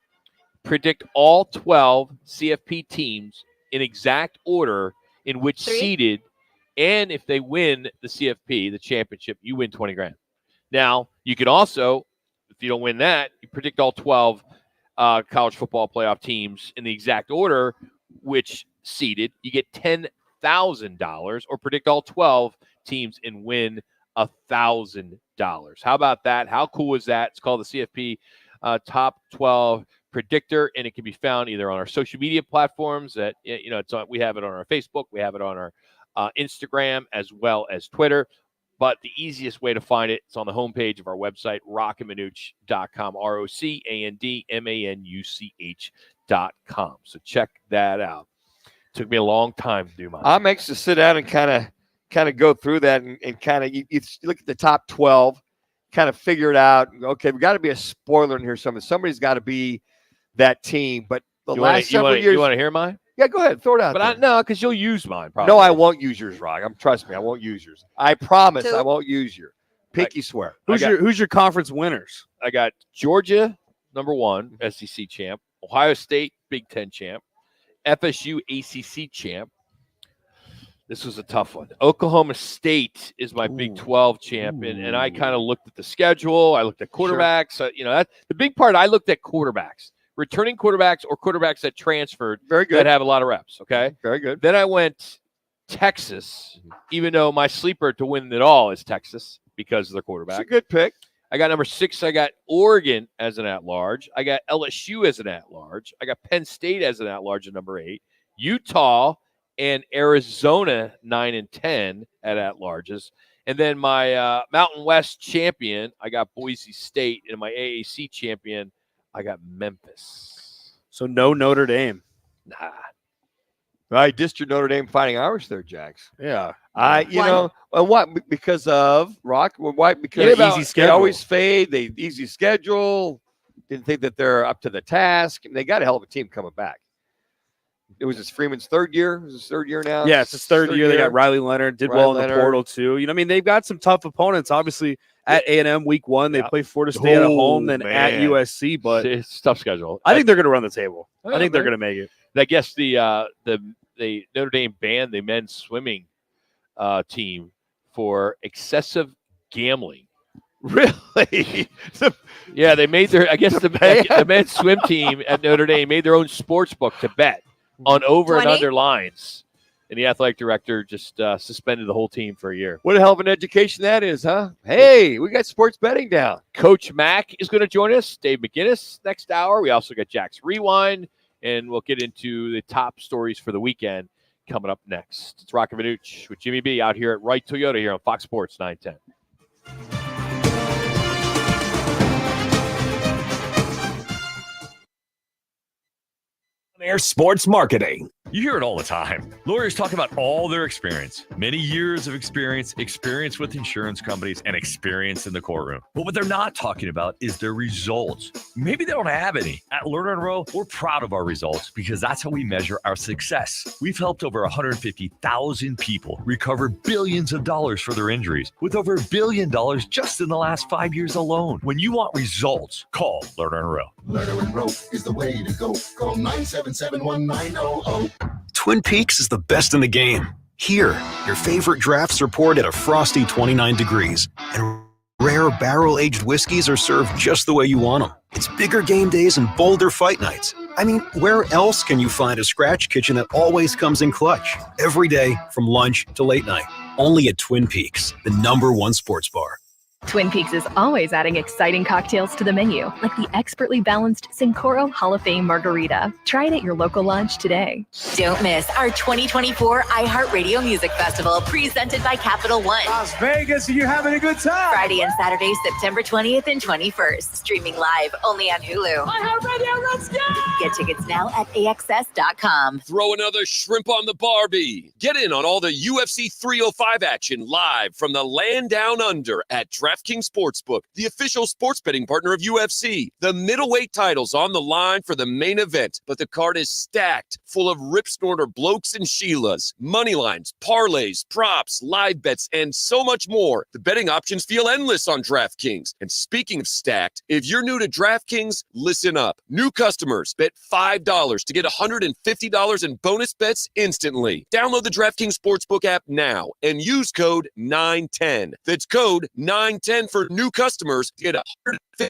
Predict all 12 CFP teams in exact order in which seeded, and if they win the CFP, the championship, you win $20,000. Now, you can also, if you don't win that, you predict all 12 college football playoff teams in the exact order which seeded. You get $10,000. $1,000, or predict all 12 teams and win $1,000. How about that? How cool is that? It's called the CFP Top 12 Predictor, and it can be found either on our social media platforms. That we have it on our Facebook, we have it on our Instagram, as well as Twitter. But the easiest way to find it's on the homepage of our website, rocandmanuch.com, ROCANDMANUCH.com. So check that out. Took me a long time to do mine. I'm anxious to sit down and kind of go through that and kind of you look at the top 12, kind of figure it out. Okay, we got to be a spoiler in here. Somebody's got to be that team. But the last several years, you want to hear mine? Yeah, go ahead, throw it out. But no, because you'll use mine. Probably. No, I won't use yours, Rock. Trust me, I won't use yours. I promise, I won't use yours. Pinky swear. Who's your conference winners? I got Georgia, number 1, SEC champ. Ohio State, Big Ten champ. FSU, ACC champ. This was a tough one. Oklahoma State is my Big 12 champion, and I kind of looked at the schedule. I looked at quarterbacks. Sure. The big part. I looked at quarterbacks, returning quarterbacks or quarterbacks that transferred. Very good. That have a lot of reps. Okay, very good. Then I went Texas, even though my sleeper to win it all is Texas because of their quarterback. It's a good pick. I got number 6. I got Oregon as an at-large. I got LSU as an at-large. I got Penn State as an at-large at number 8. Utah and Arizona 9 and 10 at-larges. And then my Mountain West champion, I got Boise State. And my AAC champion, I got Memphis. So no Notre Dame. Nah. Right, District Notre Dame Fighting Irish there, Jax. Yeah. What? Because of Rock? Why? Because easy schedule. They always fade. They easy schedule. Didn't think that they're up to the task. They got a hell of a team coming back. It was Freeman's third year. It was his third year now. Yeah, it's his third year. They got Riley Leonard. Did well in the portal too. They've got some tough opponents. Obviously, at A&M week 1, they play Florida State at home, then at USC. But it's a tough schedule. I think they're going to run the table. I think they're going to make it. I guess the Notre Dame banned the men's swimming team for excessive gambling. Really? Yeah, they made their. I guess the men's swim team at Notre Dame made their own sports book to bet on over 20? and under lines, and the athletic director just suspended the whole team for a year. What a hell of an education that is, huh? Hey, we got sports betting down. Coach Mack is going to join us. Dave McGinnis next hour. We also got Jack's Rewind. And we'll get into the top stories for the weekend coming up next. It's Roc and Manuch with Jimmy B out here at Wright Toyota here on Fox Sports 910. Air Sports Marketing. You hear it all the time. Lawyers talk about all their experience, many years of experience with insurance companies, and experience in the courtroom. But what they're not talking about is their results. Maybe they don't have any. At Lerner & Rowe, we're proud of our results because that's how we measure our success. We've helped over 150,000 people recover billions of dollars for their injuries, with over $1 billion just in the last 5 years alone. When you want results, call Lerner & Rowe. Lerner & Rowe is the way to go. Call 977-1900. Twin Peaks is the best in the game. Here, your favorite drafts are poured at a frosty 29 degrees, and rare barrel-aged whiskeys are served just the way you want them. It's bigger game days and bolder fight nights. I mean, where else can you find a scratch kitchen that always comes in clutch? Every day, from lunch to late night. Only at Twin Peaks, the #1 sports bar. Twin Peaks is always adding exciting cocktails to the menu, like the expertly balanced Sincoro Hall of Fame Margarita. Try it at your local lounge today. Don't miss our 2024 iHeartRadio Music Festival presented by Capital One. Las Vegas, are you having a good time? Friday and Saturday, September 20th and 21st. Streaming live only on Hulu. iHeartRadio, let's go! Get tickets now at AXS.com. Throw another shrimp on the Barbie. Get in on all the UFC 305 action live from the land down under at DraftKings Sportsbook, the official sports betting partner of UFC. The middleweight title's on the line for the main event, but the card is stacked, full of rip snorter blokes and Sheilas, money lines, parlays, props, live bets, and so much more. The betting options feel endless on DraftKings. And speaking of stacked, if you're new to DraftKings, listen up. New customers bet $5 to get $150 in bonus bets instantly. Download the DraftKings Sportsbook app now and use code 910. That's code 910 $9.10 for new customers. Get $150 in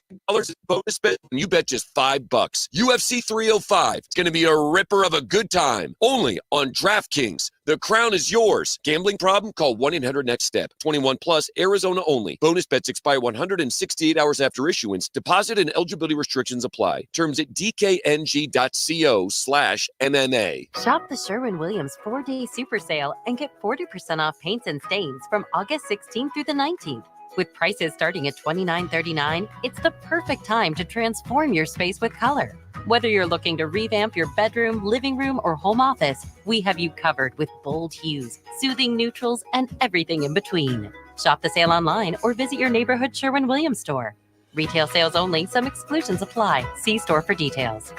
bonus bet when you bet just $5. UFC 305. It's going to be a ripper of a good time. Only on DraftKings. The crown is yours. Gambling problem? Call 1-800-NEXT-STEP. 21 plus, Arizona only. Bonus bets expire 168 hours after issuance. Deposit and eligibility restrictions apply. Terms at dkng.co/MMA. Shop the Sherwin-Williams 4-day super sale and get 40% off paints and stains from August 16th through the 19th. With prices starting at $29.39, it's the perfect time to transform your space with color. Whether you're looking to revamp your bedroom, living room, or home office, we have you covered with bold hues, soothing neutrals, and everything in between. Shop the sale online or visit your neighborhood Sherwin-Williams store. Retail sales only. Some exclusions apply. See store for details.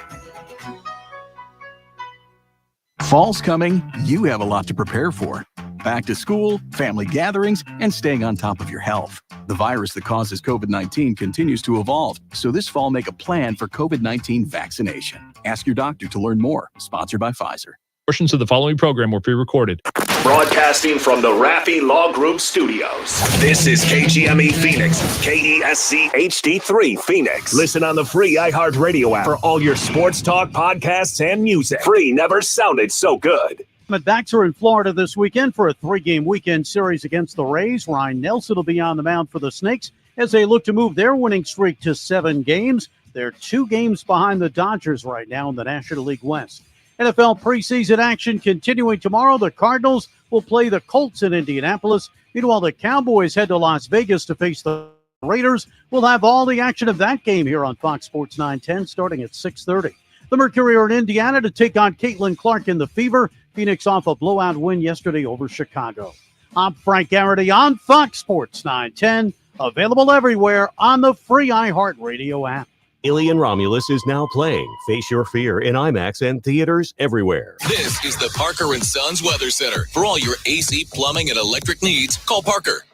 Fall's coming. You have a lot to prepare for. Back to school, family gatherings, and staying on top of your health. The virus that causes COVID-19 continues to evolve, so this fall make a plan for COVID-19 vaccination. Ask your doctor to learn more. Sponsored by Pfizer. Portions of the following program were pre-recorded. Broadcasting from the Raffi Law Group Studios. This is KGME Phoenix, KESC HD3 Phoenix. Listen on the free iHeartRadio app for all your sports talk, podcasts, and music. Free never sounded so good. Backs are in Florida this weekend for a 3-game weekend series against the Rays. Ryan Nelson will be on the mound for the Snakes as they look to move their winning streak to 7 games. They're 2 games behind the Dodgers right now in the National League West. NFL preseason action continuing tomorrow. The Cardinals will play the Colts in Indianapolis. Meanwhile, the Cowboys head to Las Vegas to face the Raiders. We'll have all the action of that game here on Fox Sports 910 starting at 6:30. The Mercury are in Indiana to take on Caitlin Clark in the Fever. Phoenix off a blowout win yesterday over Chicago. I'm Frank Garrity on Fox Sports 910. Available everywhere on the free iHeartRadio app. Alien Romulus is now playing. Face Your Fear in IMAX and theaters everywhere. This is the Parker & Sons Weather Center. For all your AC, plumbing, and electric needs, call Parker.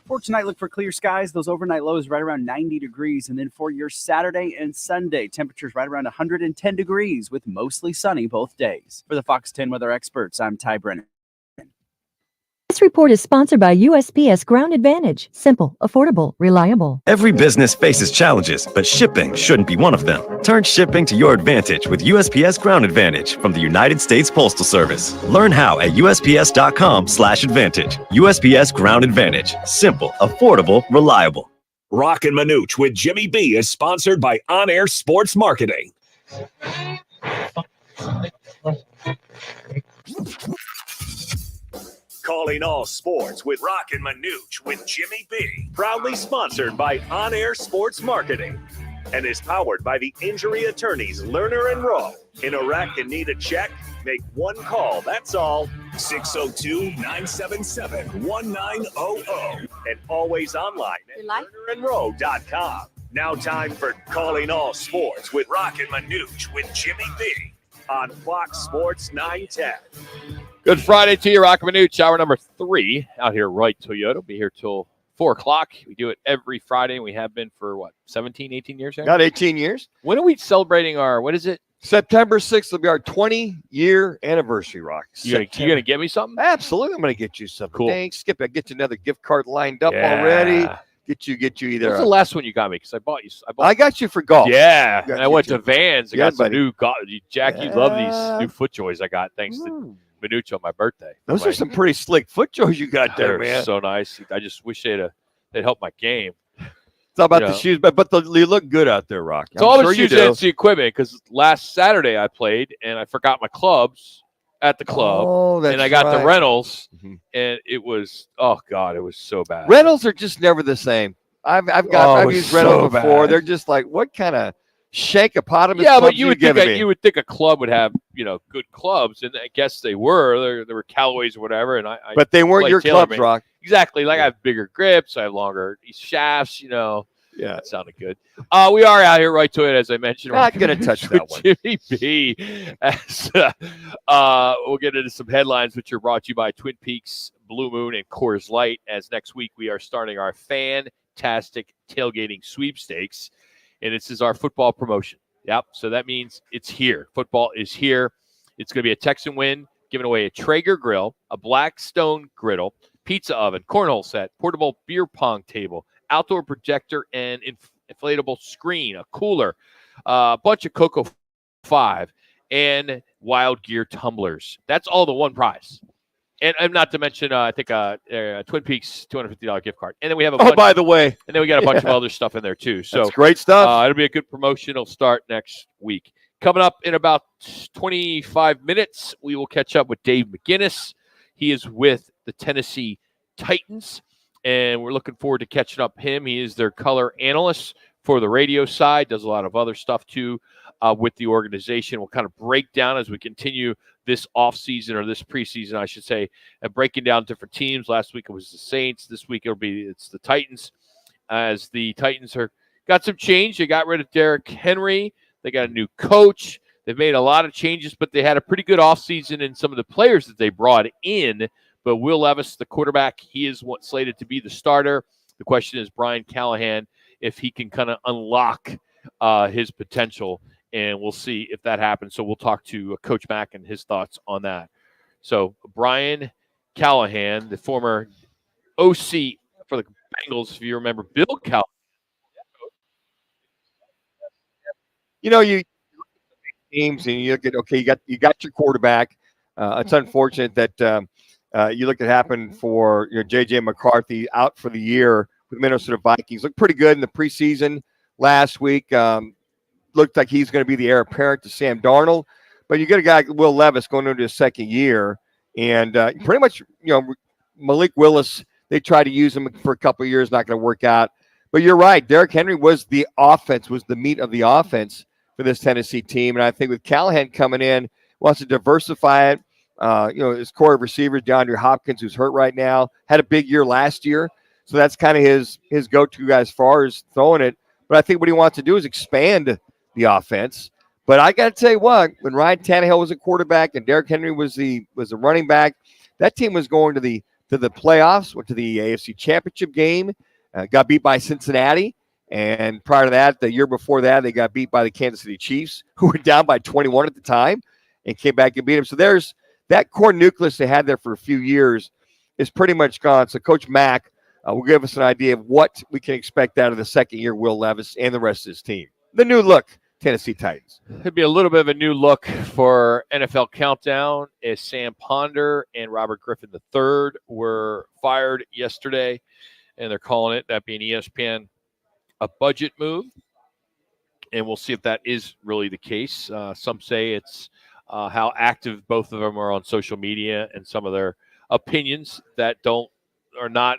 For tonight, look for clear skies. Those overnight lows right around 90 degrees. And then for your Saturday and Sunday, temperatures right around 110 degrees with mostly sunny both days. For the Fox 10 weather experts, I'm Ty Brennan. This report is sponsored by USPS Ground Advantage. Simple, affordable, reliable. Every business faces challenges, but shipping shouldn't be one of them. Turn shipping to your advantage with USPS Ground Advantage from the United States Postal Service. Learn how at USPS.com/advantage. USPS Ground Advantage. Simple, affordable, reliable. Roc and Manuch with Jimmy B is sponsored by On Air Sports Marketing. Calling all sports with Roc and Manuch with Jimmy B. Proudly sponsored by On Air Sports Marketing and is powered by the injury attorneys Lerner and Rowe. In Iraq and need a check? Make one call. That's all. 602-977-1900 and always online at lernerandrowe.com. Now time for Calling All Sports with Roc and Manuch with Jimmy B on Fox Sports 910. Good Friday to you, Roc and Manuch. Hour number 3 out here at Wright Toyota. We'll be here till 4 o'clock. We do it every Friday, and we have been for, 17, 18 years? Here? Got 18 years. When are we celebrating what is it? September 6th will be our 20-year anniversary, Rock. You going to get me something? Absolutely. I'm going to get you something. Cool. Thanks, Skip. I get you another gift card lined up already. Get you either. What's the last one you got me? Because I got you for golf. Yeah. And I went to Vans. I got some buddy. new golf. Jack, you love these new FootJoys I got thanks to Manuch on my birthday. Those are some pretty slick FootJoys you got there, They're man. so nice. I just wish they'd helped my game. It's all about the shoes, but you look good out there, Rock. It's all the shoes and it's the equipment, because last Saturday I played and I forgot my clubs at the club, and I got the rentals, and it was it was so bad. Rentals are just never the same. I've used rentals before. They're just like, what kind of shankopotamus? Yeah, but you would think a club would have good clubs, and I guess they were. There were Callaway's or whatever, and but they weren't your clubs, Rock. Exactly. Like I have bigger grips, I have longer shafts. Yeah, that sounded good. We are out here right to it, as I mentioned. Not going to touch that one. Jimmy B. We'll get into some headlines, which are brought to you by Twin Peaks, Blue Moon, and Coors Light. As next week we are starting our fantastic tailgating sweepstakes, and this is our football promotion. Yep. So that means it's here. Football is here. It's going to be a Texan win, giving away a Traeger grill, a Blackstone griddle, pizza oven, cornhole set, portable beer pong table, outdoor projector and inflatable screen, a cooler, a bunch of Coco 5, and Wild Gear tumblers. That's all the one prize. And not to mention, I think Twin Peaks $250 gift card. And then we have by the way. And then we got a bunch of other stuff in there too. So that's great stuff. It'll be a good promotional start next week. Coming up in about 25 minutes, we will catch up with Dave McGinnis. He is with the Tennessee Titans, and we're looking forward to catching up him. He is their color analyst for the radio side, does a lot of other stuff too with the organization. We'll kind of break down as we continue this offseason, or this preseason, I should say, and breaking down different teams. Last week it was the Saints. This week it's the Titans, as the Titans got some change. They got rid of Derrick Henry. They got a new coach. They've made a lot of changes, but they had a pretty good offseason in some of the players that they brought in. But Will Levis, the quarterback, he is slated to be the starter. The question is Brian Callahan, if he can kind of unlock his potential, and we'll see if that happens. So we'll talk to Coach Mack and his thoughts on that. So Brian Callahan, the former OC for the Bengals, if you remember Bill Callahan. You look at the teams and you look at, okay, you got your quarterback. It's unfortunate that you look at happen for J.J. McCarthy out for the year with Minnesota Vikings. Looked pretty good in the preseason last week. Looked like he's going to be the heir apparent to Sam Darnold. But you get a guy like Will Levis going into his second year, and pretty much, Malik Willis, they tried to use him for a couple of years, not going to work out. But you're right. Derrick Henry was the meat of the offense for this Tennessee team. And I think with Callahan coming in, wants to diversify it. His core of receivers, DeAndre Hopkins, who's hurt right now, had a big year last year. So that's kind of his go-to guy as far as throwing it. But I think what he wants to do is expand the offense. But I got to tell you what, when Ryan Tannehill was a quarterback and Derrick Henry was a running back, that team was going to the playoffs, went to the AFC Championship game, got beat by Cincinnati. And prior to that, the year before that, they got beat by the Kansas City Chiefs, who were down by 21 at the time, and came back and beat them. So there's that core nucleus they had there for a few years is pretty much gone. So Coach Mack will give us an idea of what we can expect out of the second year Will Levis and the rest of his team. The new look Tennessee Titans. It'd be a little bit of a new look for NFL Countdown, as Sam Ponder and Robert Griffin III were fired yesterday, and they're calling it, that being ESPN, a budget move. And we'll see if that is really the case. Some say it's how active both of them are on social media, and some of their opinions that are not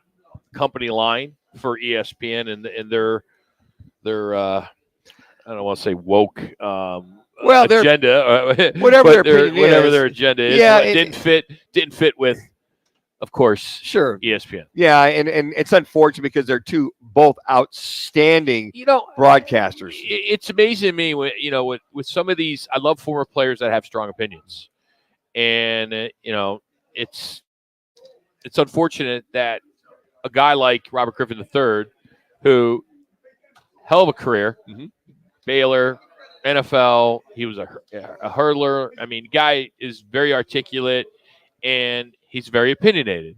company line for ESPN and their I don't want to say woke agenda, whatever their agenda is. Yeah, didn't fit with, of course, sure, ESPN. Yeah, and it's unfortunate because they're both outstanding broadcasters. It's amazing to me when with some of these. I love former players that have strong opinions, and it's unfortunate that a guy like Robert Griffin III, who hell of a career. Mm-hmm. Baylor, NFL, he was a hurdler. I mean, guy is very articulate, and he's very opinionated.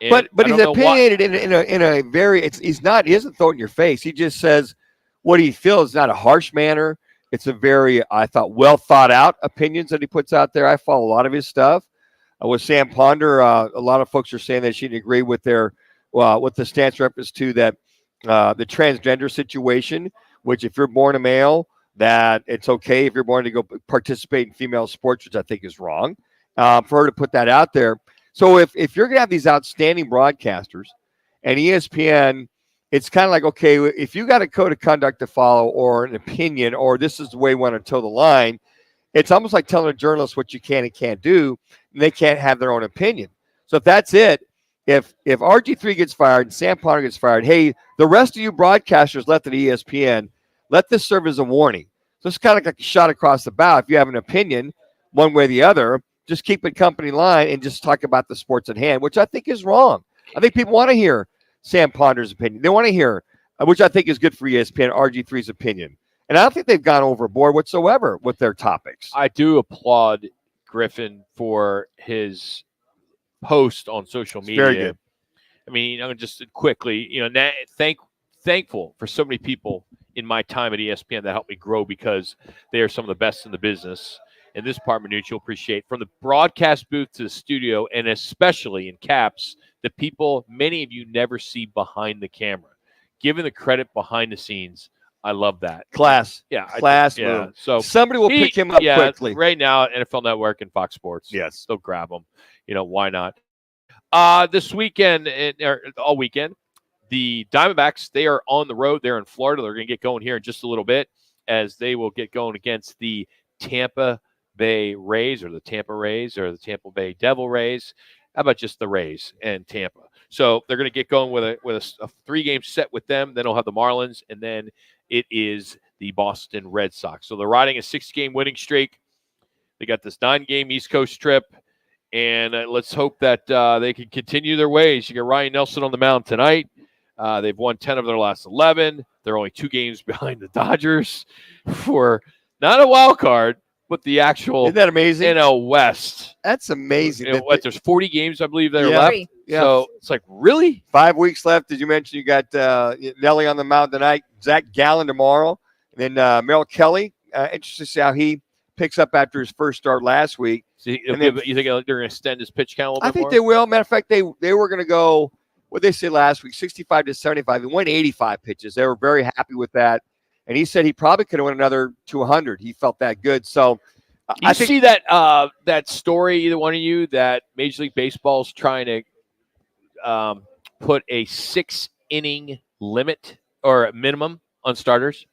And but he's opinionated in a very he doesn't throw it in your face. He just says what he feels, not a harsh manner. It's a very, I thought, well thought out opinions that he puts out there. I follow a lot of his stuff. With Sam Ponder, a lot of folks are saying that she didn't agree with with the stance reference to that the transgender situation. Which, if you're born a male, that it's okay if you're born to go participate in female sports, which I think is wrong, for her to put that out there. So if you're going to have these outstanding broadcasters and ESPN, it's kind of like, okay, if you got a code of conduct to follow or an opinion, or this is the way we want to toe the line, it's almost like telling a journalist what you can and can't do, and they can't have their own opinion. So if that's it, if RG3 gets fired and Sam Ponder gets fired, hey, the rest of you broadcasters left at ESPN, let this serve as a warning. So it's kind of like a shot across the bow. If you have an opinion, one way or the other, just keep it company line and just talk about the sports at hand, which I think is wrong. I think people want to hear Sam Ponder's opinion. They want to hear, which I think is good for ESPN, RG3's opinion. And I don't think they've gone overboard whatsoever with their topics. I do applaud Griffin for his post on social media. Very good. I mean, just quickly, thank thankful for so many people in my time at ESPN that helped me grow because they are some of the best in the business. And this part, Manuch, you'll appreciate, from the broadcast booth to the studio, and especially in caps, the people many of you never see behind the camera. Given the credit behind the scenes, I love that. Class. Yeah. Class move. So somebody will pick him up quickly. Right now, NFL Network and Fox Sports. Yes. They'll grab him. Why not? This weekend, or all weekend, the Diamondbacks, they are on the road. They're in Florida. They're going to get going here in just a little bit as they will get going against the Tampa Bay Rays, or the Tampa Rays, or the Tampa Bay Devil Rays. How about just the Rays and Tampa? So they're going to get going with a 3-game set with them. Then they'll have the Marlins, and then it is the Boston Red Sox. So they're riding a 6-game winning streak. They got this 9-game East Coast trip, and let's hope that they can continue their ways. You got Ryan Nelson on the mound tonight. They've won 10 of their last 11. They're only 2 games behind the Dodgers for not a wild card, but the actual, isn't that amazing? NL West. That's amazing. There's 40 games, I believe, that are left. Yeah. So it's like, really? 5 weeks left. Did you mention you got Nelly on the mound tonight, Zach Gallen tomorrow, and then Merrill Kelly. Interesting to see how he picks up after his first start last week. So you think they're going to extend his pitch count a little bit I think more? they will. Matter of fact, they were going to go, what they say last week, 65 to 75. He went 85 pitches. They were very happy with that. And he said he probably could have went another 200. He felt that good. So I see that that story, either one of you, that Major League Baseball is trying to put a 6-inning limit or minimum on starters?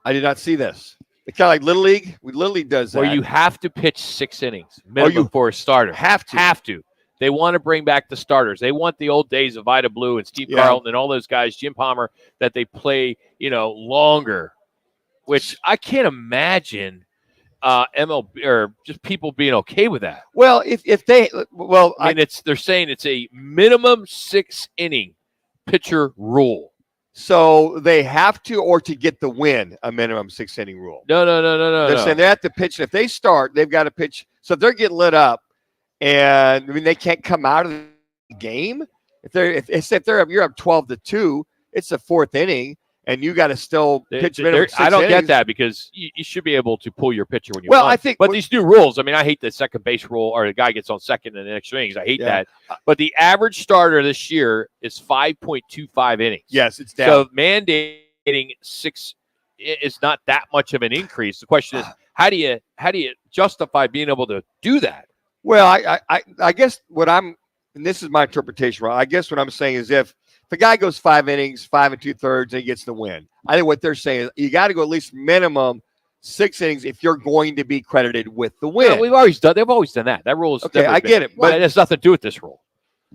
I did not see this. It's kind of like Little League. Little League does that. Where you have to pitch 6 innings minimum for a starter. Have to. They want to bring back the starters. They want the old days of Vida Blue and Steve Carlton and all those guys, Jim Palmer, that they play, longer, which I can't imagine MLB or just people being okay with that. Well, if they, well, I mean, they're saying it's a minimum 6-inning pitcher rule. So they have to, or to get the win, a minimum 6-inning rule. No. They're saying they have to pitch. If they start, they've got to pitch. So if they're getting lit up, and I mean they can't come out of the game. If you're up 12-2, it's the 4th inning, and you got to still pitch minimum 6 I don't innings. get that because you should be able to pull your pitcher when you Well, run. I think, but these new rules. I mean, I hate the second base rule, or the guy gets on second in the extra innings. I hate that. But the average starter this year is 5.25 innings. Yes, it's down. So mandating 6 is not that much of an increase. The question is, how do you justify being able to do that? Well, I guess and this is my interpretation, right? I guess what I'm saying is if a guy goes 5 innings, 5 2/3, and he gets the win, I think what they're saying is you got to go at least minimum 6 innings if you're going to be credited with the win. Yeah, they've always done that. That rule is okay. I get it, but it has nothing to do with this rule.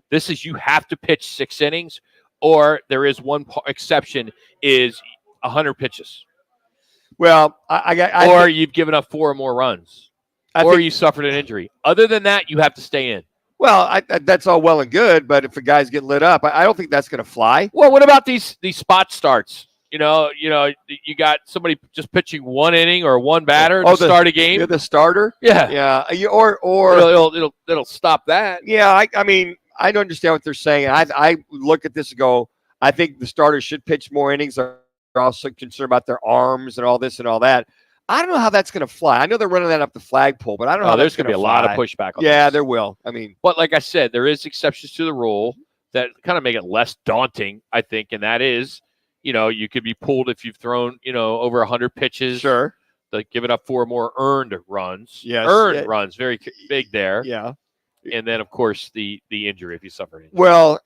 This is you have to pitch 6 innings, or there is one exception is 100 pitches. Well, or you've given up 4 or more runs. Or you suffered an injury. Other than that, you have to stay in. Well, that's all well and good, but if a guy's getting lit up, I don't think that's going to fly. Well, what about these spot starts? You got somebody just pitching 1 inning or 1 batter to start a game. You're the starter. Yeah. Or it'll stop that. Yeah, I mean, I don't understand what they're saying. I look at this and go, I think the starters should pitch more innings. They're also concerned about their arms and all this and all that. I don't know how that's going to fly. I know they're running that up the flagpole, but I don't know how there's going to be a lot of pushback on this. there will. I mean, but like I said, there is exceptions to the rule that kind of make it less daunting, I think, and that is, you could be pulled if you've thrown, over 100 pitches. Sure. Like giving up 4 more earned runs. Yes. Earned runs, very big there. Yeah. And then, of course, the injury if you suffer an injury. Well,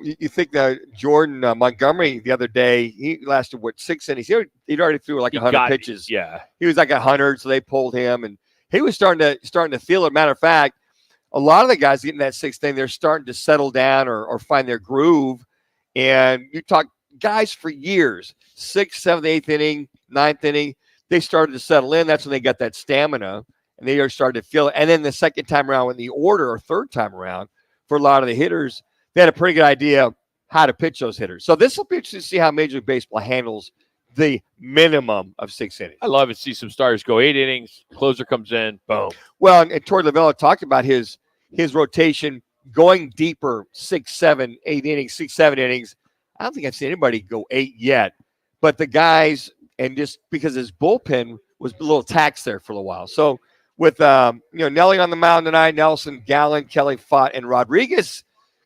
you think that Jordan Montgomery the other day, he lasted, 6 innings? He'd already threw like 100 pitches. Yeah. He was like 100, so they pulled him, and he was starting to feel it. Matter of fact, a lot of the guys getting that 6th inning, they're starting to settle down or find their groove. And you talk guys for years, 6th, 7th, 8th inning, 9th inning, they started to settle in. That's when they got that stamina. And they are starting to feel it. And then the second time around in the order, or third time around, for a lot of the hitters, they had a pretty good idea how to pitch those hitters. So this will be interesting to see how Major League Baseball handles the minimum of 6 innings. I love to see some starters go 8 innings, closer comes in, boom. Well, and Torey Lovullo talked about his rotation going deeper, 6, 7, 8 innings, 6, 7 innings. I don't think I've seen anybody go 8 yet. But the guys, and just because his bullpen was a little taxed there for a while. So with Nelly on the mound tonight, Nelson, Gallen, Kelly, Fott, and Rodriguez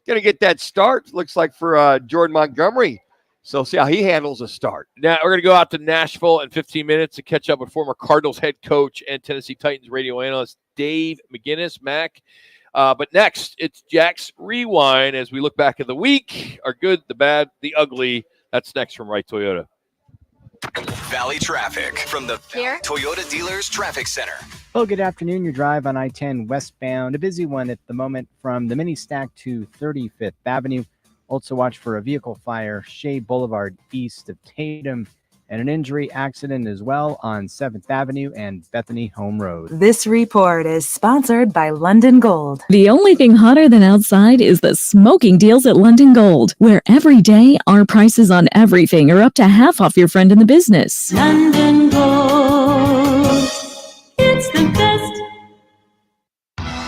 going to get that start, looks like, for Jordan Montgomery. So see how he handles a start. Now we're going to go out to Nashville in 15 minutes to catch up with former Cardinals head coach and Tennessee Titans radio analyst Dave McGinnis, Mac. But next, it's Jack's Rewind as we look back at the week, our good, the bad, the ugly. That's next from Wright Toyota. Valley traffic from the Toyota Dealers Traffic Center. Well, good afternoon. Your drive on I-10 westbound. A busy one at the moment from the mini stack to 35th Avenue. Also watch for a vehicle fire, Shea Boulevard east of Tatum, and an injury accident as well on 7th Avenue and Bethany Home Road. This report is sponsored by London Gold. The only thing hotter than outside is the smoking deals at London Gold, where every day our prices on everything are up to half off your friend in the business. London Gold. It's the best.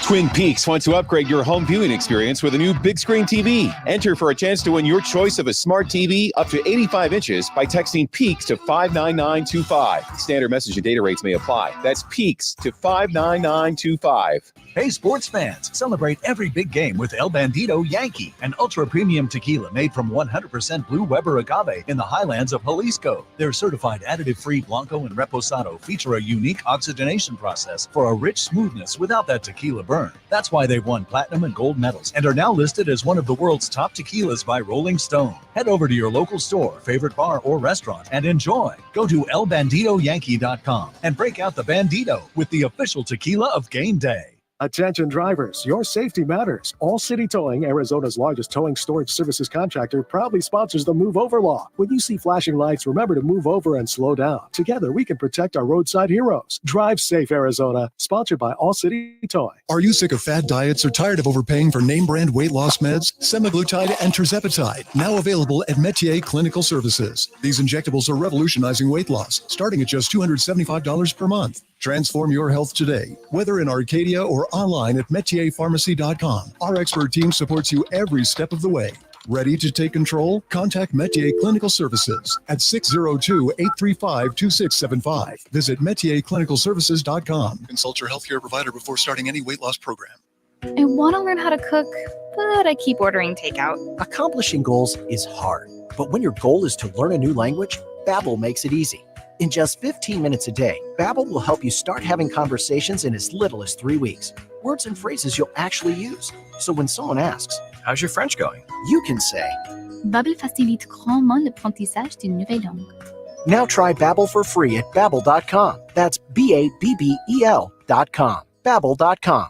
Twin Peaks wants to upgrade your home viewing experience with a new big screen TV. Enter for a chance to win your choice of a smart TV up to 85 inches by texting PEAKS to 59925. Standard message and data rates may apply. That's PEAKS to 59925. Hey, sports fans, celebrate every big game with El Bandito Yankee, an ultra-premium tequila made from 100% Blue Weber agave in the highlands of Jalisco. Their certified additive-free Blanco and Reposado feature a unique oxygenation process for a rich smoothness without that tequila burn. That's why they've won platinum and gold medals and are now listed as one of the world's top tequilas by Rolling Stone. Head over to your local store, favorite bar, or restaurant and enjoy. Go to elbanditoyankee.com and break out the Bandito with the official tequila of game day. Attention drivers, your safety matters. All City Towing, Arizona's largest towing storage services contractor, proudly sponsors the Move Over Law. When you see flashing lights, remember to move over and slow down. Together, we can protect our roadside heroes. Drive safe, Arizona. Sponsored by All City Towing. Are you sick of fad diets or tired of overpaying for name brand weight loss meds? Semaglutide and tirzepatide, now available at Metier Clinical Services. These injectables are revolutionizing weight loss, starting at just $275 per month. Transform your health today, whether in Arcadia or online at metierpharmacy.com. Our expert team supports you every step of the way. Ready to take control? Contact Metier Clinical Services at 602-835-2675. Visit metierclinicalservices.com. Consult your healthcare provider before starting any weight loss program. I want to learn how to cook, but I keep ordering takeout. Accomplishing goals is hard, but when your goal is to learn a new language, Babbel makes it easy. In just 15 minutes a day, Babbel will help you start having conversations in as little as 3 weeks. Words and phrases you'll actually use. So when someone asks, "How's your French going?" you can say, Babbel facilite grandement l'apprentissage d'une nouvelle langue. Now try Babbel for free at Babbel.com. That's Babbel.com. Babbel.com.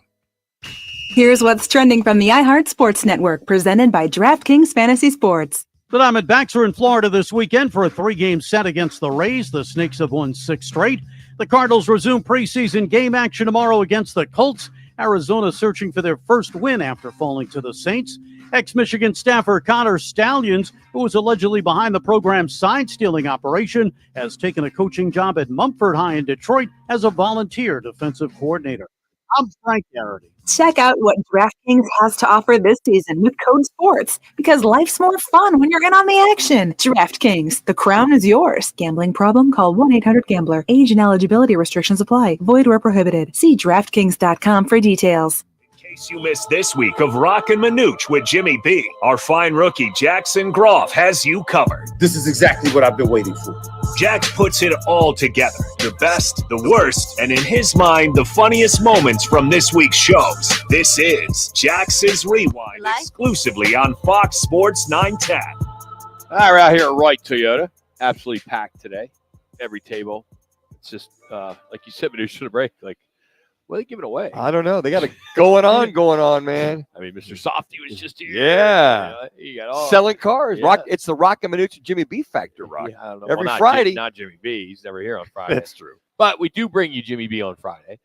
Here's what's trending from the iHeart Sports Network, presented by DraftKings Fantasy Sports. The Diamondbacks are in Florida this weekend for a 3-game set against the Rays. The Snakes have won 6 straight. The Cardinals resume preseason game action tomorrow against the Colts. Arizona searching for their first win after falling to the Saints. Ex-Michigan staffer Connor Stallions, who was allegedly behind the program's side-stealing operation, has taken a coaching job at Mumford High in Detroit as a volunteer defensive coordinator. I'm Frank Garrity. Check out what DraftKings has to offer this season with Code Sports, because life's more fun when you're in on the action. DraftKings, the crown is yours. Gambling problem? Call 1-800-GAMBLER. Age and eligibility restrictions apply. Void where prohibited. See DraftKings.com for details. In case you missed this week of Roc and Manuch with Jimmy B, our fine rookie Jackson Groff has you covered. This is exactly what I've been waiting for. Jack puts it all together, the best, the worst, and in his mind, the funniest moments from this week's shows. This is Jax's Rewind, exclusively on Fox Sports 910. All right, we're out here at Wright Toyota. Absolutely packed today. Every table. It's just, like you said, Manuch, to the break, like, what are they giving away? I don't know. They got it going on, man. I mean, Mr. Softy was just here. Yeah. You got all selling cars. Yeah. Rock. It's the Roc and Manuch Jimmy B Factor, Rock. Yeah, I don't know. Every not Friday. Not Jimmy B. He's never here on Friday. That's true. But we do bring you Jimmy B on Friday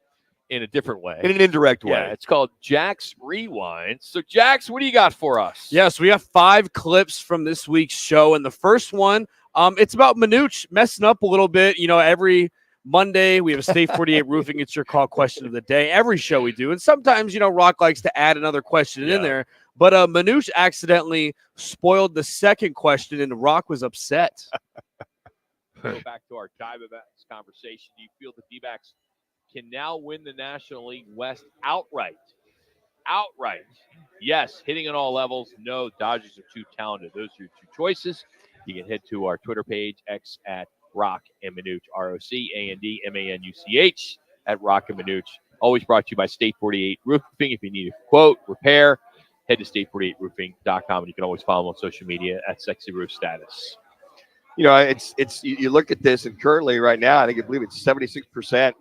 in a different way. In an indirect way. Yeah, it's called Jack's Rewind. So, Jax, what do you got for us? Yes, we have 5 clips from this week's show. And the first one, it's about Manuch messing up a little bit. You know, every Monday, we have a State 48 Roofing. It's your call question of the day. Every show we do. And sometimes, you know, Rock likes to add another question in there. But Manuch accidentally spoiled the second question, and Rock was upset. Go back to our Diamondbacks conversation. Do you feel the D-backs can now win the National League West outright? Outright. Yes, hitting on all levels. No, Dodgers are too talented. Those are your two choices. You can head to our Twitter page, X at Roc and Manuch, ROCANDMANUCH at Roc and Manuch. Always brought to you by State 48 Roofing. If you need a quote, repair, head to state48roofing.com, and you can always follow them on social media at Sexy Roof Status. You know, it's you look at this, and currently right now, I believe it's 76%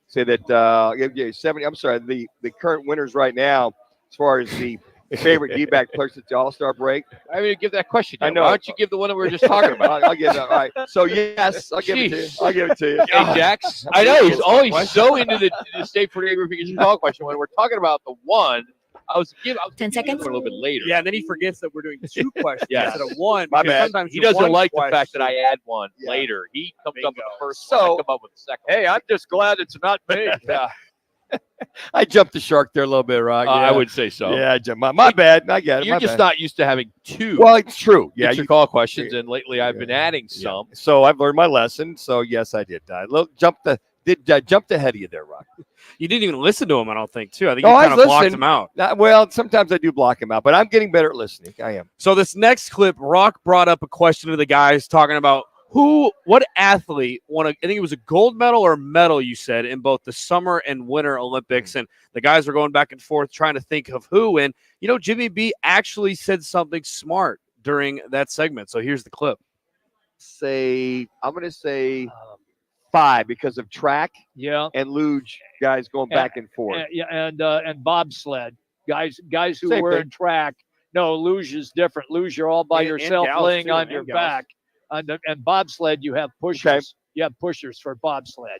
say that 70. I'm sorry, the current winners right now, as far as the favorite D-back players at the All-Star break. I mean, give that question. I know. Why don't you give the one that we were just talking about? I'll give that. All right. So yes, I'll give it to you. I'll give it to you. Hey, Jax. I know he's always so into the State 48 Roofing call question. When we're talking about the one, I was 10 seconds a little bit later. Yeah, and then he forgets that we're doing two questions instead of one. My bad. Sometimes He doesn't like the fact that I add one later. He comes up with the first one. I come up with the second. Hey, I'm just glad it's not me. Yeah. I jumped the shark there a little bit, Rock. Yeah. I would say so. Yeah, my bad. I get it. You're just not used to having two. Well, it's true. Yeah, you call questions, and lately I've been adding some. So I've learned my lesson. So yes, I did. I jumped ahead of you there, Rock. You didn't even listen to him, I don't think, too. I think you kind of blocked him out. Well, sometimes I do block him out, but I'm getting better at listening. I am. So this next clip, Rock brought up a question to the guys talking about what athlete won I think it was a gold medal or medal, you said, in both the Summer and Winter Olympics. And the guys were going back and forth trying to think of who. And, Jimmy B actually said something smart during that segment. So here's the clip. I'm going to say 5 because of track and luge guys going back and forth. And bobsled. Guys who were in track. No, luge is different. Luge, you're all by yourself laying on your back. And bobsled, you have pushers. Okay. You have pushers for bobsled.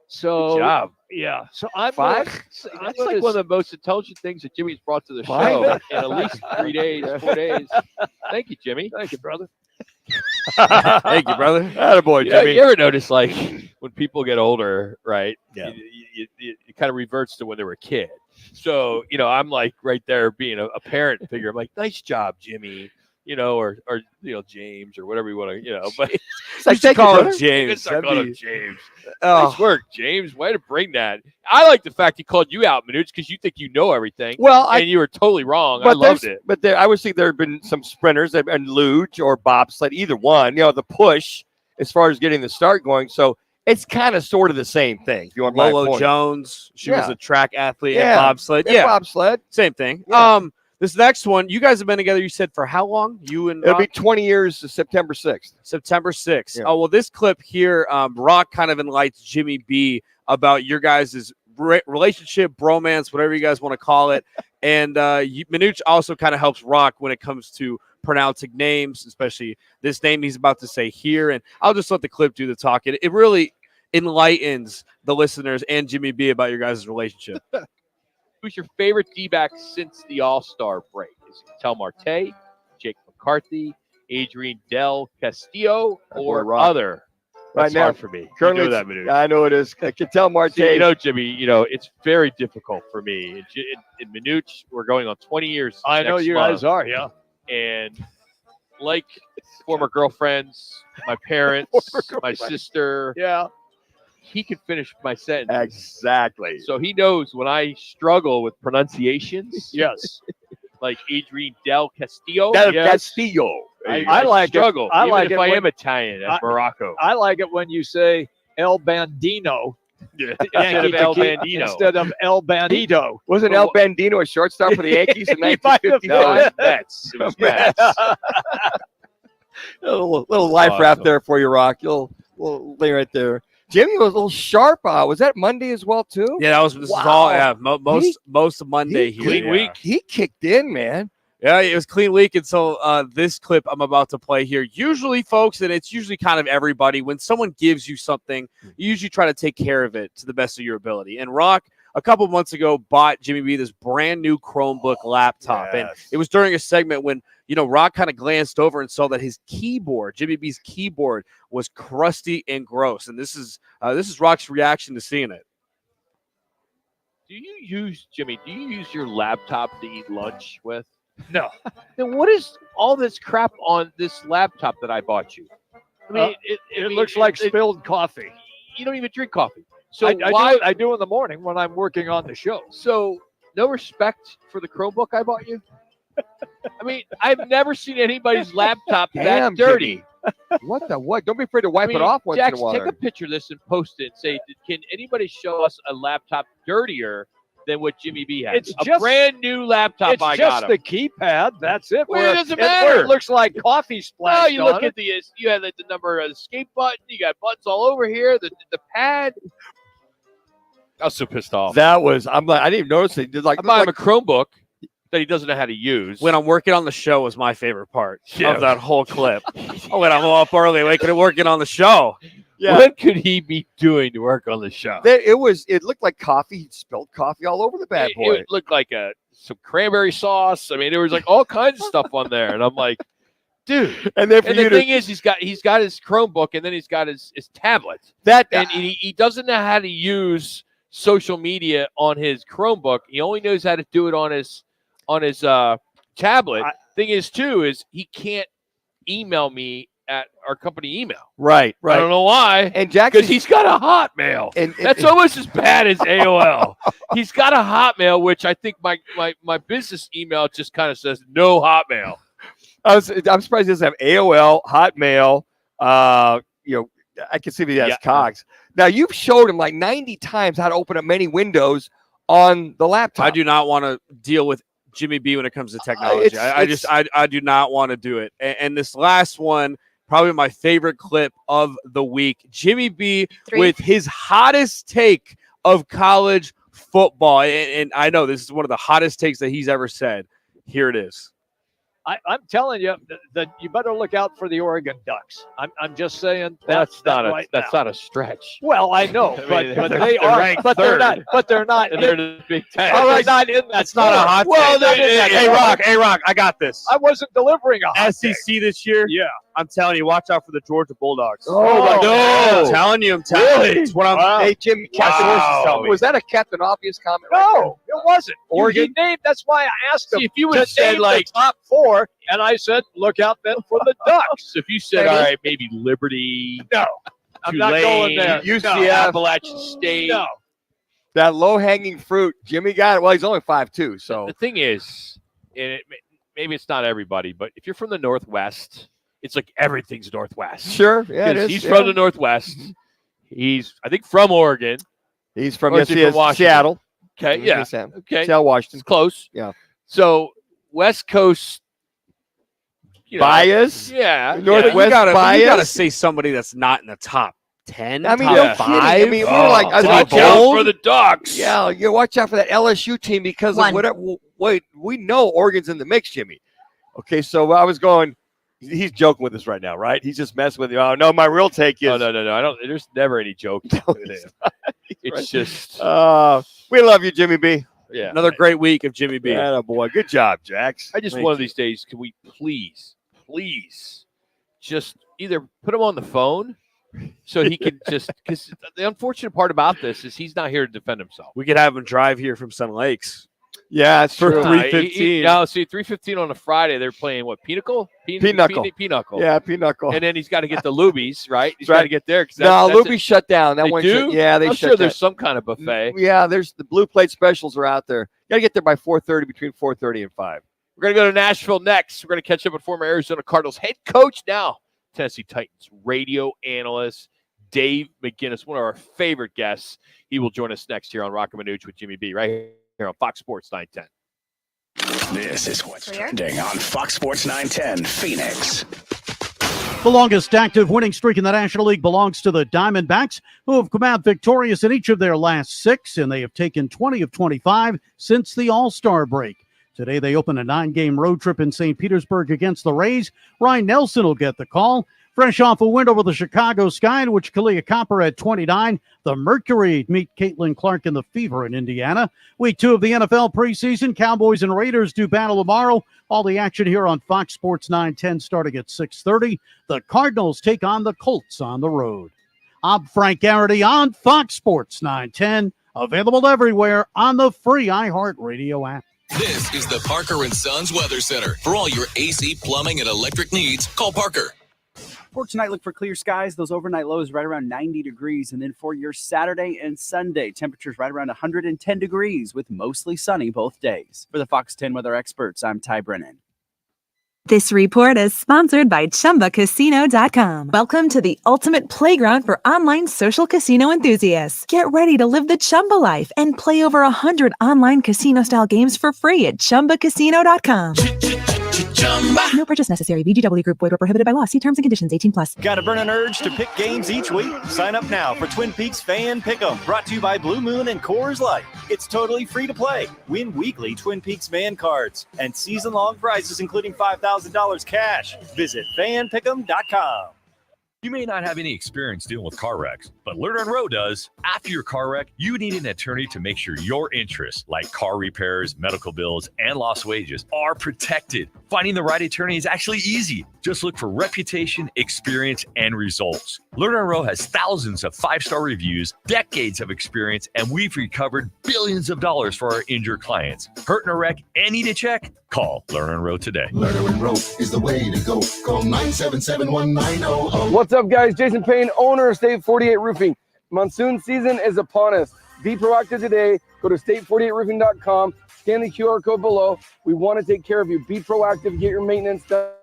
So, good job. Yeah. So I'm 5. That's like one of the most intelligent things that Jimmy's brought to the show in at least 3 days, 4 days. Thank you, Jimmy. Thank you, brother. Thank you, brother. Attaboy, Jimmy. You ever notice, like, when people get older, right? Yeah. It kind of reverts to when they were a kid. So, I'm like right there being a parent figure. I'm like, nice job, Jimmy. Or James or whatever you want to, but I call him James. Call him James. Nice work, James. Way to bring that. I like the fact he called you out, Manuch, because you think you know everything. Well, and you were totally wrong. I loved it. But I would say there have been some sprinters and luge or bobsled, either one. The push as far as getting the start going. So it's kind of sort of the same thing. If you want Lolo Jones, she was a track athlete and bobsled. Yeah, bobsled, same thing. Yeah. This next one, you guys have been together, you said, for how long? You and Rock? It'll be 20 years, September 6th. September 6th. Yeah. Oh, well, this clip here, Rock kind of enlightens Jimmy B about your guys' relationship, bromance, whatever you guys want to call it. And Manuch also kind of helps Rock when it comes to pronouncing names, especially this name he's about to say here. And I'll just let the clip do the talking. It really enlightens the listeners and Jimmy B about your guys' relationship. Who's your favorite D-back since the All-Star break? Is it Tel Marte, Jake McCarthy, Adrian Del Castillo, or other? That's right now, hard for me. Currently, that, Manuch. I know it is. I can tell Marte. See, Jimmy, it's very difficult for me. In Manuch, we're going on 20 years. I know you guys are, yeah. And like former girlfriends, my parents, my sister. Yeah. He can finish my sentence. Exactly. So he knows when I struggle with pronunciations. Yes. Like Adrian Del Castillo. Castillo. I like struggle. It. I like if it I when, am Italian, as Morocco. I like it when you say El Bandino. Instead of El Bandito. Wasn't El Bandino a shortstop for the Yankees in 1950? No, it was Mets. It was Mets. A little life wrap there for you, Rock. Little thing right there. Jimmy was a little sharp. Was that Monday as well too? Yeah, this is all most of Monday here. Clean week. He kicked in, man. Yeah, it was clean week. And so this clip I'm about to play here, usually, folks, and it's usually kind of everybody, when someone gives you something, you usually try to take care of it to the best of your ability. And Rock, a couple months ago, bought Jimmy B this brand new Chromebook laptop. Yes. And it was during a segment when, Rock kind of glanced over and saw that his keyboard, Jimmy B's keyboard, was crusty and gross. And this is Rock's reaction to seeing it. Do you use your laptop to eat lunch with? No. Then what is all this crap on this laptop that I bought you? I mean, it looks like spilled coffee. You don't even drink coffee. So I do in the morning when I'm working on the show. So no respect for the Chromebook I bought you? I mean, I've never seen anybody's laptop that dirty. What the what? Don't be afraid to wipe it off once Jax, in a while. take a picture of this and post it and say, can anybody show us a laptop dirtier than what Jimmy B has? It's a just brand new laptop It's I just got the him. keypad. That's it. Well, Where it doesn't where matter. it looks like coffee splashed Well, you look on at it. you have the number of the escape button. You got buttons all over here. The pad. I was so pissed off. That was. I'm like, I didn't even notice it. Like, I'm buying him a Chromebook that he doesn't know how to use. When I'm working on the show was my favorite part Yeah. of that whole clip. When I'm up early, working on the show. Yeah. What could he be doing to work on the show? It looked like coffee. He spilled coffee all over the bad boy. It looked like some cranberry sauce. I mean, there was like all kinds of stuff on there, and I'm like, dude. And then the thing is, he's got his Chromebook, and then he's got his tablet. And he doesn't know how to use social media on his Chromebook. He only knows how to do it on his tablet. Thing is, too, is he can't email me at our company email. Right. I don't know why. And Jack, because he's got a Hotmail. And that's almost as bad as AOL. He's got a Hotmail, which I think my business email just kind of says no Hotmail. I'm surprised he doesn't have AOL, Hotmail. I can see if he has Cox. Now you've showed him like 90 times how to open up many windows on the laptop. I do not want to deal with Jimmy B when it comes to technology. I do not want to do it. And this last one, probably my favorite clip of the week. Jimmy B with his hottest take of college football. And I know this is one of the hottest takes that he's ever said. Here it is. I'm telling you that you better look out for the Oregon Ducks. I'm just saying That's not a stretch. Well, I know, I mean, but they're they are. ranked But they're third. not. But they're not. And they're in the Big Ten. All right, not in that. That's not a hot Well, take. Hey, Rock, I got this. I wasn't delivering a hot SEC take. this year. Yeah. I'm telling you, watch out for the Georgia Bulldogs. Oh, no! I'm telling you. Really? It's what I'm. Wow. Hey, Jim, was that a Captain Obvious comment? No, it wasn't. Oregon? He named. That's why I asked him. See, if you would have said name like the top four, and I said, look out then for the Ducks. if you said, all right, maybe Liberty, No, I'm not going there. UCF, Appalachian State. No. That low-hanging fruit, Jimmy got it. Well, he's only 5'2", so The thing is, and maybe it's not everybody, but if you're from the Northwest, it's like everything's Northwest. Sure, yeah, it Because is. he's from the Northwest. He's, I think, from Oregon. He's from, Or is he from Washington? Seattle. Okay, yeah. Okay. Seattle, Washington. It's close. Yeah. So West Coast bias. Yeah. Northwest you gotta bias. say somebody that's not in the top 10. I mean, top no kidding. 5. I mean, we were like, watch out for the Ducks. Yeah, you watch out for that LSU team because of whatever. Wait, we know Oregon's in the mix, Jimmy. Okay, so I was going. He's joking with us right now, right? He's just messing with you. Oh no, my real take is. No. I don't. There's never any joking with him. It's right. just. We love you, Jimmy B. Yeah. Another great week of Jimmy B. Yeah, boy. Good job, Jax. I just Thank one of you. these days, can we please, just either put him on the phone so he can just, because the unfortunate part about this is he's not here to defend himself. We could have him drive here from Sun Lakes. Yeah, it's For true. 3:15. No, see, 3:15 on a Friday, they're playing what, Pinnacle? Pinnacle. Pinnacle. Yeah, Pinnacle. And then he's got to get the Lubies, right? He's Right. got to get there. No, Luby's shut down. That They one. do? Yeah, they I'm shut sure there's down. some kind of buffet. Yeah, there's the blue plate specials are out there. You got to get there by 4:30, between 4:30 and 5. We're going to go to Nashville next. We're going to catch up with former Arizona Cardinals head coach, now Tennessee Titans radio analyst Dave McGinnis, one of our favorite guests. He will join us next here on Roc and Manuch with Jimmy B, right here on Fox Sports 910. This is what's trending on Fox Sports 910 Phoenix. The longest active winning streak in the National League belongs to the Diamondbacks, who have come out victorious in each of their last 6, and they have taken 20 of 25 since the All-Star break. Today, they open a 9-game road trip in St. Petersburg against the Rays. Ryan Nelson will get the call. Fresh off a win over the Chicago Sky, in which Kalia Copper had 29. The Mercury meet Caitlin Clark in the Fever in Indiana. Week 2 of the NFL preseason. Cowboys and Raiders do battle tomorrow. All the action here on Fox Sports 910 starting at 6:30. The Cardinals take on the Colts on the road. I'm Frank Garrity on Fox Sports 910. Available everywhere on the free iHeartRadio app. This is the Parker and Sons Weather Center. For all your AC, plumbing, and electric needs, call Parker. For tonight, look for clear skies. Those overnight lows right around 90 degrees. And then for your Saturday and Sunday, temperatures right around 110 degrees with mostly sunny both days. For the Fox 10 weather experts, I'm Ty Brennan. This report is sponsored by ChumbaCasino.com. Welcome to the ultimate playground for online social casino enthusiasts. Get ready to live the Chumba life and play over 100 online casino-style games for free at ChumbaCasino.com. No purchase necessary. VGW Group. Void where prohibited by law. See terms and conditions. 18+. Got a burning urge to pick games each week? Sign up now for Twin Peaks Fan Pick'em, brought to you by Blue Moon and Coors Light. It's totally free to play. Win weekly Twin Peaks fan cards and season-long prizes, including $5,000 cash. Visit fanpick'em.com. You may not have any experience dealing with car wrecks, but Lerner and Rowe does. After your car wreck, you need an attorney to make sure your interests, like car repairs, medical bills, and lost wages, are protected. Finding the right attorney is actually easy. Just look for reputation, experience, and results. Lerner and Rowe has thousands of 5-star reviews, decades of experience, and we've recovered billions of dollars for our injured clients. Hurt in a wreck and need a check? Call Lerner and Rowe today. Lerner and Rowe is the way to go. Call 977-1900. What's up, guys? Jason Payne, owner of State 48 Roofing. Monsoon season is upon us. Be proactive today. Go to state48roofing.com. Scan the QR code below. We want to take care of you. Be proactive. Get your maintenance done.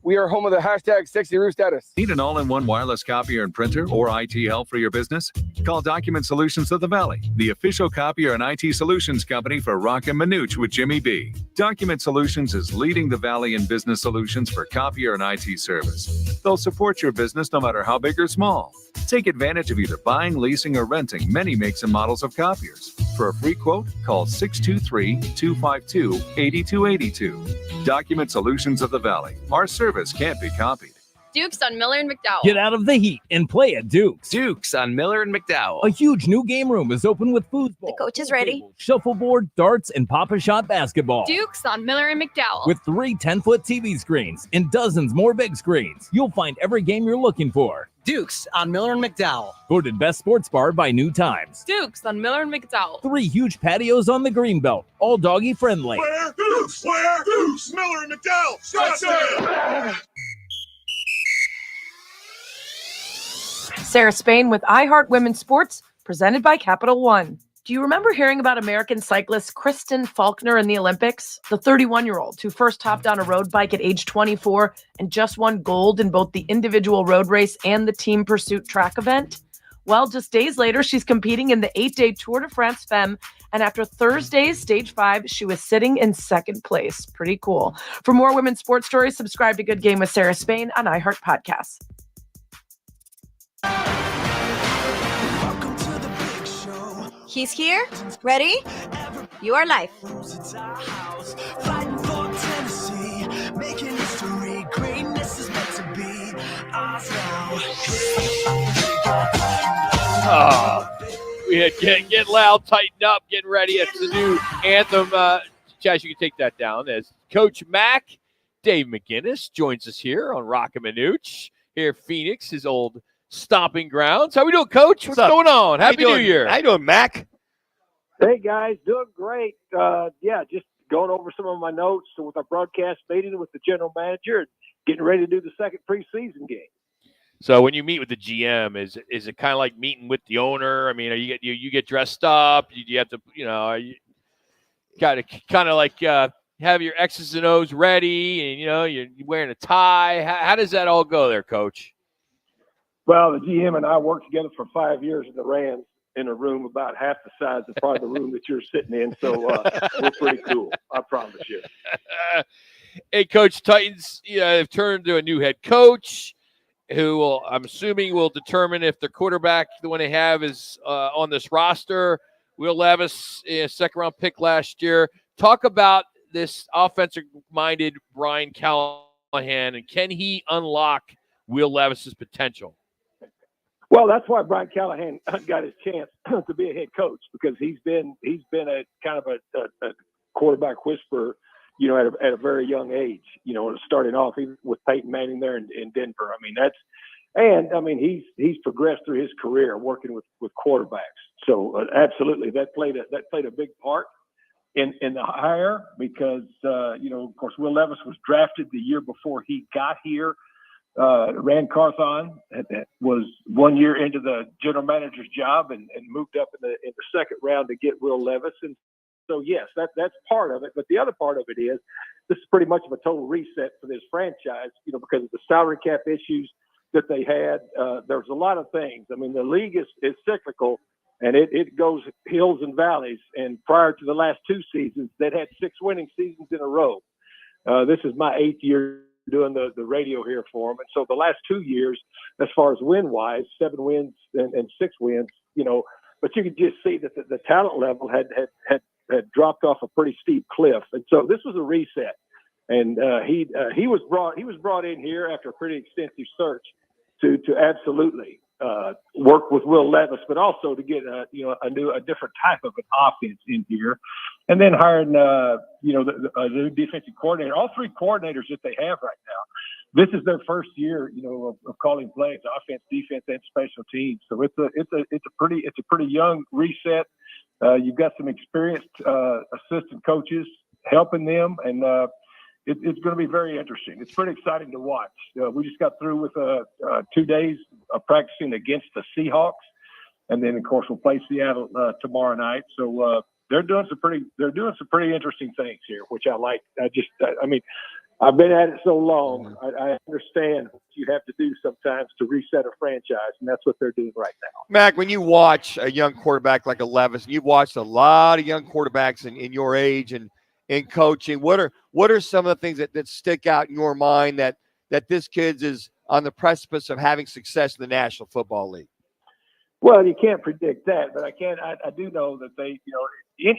We are home of the hashtag sexy roof status. Need an all-in-one wireless copier and printer or IT help for your business? Call Document Solutions of the Valley, the official copier and IT solutions company for Roc and Manuch with Jimmy B. Document Solutions is leading the Valley in business solutions for copier and IT service. They'll support your business no matter how big or small. Take advantage of either buying, leasing, or renting many makes and models of copiers. For a free quote, call 623-252-8282. Document Solutions of the Valley. Our service can't be copied. Dukes on Miller and McDowell. Get out of the heat and play at Dukes. Dukes on Miller and McDowell. A huge new game room is open with foosball. The coach is ready. Shuffleboard, darts, and Pop-A-Shot basketball. Dukes on Miller and McDowell. With 3 10-foot TV screens and dozens more big screens. You'll find every game you're looking for. Dukes on Miller and McDowell. Voted best sports bar by New Times. Dukes on Miller and McDowell. 3 huge patios on the Greenbelt, all doggy friendly. Where Dukes? Where Dukes? Miller and McDowell. Scottsdale. Sarah Spain with iHeart Women's Sports, presented by Capital One. Do you remember hearing about American cyclist Kristen Faulkner in the Olympics? The 31-year-old who first hopped on a road bike at age 24 and just won gold in both the individual road race and the team pursuit track event? Well, just days later, she's competing in the 8-day Tour de France Femme, and after Thursday's Stage 5, she was sitting in second place. Pretty cool. For more women's sports stories, subscribe to Good Game with Sarah Spain on iHeart Podcasts. He's here. Ready? You are live. We had get loud, tighten up, getting ready. It's the new anthem. Chaz, you can take that down. As Coach Mac, Dave McGinnis joins us here on Roc and Manuch. Here, Phoenix, his old stomping grounds. How we doing, Coach? What's going on? Happy New Year. How you doing, Mac? Hey, guys. Doing great. Just going over some of my notes with our broadcast meeting with the general manager and getting ready to do the second preseason game. So when you meet with the GM, is it kind of like meeting with the owner? I mean, you get dressed up? Do you have to, are you kind of like have your X's and O's ready and, you're wearing a tie? How does that all go there, Coach? Well, the GM and I worked together for 5 years in the Rams in a room about half the size of probably the room that you're sitting in. So we're pretty cool, I promise you. Hey, Coach, Titans have turned to a new head coach who I'm assuming will determine if the quarterback, the one they have, is on this roster. Will Levis, second-round pick last year. Talk about this offensive-minded Brian Callahan, and can he unlock Will Levis's potential? Well, that's why Brian Callahan got his chance to be a head coach, because he's been a kind of a quarterback whisperer, at a very young age, starting off with Peyton Manning there in Denver. He's progressed through his career working with quarterbacks. So absolutely, that played a big part. in the hire because, of course, Will Levis was drafted the year before he got here. Rand Carthon was 1 year into the general manager's job and moved up in the second round to get Will Levis. And so, yes, that's part of it. But the other part of it is this is pretty much of a total reset for this franchise, because of the salary cap issues that they had. There's a lot of things. I mean, the league is cyclical, and it goes hills and valleys. And prior to the last two seasons, they'd had 6 winning seasons in a row. This is my 8th year doing the radio here for them. And so the last 2 years, as far as win-wise, 7 wins and 6 wins, but you could just see that the talent level had dropped off a pretty steep cliff. And so this was a reset. And he was brought in here after a pretty extensive search to absolutely work with Will Levis, but also to get a different type of an offense in here, and then hiring a new defensive coordinator. All 3 coordinators that they have right now, this is their first year, of calling plays, offense, defense, and special teams. So it's a pretty young reset. You've got some experienced assistant coaches helping them, and it's going to be very interesting. It's pretty exciting to watch. We just got through with 2 days of practicing against the Seahawks, and then of course we'll play Seattle tomorrow night. So they're doing some pretty interesting things here, which I like. I've been at it so long. I understand what you have to do sometimes to reset a franchise, and that's what they're doing right now. Mac, when you watch a young quarterback like a Levis, and you've watched a lot of young quarterbacks in your age and in coaching, what are some of the things that stick out in your mind that this kid is on the precipice of having success in the National Football League? Well, you can't predict that, but I do know that they,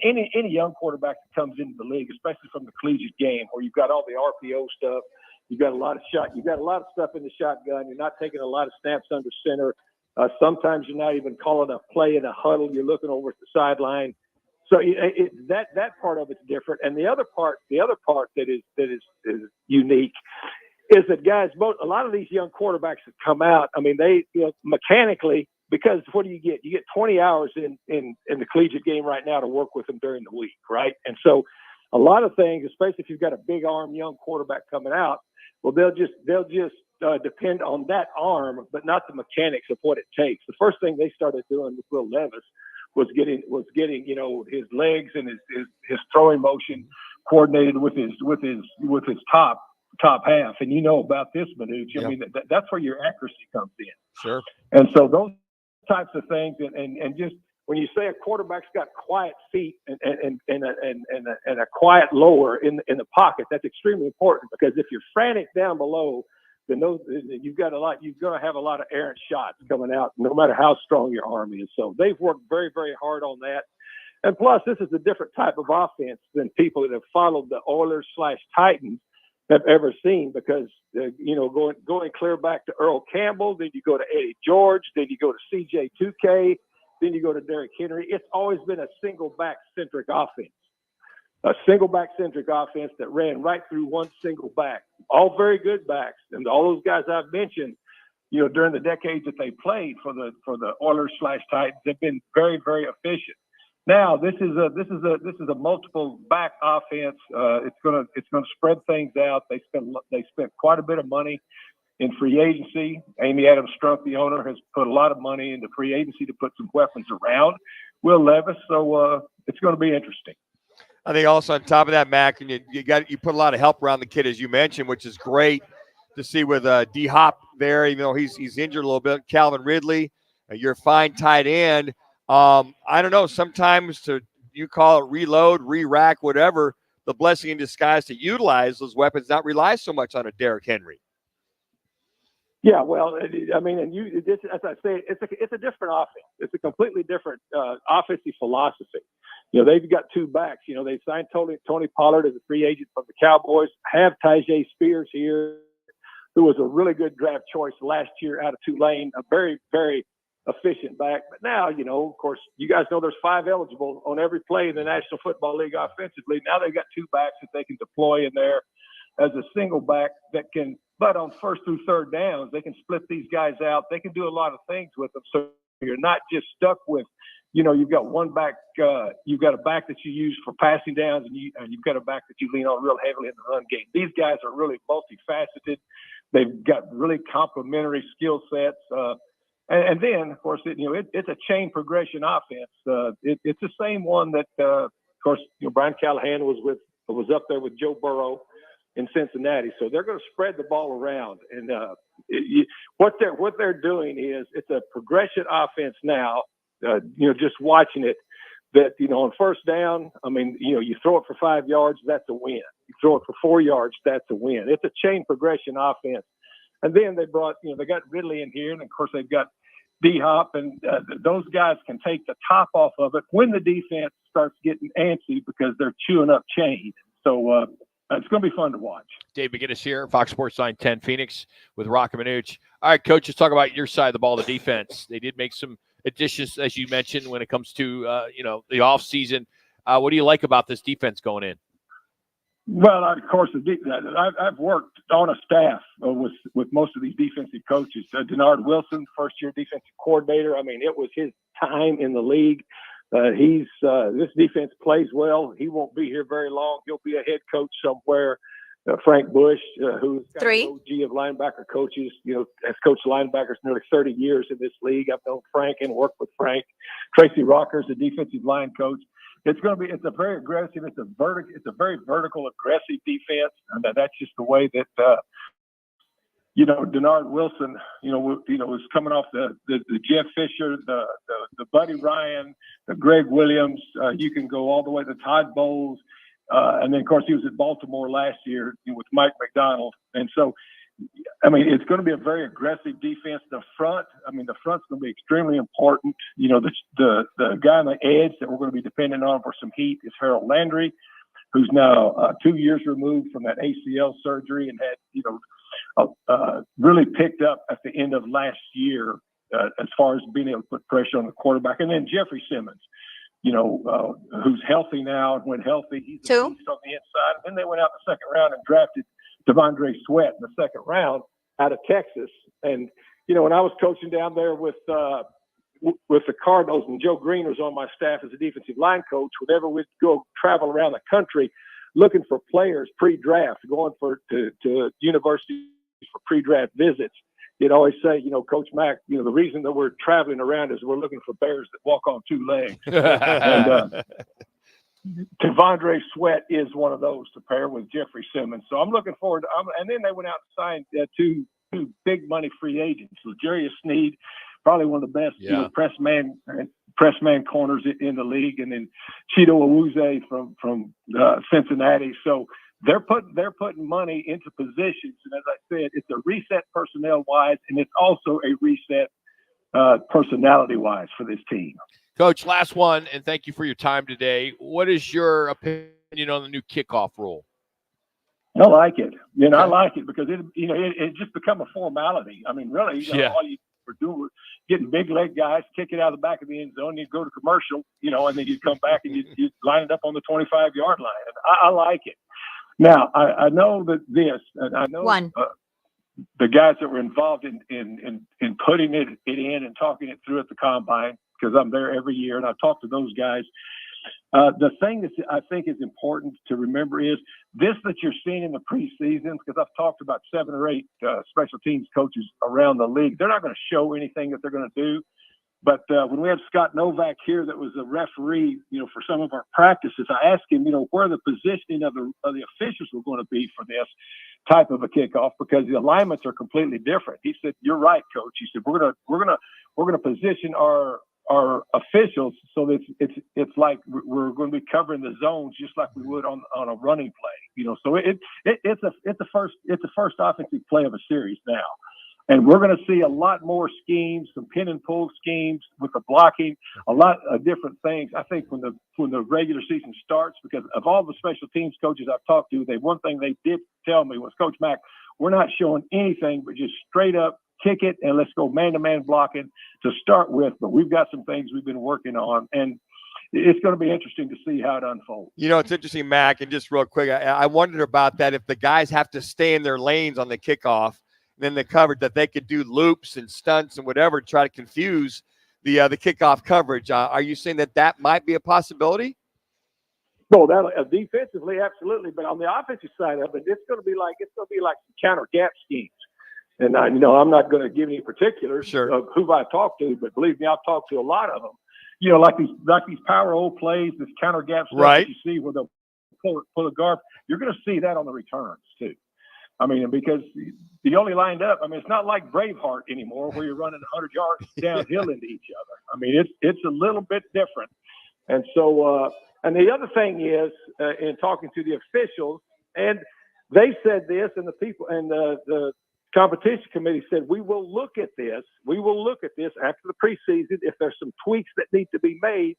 any young quarterback that comes into the league, especially from the collegiate game, where you've got all the RPO stuff, you've got a lot of stuff in the shotgun. You're not taking a lot of snaps under center. Sometimes you're not even calling a play in a huddle. You're looking over at the sideline. So that part of it's different. And the other part that is unique is that guys, a lot of these young quarterbacks that come out, I mean, they mechanically. Because what do you get? You get 20 hours in the collegiate game right now to work with them during the week, right? And so a lot of things, especially if you've got a big arm young quarterback coming out, well, they'll just depend on that arm, but not the mechanics of what it takes. The first thing they started doing with Will Levis was getting his legs and his throwing motion coordinated with his top half. And about this, Manuch. I mean, that's where your accuracy comes in. Sure. And so those types of things, and just when you say a quarterback's got quiet feet and a quiet lower in the pocket, that's extremely important, because if you're frantic down below, then you're going to have a lot of errant shots coming out, no matter how strong your arm is. So they've worked very, very hard on that. And plus, this is a different type of offense than people that have followed the Oilers/Titans have ever seen, because going clear back to Earl Campbell, then you go to Eddie George, then you go to CJ 2K, then you go to Derrick Henry. It's always been a single back centric offense that ran right through one single back. All very good backs, and all those guys I've mentioned, during the decades that they played for the Oilers/Titans, have been very, very efficient. Now this is a multiple back offense. It's gonna spread things out. They spent quite a bit of money in free agency. Amy Adams Strunk, the owner, has put a lot of money into free agency to put some weapons around Will Levis. So it's going to be interesting. I think also on top of that, Mac, and you put a lot of help around the kid, as you mentioned, which is great to see with D Hop there, even though he's injured a little bit. Calvin Ridley, your fine tight end. I don't know, sometimes you call it reload, re-rack, whatever, the blessing in disguise to utilize those weapons, not rely so much on a Derrick Henry. Yeah, well, I mean, as I say, it's a different offense. It's a completely different offensive philosophy. They've got 2 backs. They signed Tony Pollard as a free agent from the Cowboys, have Tajay Spears here, who was a really good draft choice last year out of Tulane, a very, very efficient back. But now, of course, you guys know there's 5 eligible on every play in the National Football League offensively. Now they've got 2 backs that they can deploy in there as a single back that can, but on first through third downs, they can split these guys out. They can do a lot of things with them. So you're not just stuck with you've got one back, you've got a back that you use for passing downs, and you've got a back that you lean on real heavily in the run game. These guys are really multifaceted. They've got really complementary skill sets. And then, of course, it's a chain progression offense. It's the same one that, of course, Brian Callahan was up there with Joe Burrow in Cincinnati. So they're going to spread the ball around. And what they're doing is it's a progression offense now. Just watching it, that on first down, you throw it for 5 yards, that's a win. You throw it for 4 yards, that's a win. It's a chain progression offense. And then they brought, they got Ridley in here, and of course they've got D-Hop, and those guys can take the top off of it when the defense starts getting antsy because they're chewing up chain. So it's going to be fun to watch. Dave McGinnis here, Fox Sports 910 Phoenix with Roc and Manuch. All right, Coach, let's talk about your side of the ball, the defense. They did make some additions, as you mentioned, when it comes to the offseason. What do you like about this defense going in? Well, of course, I've worked on a staff with most of these defensive coaches. Denard Wilson, first-year defensive coordinator. It was his time in the league. This defense plays well. He won't be here very long. He'll be a head coach somewhere. Frank Bush, who's got an OG of linebacker coaches, has coached linebackers nearly 30 years in this league. I've known Frank and worked with Frank. Tracy Rocker's the defensive line coach. It's a very aggressive. It's a very vertical, aggressive defense, and that's just the way that Denard Wilson, was coming off the Jeff Fisher, the Buddy Ryan, the Greg Williams. You can go all the way to Todd Bowles. And then, of course, he was at Baltimore last year with Mike McDonald. And so, it's going to be a very aggressive defense. The front's going to be extremely important. The guy on the edge that we're going to be dependent on for some heat is Harold Landry, who's now 2 years removed from that ACL surgery and had, really picked up at the end of last year as far as being able to put pressure on the quarterback. And then Jeffrey Simmons, who's healthy now, and when healthy, he's a beast on the inside. And then they went out in the second round and drafted Devondre Sweat in the second round out of Texas. And, when I was coaching down there with the Cardinals, and Joe Green was on my staff as a defensive line coach, whenever we'd go travel around the country looking for players pre-draft, going to universities for pre-draft visits, he'd always say, Coach Mack, the reason that we're traveling around is we're looking for bears that walk on two legs. And Devondre Sweat is one of those to pair with Jeffrey Simmons. So I'm looking forward to and then they went out and signed two big money free agents. So Jarius Sneed, probably one of the best press man corners in the league, and then Chido Awuzie from Cincinnati. So they're putting money into positions, and as I said, it's a reset personnel wise, and it's also a reset personality wise for this team. Coach, last one, and thank you for your time today. What is your opinion on the new kickoff rule? I like it. I like it because it just become a formality. Really, all you were doing was getting big leg guys, kick it out of the back of the end zone, you'd go to commercial, and then you'd come back and you'd line it up on the 25-yard line. And I like it. Now, I know that and I know the guys that were involved in putting it in and talking it through at the combine, because I'm there every year and I talk to those guys. The thing that I think is important to remember is this that you're seeing in the preseason, because I've talked about 7 or 8 special teams coaches around the league. They're not going to show anything that they're going to do. But when we had Scott Novak here that was a referee, for some of our practices, I asked him, where the positioning of the officials were going to be for this type of a kickoff, because the alignments are completely different. He said, "You're right, Coach." He said, "We're gonna position our officials so that it's like we're going to be covering the zones just like we would on a running play, So it's the first offensive play of a series now, and we're going to see a lot more schemes, some pin and pull schemes with the blocking, a lot of different things. I think when the regular season starts, because of all the special teams coaches I've talked to, one thing they did tell me was, "Coach Mack, we're not showing anything but just straight up kick it and let's go man-to-man blocking to start with, but we've got some things we've been working on, and it's going to be interesting to see how it unfolds." It's interesting, Mac, and just real quick, I wondered about that. If the guys have to stay in their lanes on the kickoff, then the coverage, that they could do loops and stunts and whatever to try to confuse the kickoff coverage. Are you saying that might be a possibility? No, that defensively, absolutely. But on the offensive side of it, it's going to be like some counter gap schemes. And I'm not going to give any particulars of who I talked to, but believe me, I've talked to a lot of them. Like these power O plays, this counter gap stuff that you see where they'll pull a guard. You're going to see that on the returns too. I mean, because you only lined up. I mean, it's not like Braveheart anymore where you're running 100 yards downhill into each other. I mean, it's a little bit different. And so, and the other thing is, in talking to the officials, and they said this, and the people and the competition committee said, we will look at this. We will look at this after the preseason. If there's some tweaks that need to be made,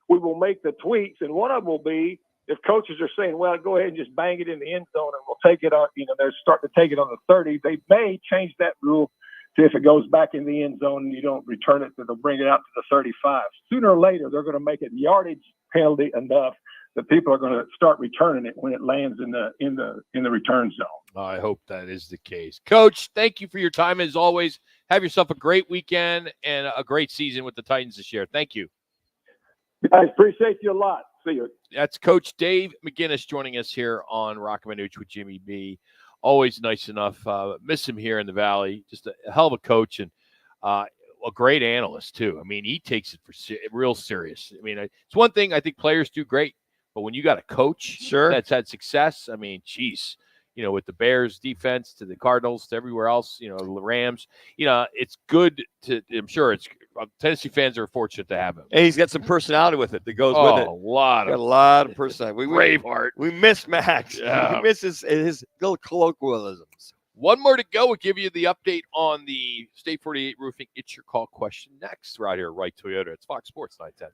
we will make the tweaks. And one of them will be, if coaches are saying, well, go ahead and just bang it in the end zone and we'll take it on, they're starting to take it on the 30, they may change that rule to if it goes back in the end zone and you don't return it, they'll bring it out to the 35. Sooner or later, they're going to make it yardage penalty enough that people are going to start returning it when it lands in the return zone. I hope that is the case. Coach, thank you for your time as always. Have yourself a great weekend and a great season with the Titans this year. Thank you. Guys, appreciate you a lot. See you. That's Coach Dave McGinnis joining us here on Roc and Manuch with Jimmy B. Always nice enough. Miss him here in the Valley. Just a hell of a coach and a great analyst, too. I mean, he takes it for real serious. I mean, it's one thing I think players do great, but when you got a coach that's had success, I mean, geez, with the Bears defense to the Cardinals to everywhere else, the Rams, it's good I'm sure Tennessee fans are fortunate to have him. And he's got some personality with it that goes with it. A lot of personality. Braveheart. We miss Max. Yeah. We miss his little colloquialisms. One more to go. We'll give you the update on the State 48 Roofing It's Your Call question next right here, Right Toyota. It's Fox Sports 910.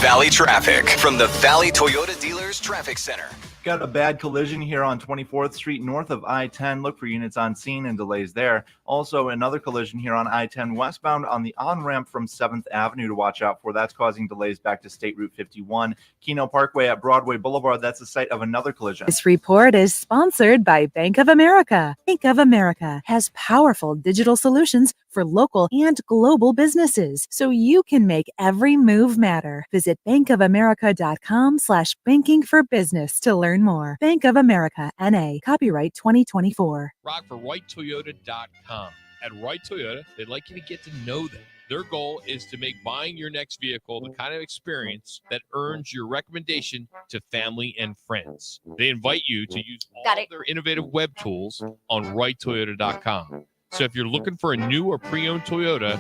Valley traffic from the Valley Toyota Dealers Traffic Center. Got a bad collision here on 24th Street north of I-10. Look for units on scene and delays there. Also, another collision here on I-10 westbound on the on-ramp from 7th Avenue to watch out for. That's causing delays back to State Route 51. Keno Parkway at Broadway Boulevard, that's the site of another collision. This report is sponsored by Bank of America. Bank of America has powerful digital solutions for local and global businesses, so you can make every move matter. Visit bankofamerica.com/banking for business to learn more. Bank of America, N.A., copyright 2024. Rock for RightToyota.com. At Right Toyota, they'd like you to get to know them. Their goal is to make buying your next vehicle the kind of experience that earns your recommendation to family and friends. They invite you to use all their innovative web tools on RightToyota.com. So if you're looking for a new or pre-owned Toyota,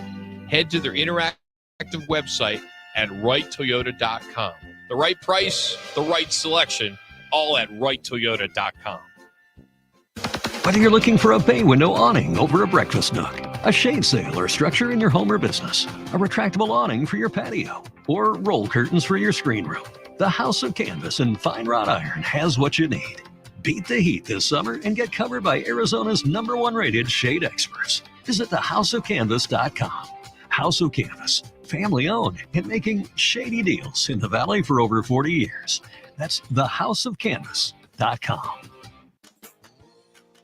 head to their interactive website at RightToyota.com. The right price, the right selection, all at RightToyota.com. Whether you're looking for a bay window awning over a breakfast nook, a shade sail or structure in your home or business, a retractable awning for your patio, or roll curtains for your screen room, the House of Canvas and Fine Wrought Iron has what you need. Beat the heat this summer and get covered by Arizona's #1 rated shade experts. Visit thehouseofcanvas.com. House of Canvas, family owned and making shady deals in the Valley for over 40 years. That's thehouseofcanvas.com.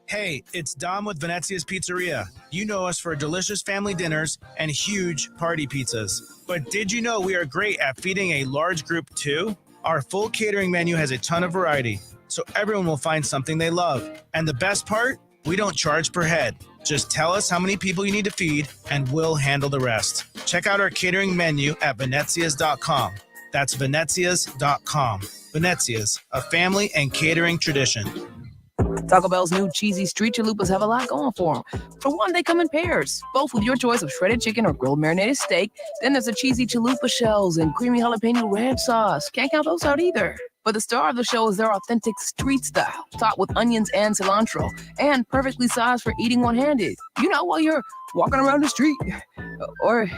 Hey, it's Dom with Venezia's Pizzeria. You know us for delicious family dinners and huge party pizzas. But did you know we are great at feeding a large group too? Our full catering menu has a ton of variety, so everyone will find something they love. And the best part? We don't charge per head. Just tell us how many people you need to feed, and we'll handle the rest. Check out our catering menu at Venezias.com. That's Venezias.com. Venezias, a family and catering tradition. Taco Bell's new cheesy street chalupas have a lot going for them. For one, they come in pairs, both with your choice of shredded chicken or grilled marinated steak. Then there's the cheesy chalupa shells and creamy jalapeno ranch sauce. Can't count those out either. But the star of the show is their authentic street style, topped with onions and cilantro, and perfectly sized for eating one-handed. While you're walking around the street or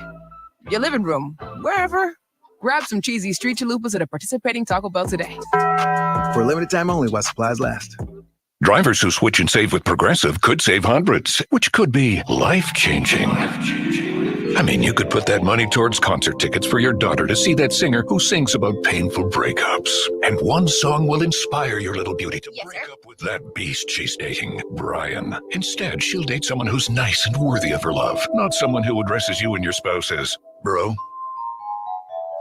your living room, wherever. Grab some cheesy street chalupas at a participating Taco Bell today. For a limited time only while supplies last. Drivers who switch and save with Progressive could save hundreds, which could be life-changing. I mean, you could put that money towards concert tickets for your daughter to see that singer who sings about painful breakups. And one song will inspire your little beauty to break up with that beast she's dating, Brian. Instead, she'll date someone who's nice and worthy of her love, not someone who addresses you and your spouse as bro.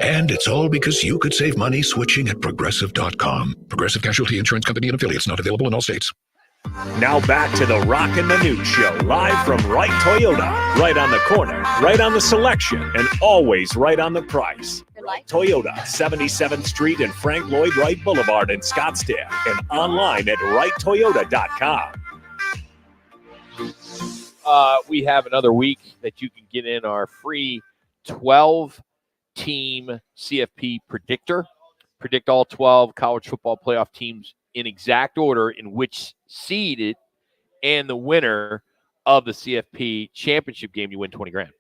And it's all because you could save money switching at Progressive.com. Progressive Casualty Insurance Company and affiliates, not available in all states. Now back to the Roc and Manuch Show, live from Wright Toyota. Right on the corner, right on the selection, and always right on the price. Wright Toyota, 77th Street and Frank Lloyd Wright Boulevard in Scottsdale, and online at wrighttoyota.com. We have another week that you can get in our free 12-team CFP predictor. Predict all 12 college football playoff teams in exact order in which seeded and the winner of the CFP championship game, you win 20 grand.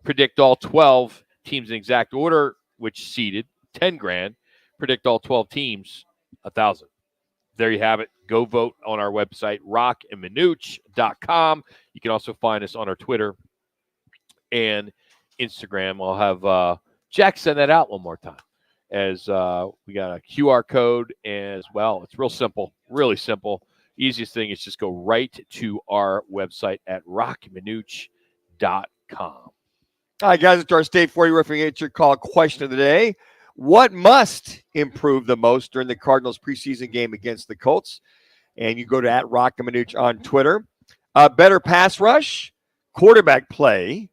Predict all 12 teams in exact order, which seeded 10 grand. Predict all 12 teams, 1,000. There you have it. Go vote on our website, rocandmanuch.com. You can also find us on our Twitter and Instagram. I'll have Jack send that out one more time, as we got a QR code as well. It's real simple, really simple. Easiest thing is just go right to our website at rockandmanuch.com. All right, guys, it's our State 40 Roofing Answer Call question of the day. What must improve the most during the Cardinals preseason game against the Colts? And you go to at Roc and Manuch on Twitter. Better pass rush, quarterback play,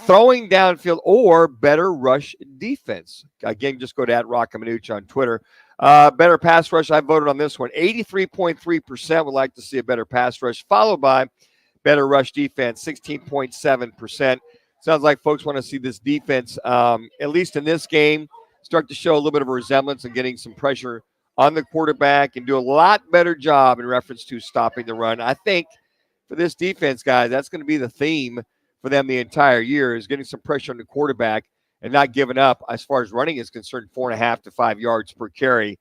throwing downfield, or better rush defense. Again, just go to at Roc and Manuch on Twitter. Better pass rush, I voted on this one. 83.3% would like to see a better pass rush, followed by better rush defense, 16.7%. Sounds like folks want to see this defense, at least in this game, start to show a little bit of a resemblance and getting some pressure on the quarterback and do a lot better job in reference to stopping the run. I think for this defense, guys, that's going to be the theme for them the entire year, is getting some pressure on the quarterback and not giving up, as far as running is concerned, 4.5 to 5 yards per carry,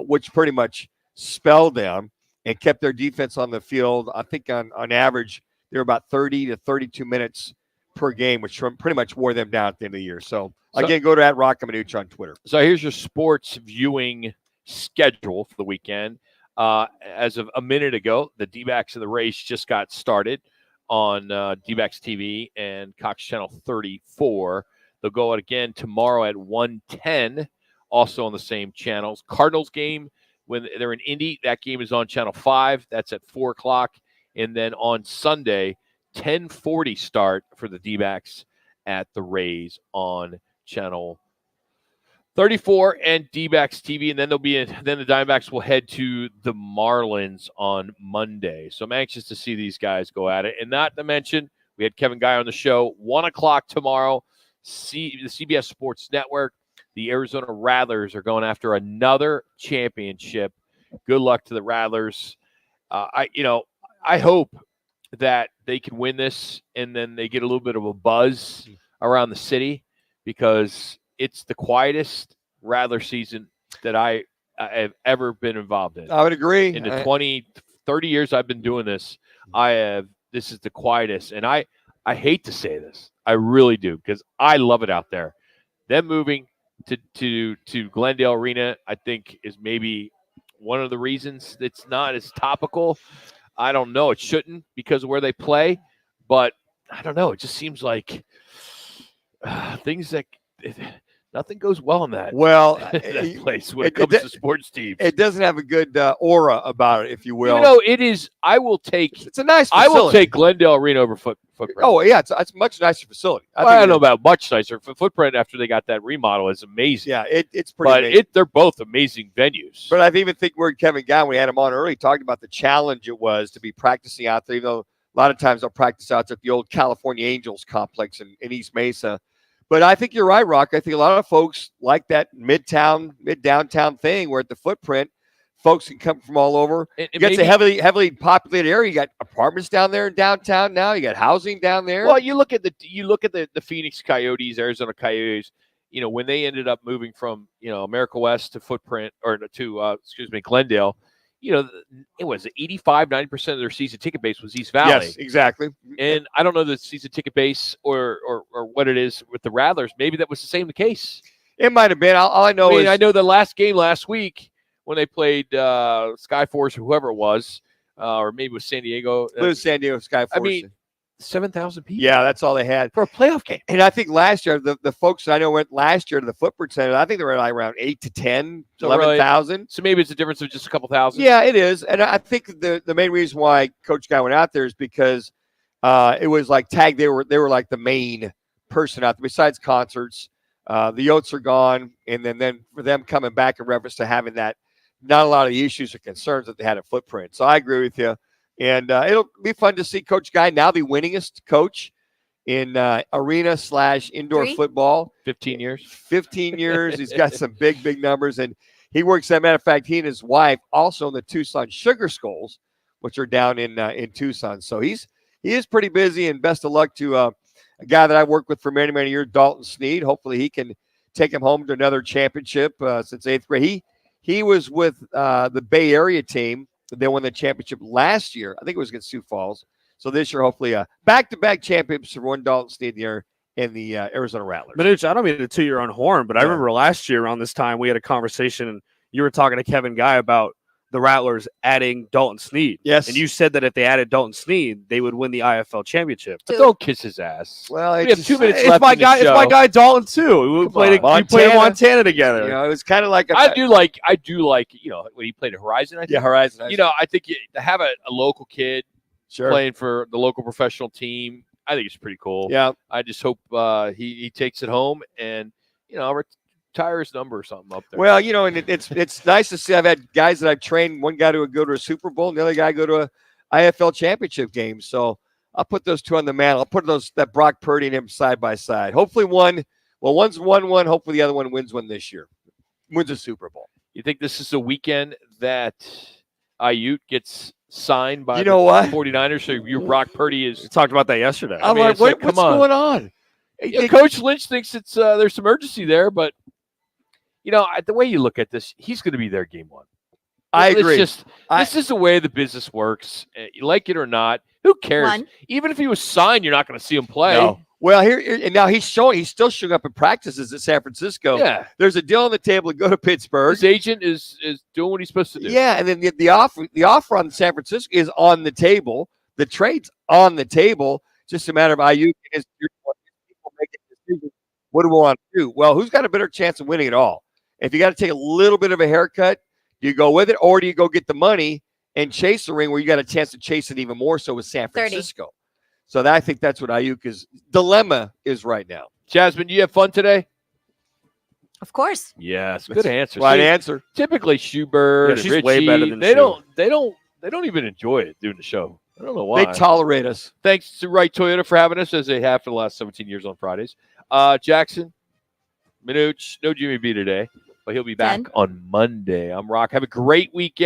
which pretty much spelled them and kept their defense on the field. I think on average, they were about 30 to 32 minutes per game, which pretty much wore them down at the end of the year. So again, go to at Roc and Manuch on Twitter. So here's your sports viewing schedule for the weekend. As of a minute ago, the D-backs of the race just got started on D-backs TV and Cox Channel 34. They'll go out again tomorrow at 1:10, also on the same channels. Cardinals game, when they're in Indy, that game is on Channel 5. That's at 4 o'clock. And then on Sunday, 10:40 start for the D-backs at the Rays on Channel 34 and D-backs TV. And then then the Diamondbacks will head to the Marlins on Monday. So I'm anxious to see these guys go at it. And not to mention, we had Kevin Guy on the show, 1 o'clock tomorrow. The CBS Sports Network, the Arizona Rattlers are going after another championship. Good luck to the Rattlers. I hope that they can win this and then they get a little bit of a buzz around the city, because it's the quietest Rattler season that I have ever been involved in. I would agree. In the 30 years I've been doing this, this is the quietest. And I hate to say this. I really do, because I love it out there. Them moving to Glendale Arena, I think, is maybe one of the reasons it's not as topical. I don't know. It shouldn't, because of where they play. But I don't know. It just seems like things that nothing goes well in that place when it comes to sports teams. It doesn't have a good aura about it, if you will. It is. It's a nice facility. I will take Glendale Arena over Footprint. Oh, yeah. It's a much nicer facility. I don't know about much nicer. Footprint, after they got that remodel, is amazing. Yeah, it's pretty amazing. They're both amazing venues. But I even think Kevin Gowan, we had him on early, talking about the challenge it was to be practicing out there, even though a lot of times they'll practice out at the old California Angels complex in East Mesa. But I think you're right, Rock. I think a lot of folks like that mid-downtown thing, where at the Footprint, folks can come from all over. It's a heavily populated area. You got apartments down there in downtown now. You got housing down there. Well, you look at the Phoenix Coyotes, Arizona Coyotes. When they ended up moving from America West to Footprint, or to Glendale, it was 85, 90% of their season ticket base was East Valley. Yes, exactly. And I don't know the season ticket base or what it is with the Rattlers. Maybe that was the same case. It might have been. All I know is I know the last game last week when they played Skyforce or whoever it was, or maybe it was San Diego. It was San Diego Skyforce. I mean, 7,000 people. Yeah, that's all they had for a playoff game. And I think last year, the folks that I know went last year to the Footprint Center, I think they were like around 8 to 10, 11,000. So maybe it's a difference of just a couple thousand. Yeah, it is. And I think the main reason why Coach Guy went out there is because it was like tagged. They were like the main person out there besides concerts. The Yotes are gone. And then for them coming back in reference to having that, not a lot of the issues or concerns that they had at Footprint. So I agree with you. And it'll be fun to see Coach Guy, now the winningest coach in arena/indoor football. 15 years. 15 years. He's got some big numbers. And he works, as a matter of fact, he and his wife also in the Tucson Sugar Skulls, which are down in Tucson. So he is pretty busy, and best of luck to a guy that I've worked with for many years, Dalton Sneed. Hopefully he can take him home to another championship since 8th grade. He was with the Bay Area team. They won the championship last year. I think it was against Sioux Falls. So this year, hopefully, back-to-back championships for one Dalton Sneed and the Arizona Rattlers. Manuch, I don't mean to toot your own horn, but I remember last year around this time we had a conversation, and you were talking to Kevin Guy about the Rattlers adding Dalton Sneed. Yes. And you said that if they added Dalton Sneed, they would win the IFL championship. But don't kiss his ass. Well, we have 2 minutes it's left. My in the guy, show. it's my guy Dalton too. We played in Montana together. You know, it was kind of like I do like when he played at Horizon. I think. Yeah, Horizon. I think to have a local kid playing for the local professional team, I think it's pretty cool. Yeah. I just hope he takes it home and retire his number or something up there. Well, and it's nice to see. I've had guys that I've trained. One guy to go to a Super Bowl, and the other guy go to a IFL championship game. So I'll put those two on the mantle. I'll put that Brock Purdy and him side by side. Hopefully one's won one. Hopefully the other one wins one this year. Wins a Super Bowl. You think this is the weekend that Ayuk gets signed by the what? 49ers? So your Brock Purdy is. We talked about that yesterday. I'm like, what's going on? Coach Lynch thinks there's some urgency there, but the way you look at this, he's going to be there game one. I agree. This is the way the business works. You like it or not, who cares? Even if he was signed, you're not going to see him play. No. Well, and now he's still showing up in practices at San Francisco. Yeah. There's a deal on the table to go to Pittsburgh. His agent is doing what he's supposed to do. Yeah, and then the offer on San Francisco is on the table. The trade's on the table. Just a matter of Ayuk and his people making decisions. What do we want to do? Well, who's got a better chance of winning it all? If you got to take a little bit of a haircut, do you go with it, or do you go get the money and chase the ring where you got a chance to chase it even more so with San Francisco? So I think that's what Ayuk's dilemma is right now. Jasmine, do you have fun today? Of course. Yes, good answer. Right answer. Typically, Schubert, and she's Richie, way better than they don't even enjoy it doing the show. I don't know why. They tolerate us. Thanks to Wright Toyota for having us, as they have for the last 17 years on Fridays. Jackson, Manuch, no Jimmy B today, but he'll be back on Monday. I'm Rock. Have a great weekend.